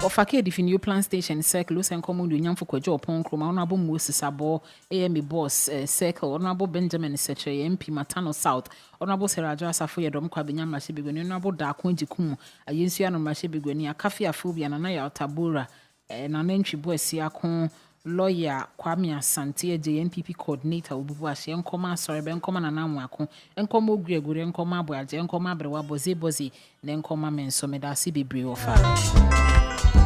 Ofake di New Plan Station Circle Usen Komudu Nyamfo Kwajo Opon Kroma Honorable Moses Abo AMB Boss Circle Honorable Benjamin Seche MP Matano South Honorable Serajo Asafo Yedom Kwa Benyam Mashibigweni Honorable Dakon Jikum Ayensu Yano Mashibigweni Akafi Afubia Nana ya Otabura Nanentri Boy Siakon Lawyer Kwame Asante JNPP coordinator Obubu Ashe Enkoma Sorebe Enkoma Nanamu Ako Enkoma Ogregure Enkoma Aboaje Enkoma Brewa Bozi na Enkoma Mensomeda Sibibre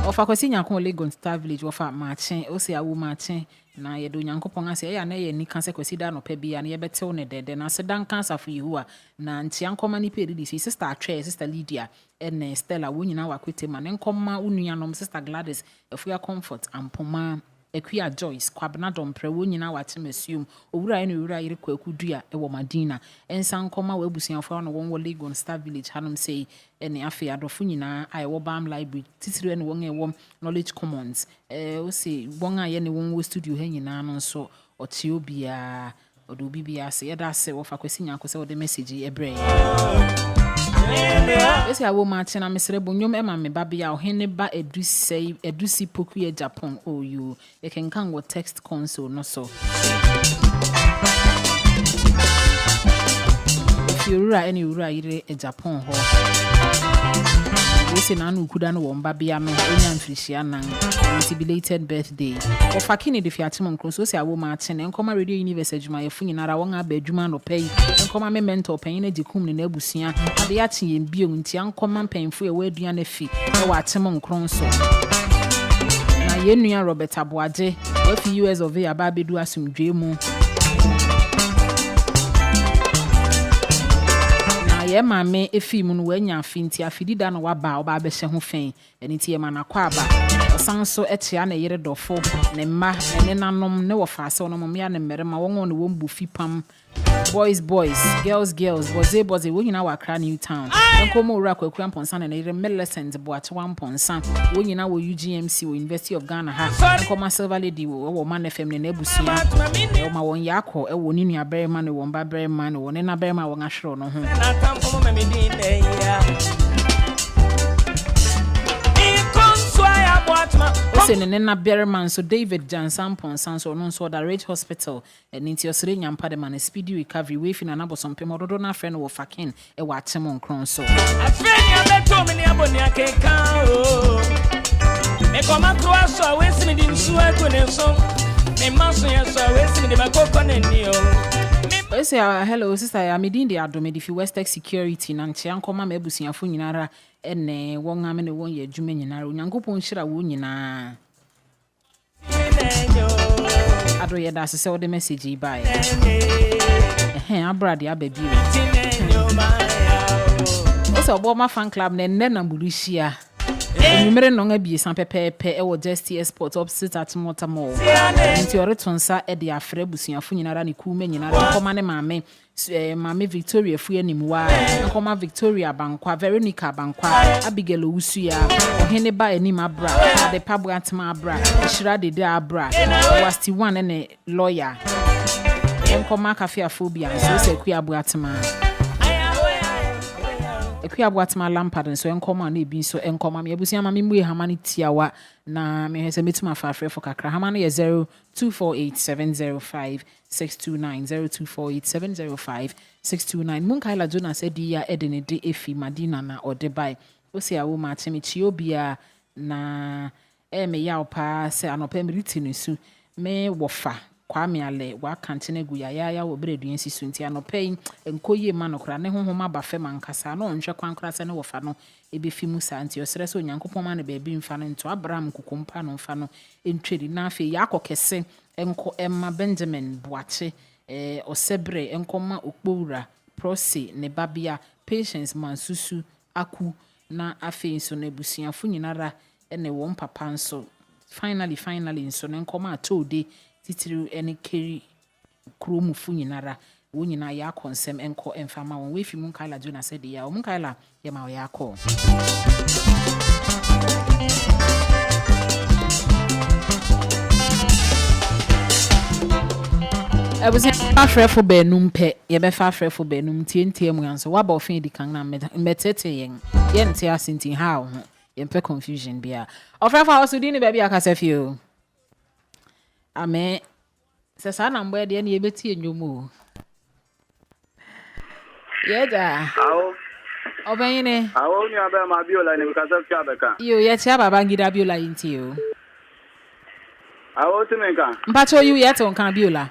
Ofa kwesi nyankon Legon Star Village ofa machen o se awu machen na ye do nyankopon ase ya na ye ni kan se kwesi da no pa bia na ye betew ne dede na se dan kan safu Yehowa na ntiankoma ni pe di sister Atwe sister Lydia ene Stella wonyina wakwete ma ne nkoma unuanom sister Gladys efua comfort ampoma Ekuya Joyce kwabna dompre wonyina watemasium Owura ene Owura yire kwakudua ewo Madina ensankoma wa abusuafo no won Legon Star Village hanom sei ene afi adofo nyina ayewo Bam Library titire ene won ewo Knowledge Commons o se won aye ne won studio ha nyina no nso otie obia odo bibia se yeda se wo fa kwesi nyanko se wo de message ebre Ese awo machi na mesre bonyom ema me babia ohene ba edusi poku ye Japan you can go text console no so if you any ura ire Japan ho we say nanu kuda no won babia no onya mfirihia nan belated birthday ofa kini de fiatem nkron so say awo ma ache ne nkoma radio Univers adwuma yefu nyinara won aba adwuma no pay nkoma me mentor panyin na dikum ne abusua ade ya che yem bio nti ankoma mpanfo ye wadua na fi e wa atem nkron so na ye nua Robert Aboaje wafi US of A aba bedu asumdwe mu ye mame efi mu no wanya afinti afidida no waba oba abehye ho fen eniti ye manakwa aba osanso etia na yere dofo ne mma ne nanom ne wofaase ono mom ya ne mmerema won no won bufi pam boys girls boze wonyina wakra New Town enkomo ura kwaku amponsa na yere Millicent boache wamponsa wonyina wo UGMC wo University of Ghana ha enkoma Silver Lady wo Man FM ne nabusia e ma won yakọ e wo ni nua berema ne won ba berema ne won na berema won ahwero no ho Ose ne na Berman so David Jansan Ponsan so no so da Rage Hospital enti osire nyampa de man speedy recovery we fi na nabosom pem ododo na friend wo fakin e wa atem nkron so afeni abeto me ne aboni akeka o me koma kro so we simi di nsu akone so me maso ye so we simi de makoko ne ni o we say hello sister I'm in the adome di fi Westex security na nche ankoma ma ebusuafo nyinara ene won ame ne won ye adwuma nyinara onyankopon hira wo nyina ado ye da se o de message bai abrade ababi o so bo ma fan club ne na burishia numere no nga bi san pepepe e wo Justice Sport opposite at Motamo nti oretonsa e de afre busuafo nyinara ne kuuma nyinara koma ne maame Victoria Fuyanimwa koma Victoria Bankwa Veronica Bankwa Abigail Owusuya ohene ba enim abra de pabwa atma abra shira de abra wasti one ne lawyer koma kafia phobia so se kuabu atma ekuabu atma lampard so enkoma na ebi so enkoma me abusia ma me mue hamani tiawa na me hese metuma fa afre for kakra hamani ye 0248705629 0248705629 Munkaila Jonas edia edene de efi Madina na odebai osi awo ma chemi chiobia na me ya opa se anope mriti nesu me wofa Kwame ale wa kantene gu ya wo bredu ensi sunti anope enkoye ma nokra ne honhoma ba fe mankasa no nhwe kwankra se ne wofa no ebefi mu santi osere so nyankopon ma ne ba bi mfa no nto Abraham kukumpa no mfa no entwedi na afi yakokese enko Emma Benjamin Boache osebre enkoma okpowura prosi ne babia Patience Mansusu aku na afi nso na busuafo nyinara ene won papa nso finally nso ne enkoma atode titiru ene keri kromufu nyinara wo nyina ya konsem enko emfama won we fi Munkaila Jonas said ya Munkaila ya ma ya ko was afre for benum pe ye be fa afre for benum tie mu yanso wa ba ofin di kan na metete yen ye nte asinti ha ho ye pe confusion bia ofre fa osu di ni ba bia kasafio ame se sa na mbo de na ye beti enyomu ye da awo obenye awo ni aba ma biola ni kasafio abeka yo ye tia baba ngida biola yinti o awo timenka mpacho yu ye to kan biola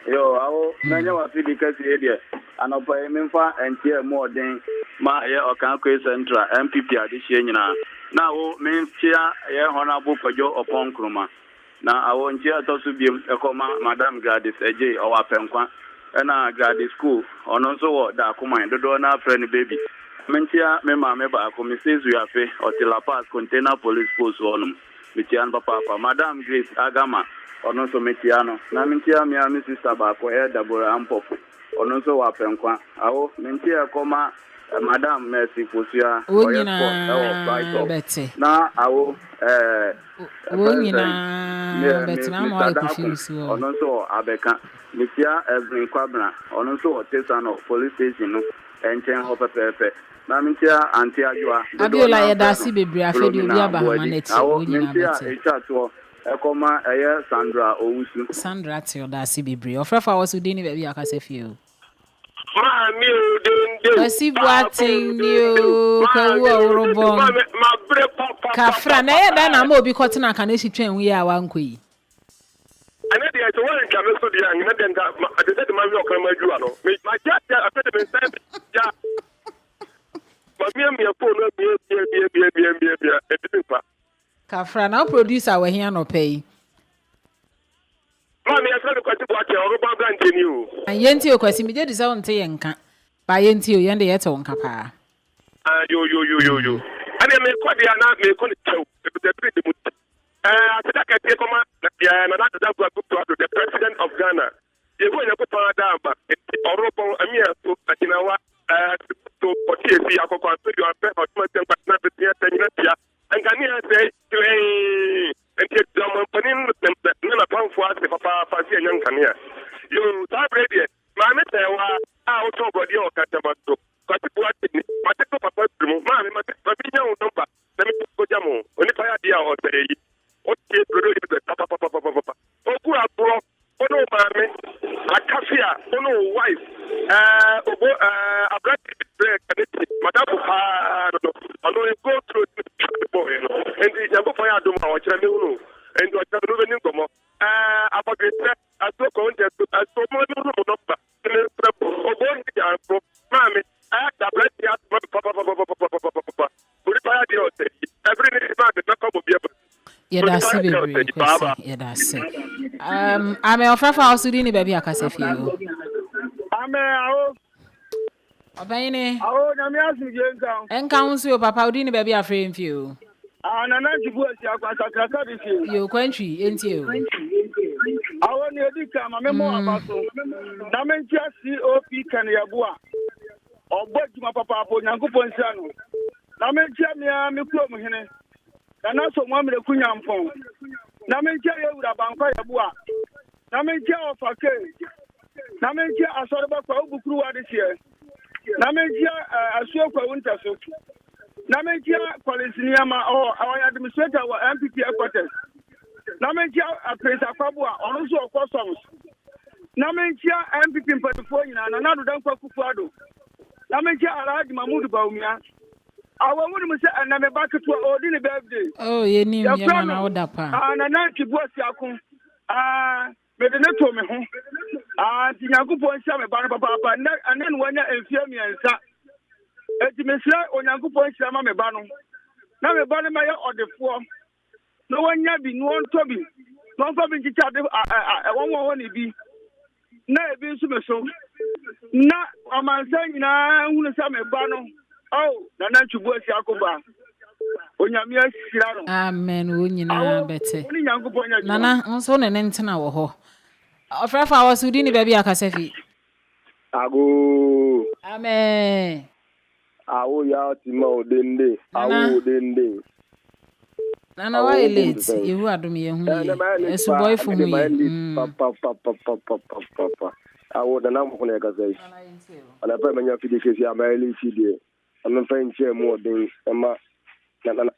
yo awo nanya wa fidi kasi edie anopa emfa entie modern ma ye okan ko central MPP adihie nyina na awo mentia ye honorable Kojo Opon Kruma na awo ntia tosu biem ekoma Madam Gladys Eje owa penkwa na Gladys school ono nso wo da akuman dodo na friend baby mentia me ma me ba ko Mrs. Yafe Otila Pass container police post onum mitian papa Madam Grace Agama ono so metiano na mentia mi ami sister ba ko Deborah Ampop ono so wa penkwa awo mentia koma Madam Mercy Fosia Betty na awo Betty na mo confuse ono so abeka metia Evin Kwabra ono so Tesano police station no enchen ho pepepe na mentia anti ajwa Abiola ye da si bebre afedi obi aba ma na ti onyina Betty echato ekoma eye Sandra Owusu Sandra ti o da si bebre ofrefa wosu dey ni be bi akasefie o ma mi o dey Kwasi Boateng ni o kawu orobon. Kafra na ye da na ma obi kotena ka na hwitwen wi a wanko yi. Ana dia to one ka me so dia na den da de de ma wi okran ma ju ano. Me ma ja after the send ja. But me ko no be e bi pa. Kafra na producer we hia no pay. Ma me after the Kwasi Boateng orobon branch ni o. Yenti o Kwasi me je disa won te ye nka. Ba yenti o yende ye te won ka pa. Yo. And me ko dia na me ko ni tew. E be de mu. After that I come the president of Ghana. You go and put on that back. Oropo Amia to Akinawa to Potiesi Akoko to your pet or partner and Ghanaian say to and get them none upon for us papa Fancy and young Kania. You type ready. Mamma out of body or Catamato. But it was Papa Mamma, but we know number. Let me go jamo. Only fire dear or say. Okay, papa. Oku abro, ono mame, akafia, ono wife. Obo abrat break madam ono go through the boy. And the jambo fire do ma ochira me unu. And do ochira no benin gomo. Abagete aso ko nje aso mo no number. Obo ndi abro, mame, abrat ya papa. Uri fire di o say. Every day man dey talk about bible. That's baby. That's it. I'm a friend for us to do baby. I can say for you. I'm a Obeying. Oh, I'm asking you. And counsel, Papa, didn't baby a friend for you. And I'm not to go your country, ain't you? I want you to come. I'm a more about Namen COP can Yabua. Or but my papa, Yanko Ponsano. Namen Chamia, Mikro. And also one with a Kunyam phone. Namentia would have banquet Abua. Namentia of a cake. Namentia a sort of a Buku this year. Namentia a sofa winter soup. Namentia Palestiniama or our administrator or MPP quarters. Namentia a place of Pabua, also of customs. Namentia MPP in California and another Danko Kufado. Namentia allowed Mahmoud Baumia. I want to say, and I'm back to ordinary birthday. Oh, you need me. I'm out that part. And I know to go to Yakum. But the net to me home. The Yaku point Sam about Papa, and then when you're in Fiammy and Sa. At the Messiah on Yaku point Sam Mebano. Now a Banamaya or the form. No one yet be no one Toby. No Toby to chat. I won't be. No, be so. Now, I'm saying, I want to say Mebano. Oh, Nana Chubu Yakuba. Onyamia Sirano. Amen. Unyina bete. Nana, also an entena wo. Ofra fa was udini baby akasefi. Ago. Amen. Awo Yhaah Temah dende. Awo dende. Nana why late? You adum ye hu. Esu boy fu mu ye. Papa. Awo Nana mo na yakasai. Ana pa manya fidi kesi amali fidi. I'm fine chair more than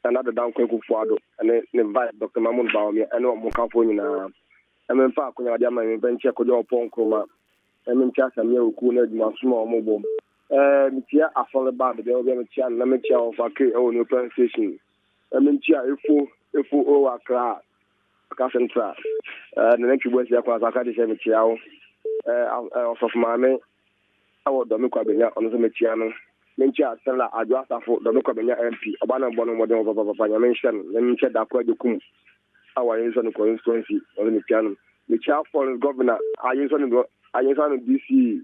another down quick for and invite Dr. Mamun Baumi. I know more California. I'm in fact, when I did my venture, could your pong coma. I'm in chas and you could my small mobile. Here I follow about the other chan, let me chair of a K on your plan station. I'm in chair if you a crowd. Castle trap. The next was your class, I can't say chow. Of my man, I would don't look up on the Michiano. Mencha Stella Adrasa for the local MP, Abana Bono Model of Papa mentioned, let me check that quite the kum. Our use on the constituency on the piano. The child for the governor, I use on DC.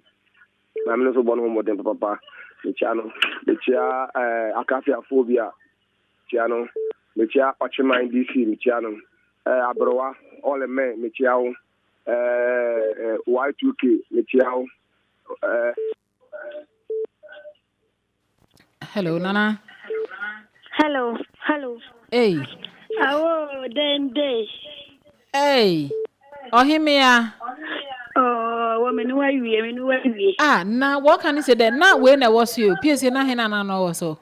I'm not one more than Papa, the channel, the chair, Acacia phobia, channel, the chair, Ochima in DC, the channel, Abroa, all the men, the child, Y2K, the child, hello, Nana. Hello. Hey. Awo dende. Hey. Ohimia. Oh, woman, why we? Ah, now what can you say that? Now when I was you, Pierce, na hena na no so.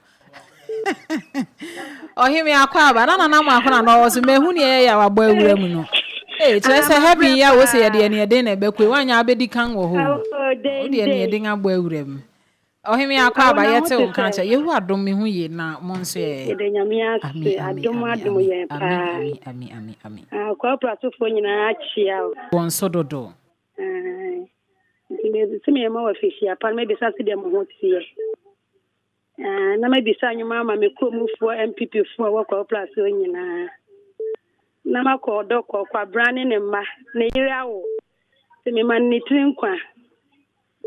Ohimia kwa ba na ma no so me hu ne ya wa gba ewura mu no. Eh, just happy ya wo say de ne de na be kwe wanya abedi kan wo ho. O de ne de nga gba ewura mu. Ohimi akwa ba yete o kancha yehu adom me hu ye na mo nso ye Ede nyame ase adom ye pa ami akwa platform nyina achia won so dodo me ma wa fishi apa me bisa se dem ho tie na me bisa nyuma ma me kromufo MPP fo wa kwa platform nyina na makọ dọkọ kwa brand ne ma na yiri awo se me man ni trinkwa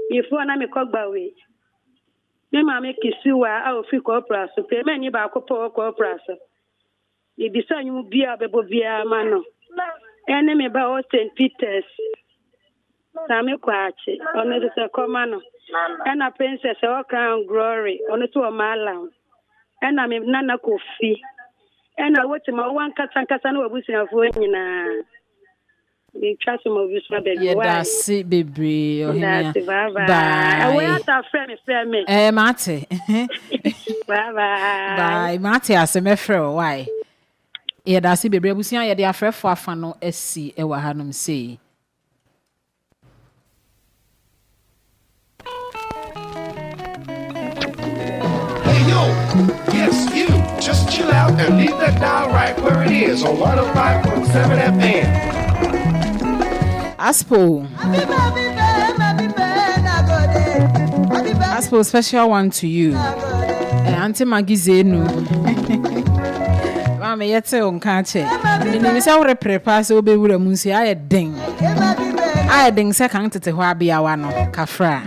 before na me kogbawe me ma me kisiwa a ofi ko pra so pe me ni ba ko ko pra so e bisa nyu bia bebo bia ma no ene me ba o St Peters na me kwache ono se koma no ena princess o kan glory ono to ma ala ena me nana kofi ena wote ma wan kasa na wabusiafo nyina be trust mo busa be ye da si bebre ohimia bye awo ata frame mate bye mate aseme frɛ why ye da si bebre abusia ye de afrɛfo afa no asi e wa hanom sei Yes, you. Just chill out and leave that dial right where it is on 105.7 FM. Aspo special one to you. Auntie Maggie Zenu. Mama yete on kache. Ni mi sa wore prepare so be wura munsi aye ding. Aye ding se kan tete ho abia wa no kafra.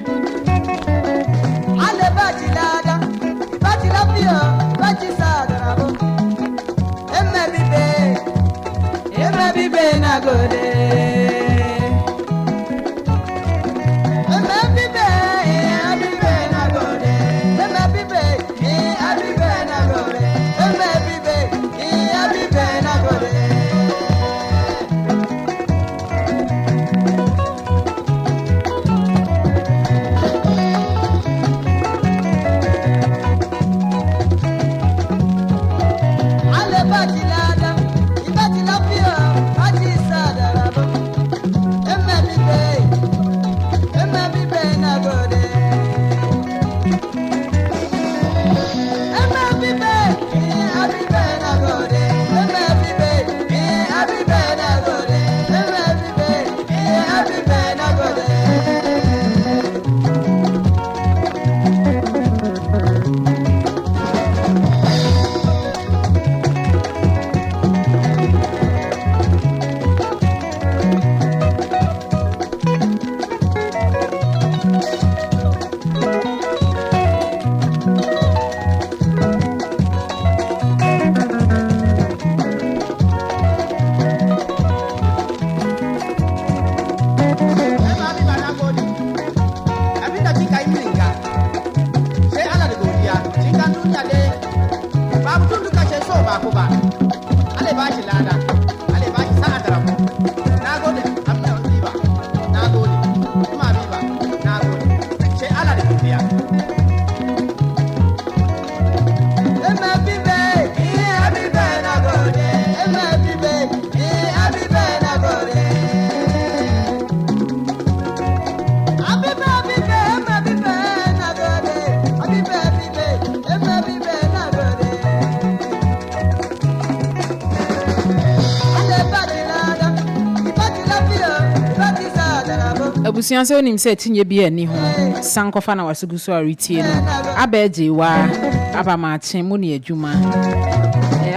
Abusian se onim se tinye bi ani ho Sankofa na wasuguso aritie no abeje wa abama achen mu ne adwuma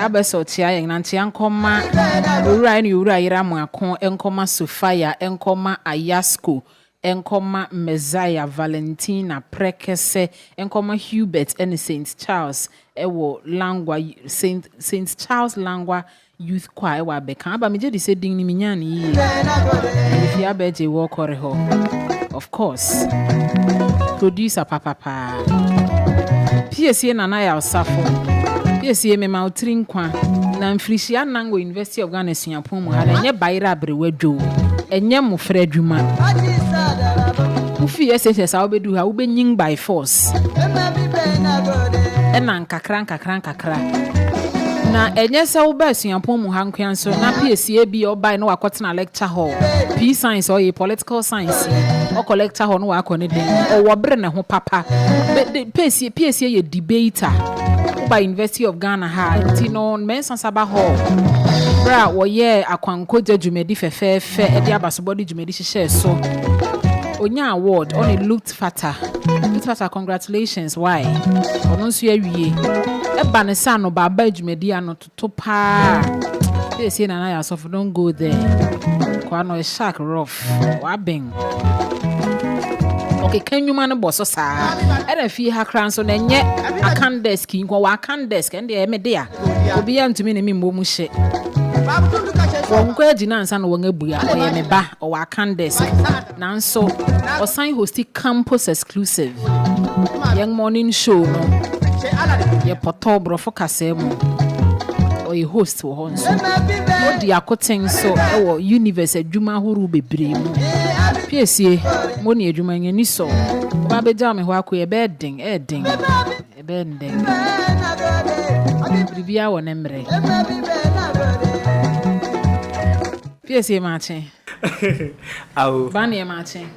abeso tia yen nante ankoma owura ni owura yira mu akon enkoma Sofia enkoma Ayasko enkoma Messiah Valentina Prekese enkoma Hubert and Saint Charles ewo Langwa Saint Charles Langwa Youth Choir wa beka aba meje de se ding ni minya ni yi if ya beje wo kore ho of course producer papa PSA na ya osafo PSA me ma utrinkwa na mfrishia nango University of Ghana suapon mu ha enye bayira abrewadwo enye mo fredwuma ufi SSS a obedu ha ubenyin by force ena nkakra na enye se wo ba suapon mu hankwan so na PSA bi obai no akotena lecture hall P science or political science or lecture hall no akone den o wo bre ne ho papa PSA ye debater by University of Ghana ha tino mensa saba hall bra wo ye akwanko judgment fefefe e dia basobody jumedi hye so onya award on a looked fatter congratulations why ono nso awie e ba ne sa no baba jumedi ano toto pa they say na ya so don't go there kwa no shark rough wa beng okay can you man boss sa e da fi ha kran so na nye akan desk nko wa akan desk and e me dia obi ya ntumi ne mi mbom hye Wonko agina ansa no won abuya oye me ba o wa kan desk nanso o sign hosti campus exclusive young morning show no ye poto brofo kasem o ye host wo honso o di akoten so e wo Univers adwuma horo bebre mu PSA mo ni adwuma nyani so ba beja me ho akoye be den e den bribia wo nemre PSA matching. Awo. Bani matching.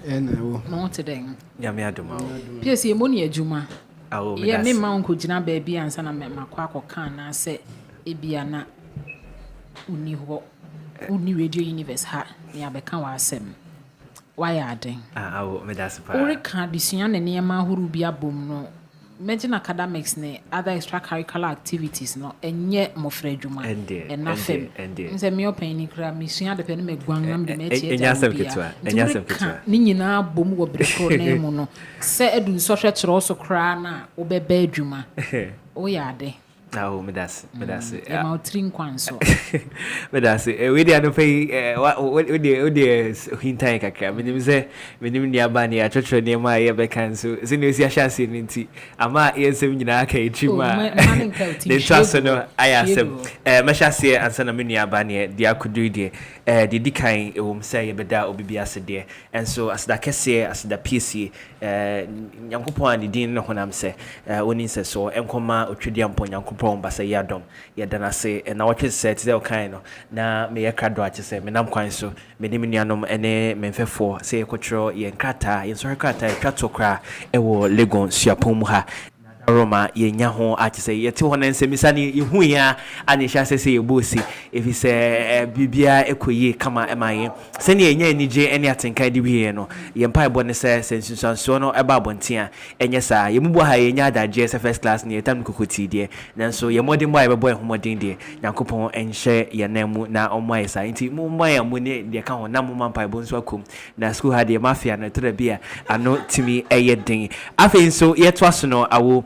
Awo. No today. Nyame adoma. PSA money adwuma. Awo me. Ye me ma unko gina baabi ansa na makwa akoka na se ebia na uni ho uni radio Univers ha ne abeka wa asem. Why aden? Awo me das pa. Ori ka bisua ne ne ma huru bi abom no. Imagine academics ne other extracurricular activities no enye mofra adwuma enafem nse me open ni kra misua de pene megwan nam de metie enya sem ketwa ni nyina bom wo breko na mu no se edu so hwe kire so kra na wo beba adwuma o ya ade Awo me das e ma otrin kwan so me das we dey no pay we dey hintai kakra me nim nia ba ne atwetwe ne ma ye be kan so se ne osi ahase ni nti ama ye nsem nyina aka echima ne twaso no ayasem me hyase ansa na me nia ba ne dia kudu de di kan ewom se ye beda obibi ase de enso asda kese asda PSA nyankopon ani din no honam se woni se so enkoma otwedi ampo nyankopon basa yadom yadana se na watwe se te kan no na me ye krado ache se me nam kwan so me nim nuanom ene memfefo se ye kotro ye nkrata ye so krata ye twatokra ewo Legon suapom ha Roma ye nya ho ache se ye te ho nan se misani ye hu ya ani sha se ye bosi efi se bibia ekoyi kama emaye se ne ye nya anije ene atenka di wie no ye mpa ebo ne se sensusanso no eba abontia enye sa ye mubo ha ye nya adaje se first class ne tam kokoti de nanso ye modern boy bebo ehomodin de yakopon enhye ye namu na omoye sa nti mu moye mu ne de ka ho na mu mpa ebo nso akom na school ha de mafia no tora bia ano timi eye den afi nso ye to aso no awo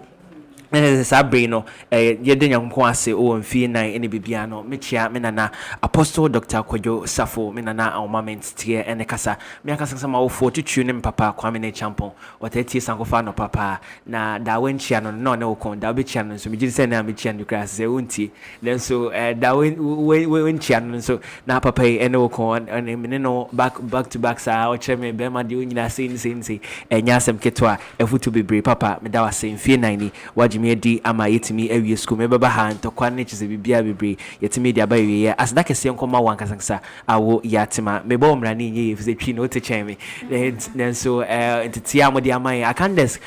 sabre no yede nyankon ase o mfie nan ene bibia no mechia me nana Apostle Dr. Kwadwo Safo me nana awmament tie ene kasa me akasa sama wo fo tutu ne papa kwame ne champon otati Sankofa no papa na da wenchia no ne wokon da obechia no so mejiri se na mechia no kra se unti then so da wenchia no so na papa ene wokon ene no back to back sa o cheme be ma de onyina se enya asem ketwa efutu bebre papa me da wase mfie nan ni wajimi di ama yetimi awie school me baba ha ntokwa ne chise bibia bebre yetimi di aba wie asda kese nkoma wankasansa Awo Yhaah me bo mra ne nye yefise twi no te cheme then so entity amodi amai akandes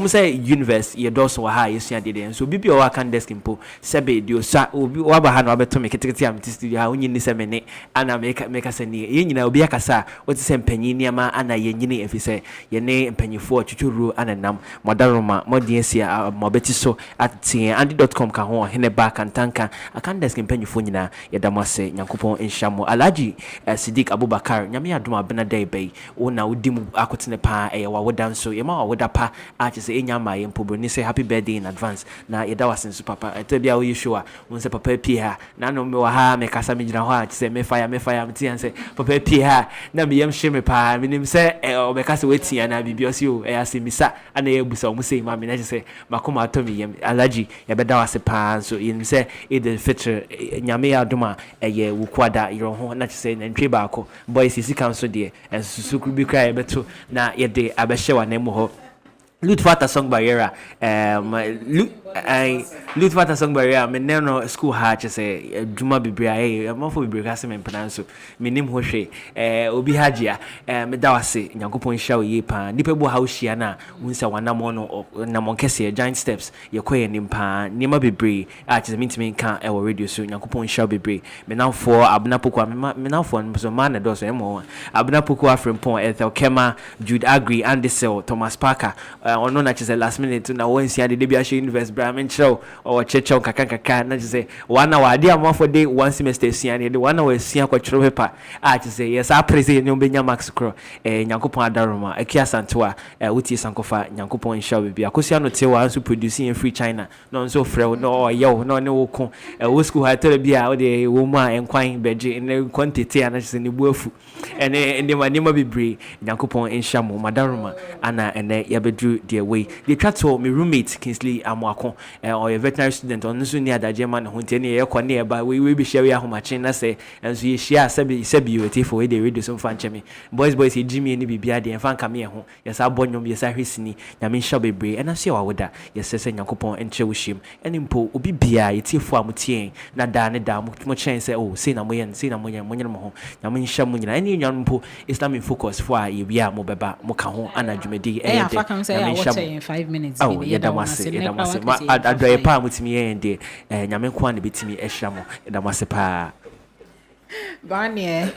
say Univers ye doso ha yesua de so bibia wa akandes kimpo sebe dio sa obi waba ha no abeto me ketekete am studio ha onyi ni seme ne ana me kasa ni ye nyina obi akasa wote se mpanyi ni ama ana ye nyini efise ye ne mpanyifo twuturu ana nam modaroma modiesia mobeti so at andy.com ka ho hene ba kantanka akandes mpanyifo nyina yedamase nyankopon enhyamo Alhaji Sidik Abubakar nyame adom abena dai bai wona wodimu akotene pa wa wodan so yema wa woda pa achese enyama ye mpoboni say happy birthday in advance na yeda wasenso papa eto bia wo yeshua wonse papa pie ha na no me wa ha me kasa me gina ho achese me fire mti anse papa pie ha na me yam hye me pa menim se obekasa wetia na bibiosi o asemisa ana ye busa o musei ma me na achese makoma atomi yam Alhaji yebeda wase pa so yin se Eid Fitr nyame adoma eye wukwada yero ho na achese na ntwe baako boy sisi kan so de ensusu bi kra yebeto na yede abehye wa na mu ho Lutfata song barrier Lutfata song barrier me no school ha che say dwuma bibria amafo bibria ka se me pronounce me nim ho hwe obi hajia me da wase nyankopon hia oye pa nipa bu ha wo hia na unsa wanamo no na monkese giant steps ye koye nim pa nima bibri a che me ntimi ka e wo radio so nyankopon hia bibri me namfo abnapoko me namfo so man do so emo abnapoko afrempon Ethel Kema Jude Agri Andesel Thomas Parker ono na chese last minute na wonsia de bia she Univers Brahmin show or cheche kaka na chese one hour dia mo for day one semester sian de one hour sian kwa chiro paper a chese yes a praise no benya max cro nyankopon adaroma akia santoa wuti sankofa nyankopon show bia akosia no te wa so producing in free China no so frɛ no yo no ne wo ko wo school ha tele bia wo de wo ma enkwan beje ne quantity na chese ne buafu ene ma bibre nyankopon enhyamo madaroma ana ene yabedu the way they try to me roommate Kingsley Amwako or a veterinary student on so near that German hunting e kwa near by we be share ya homachin na say and so ye share sabi you for the radio some fan chemi boys e Jimmy ni bibia de fan come here ho yes abonyom yes ahwesini nyame hya bebre and aso wa woda yes say nyankopon enche wo shim enimpo obi bia yetifo amutie na da ne da mo chen say oh say na moyen monyen mo ho nyame hya mo nyina eni nyanmpo Islamic focus for a ye bia mo beba mo ka ho ana dwumedi in 5 minutes. Oh, yeah, that was it. That was it. I do a palm with me and the Yaman bit me a shamo. That was a pa. Barney.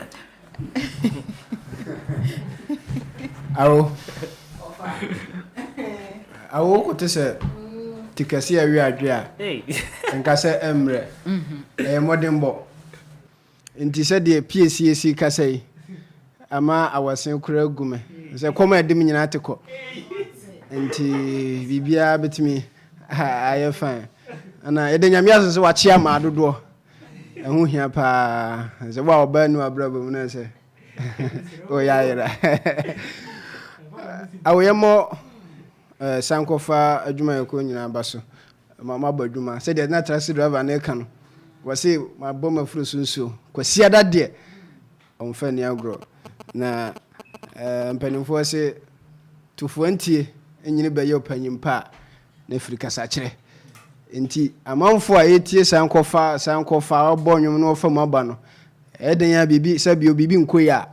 Awo ko te se tikasi awi adwa nka se emre modern bo nti se de PCC kasai ama awasen kura gume se koma edim nyina teko nti bibia betimi aye fine ana ede nyame aso se wachi ama dodo ehu hia pa se wa obanu abrabo mu na se o ya yira awoyemo sankofa adwuma yako nyina baso mama badwuma se de na taxi driver na ka no wase ma boma furu sunsu kwasi ada de omfa ni agro na mpanimfo se tufuantie enyine bɛyɛ opanyimpa na Afrika sakire enti amanfo a yetie sankofa obonwom no ofa maba no eden ya bibi sabi obibi nkoyi a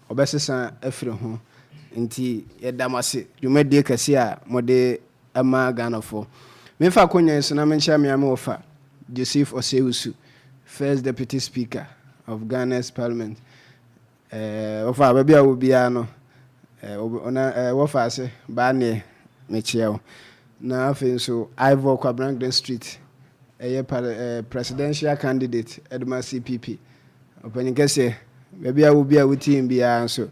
obesesa afiri ho enti yedamase dwumade kase a mode ama ganafo mefa konyan so na mencha me ofa Joseph Osewusu, first deputy speaker of Ghana's parliament ofa babia obia no ona wofa se ba ne mechiao na afen so Ivor Kwabrangden Street presidential candidate Edma CPP opanyikese babia obia wutim bia so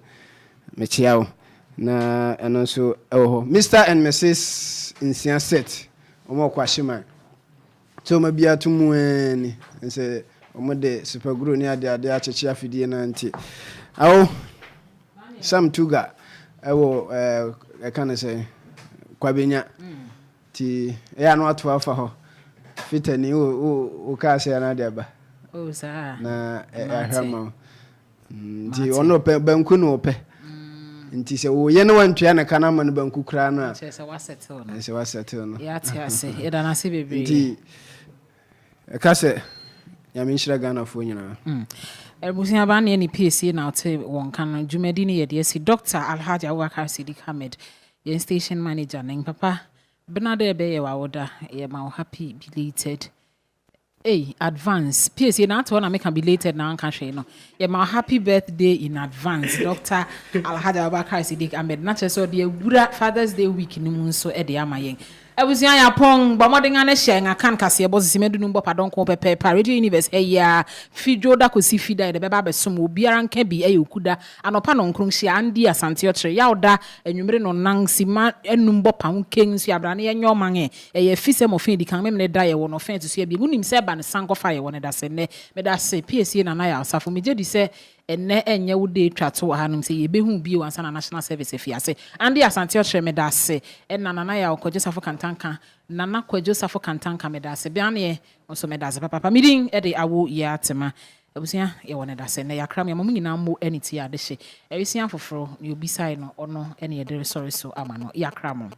mechiao na eno so Mr and Mrs Insia set omo kwashima so mabia tumueni nse omo de superguru ni ade achechi afidie na nti awo Sam Tuga ewo can say kwabenya ti ya no ato afa ho fitani o ka se na de ba o sa na ahama ti ono pe banku no pe nti se wo ye no wantua na kana ma no banku kra no a se wasettle no se wasettle no ya ti ase e da na se bebre nti ka se ya me nshira Ghana fo nyina Ebusia ba na ni PSC na ote won kan dwumadi ni ye de si Dr. Alhaji Awo Yhaah Siddiq Ahmed ye station manager na papa benade be ye wawoda ye ma happy belated advance PSC na to na make belated na anka hwe no ye ma happy birthday in advance Dr. Alhaji Awo Yhaah Siddiq Ahmed na che so de wura Father's Day week ni mu nso e de ama yen Ebusia ya pong bomodenga na hye kan kase ebo simedu nu bopa don ko pepe Radio Univers ya fijo da ko si fida de beba besom obiara nka bi okuda anopa no nkron hye andi asante okere ya oda enwumere no nan sima enum bopa nken su abrane ye nyoman ye fise mo fin di kan me ne da ye wo no fin to so bi munim se ba ne sankofa ye wo ne da se ne me da se PSC na na ya asafo me je di se enne enye wo de twato hanum se ye behu bi wansa na national service fiase andi asante okere me da se enna na ya okoje safo kantanka nana kwajo safo kantanka me da se bia ne onso me da se papa midin e de Awo Yhaah Temah ebusia ye wona da se ne yakra me mamu nyina mo aniti ade hye ebusia foforo ne obi sai no ono ene ye de sorry so ama no yakra mo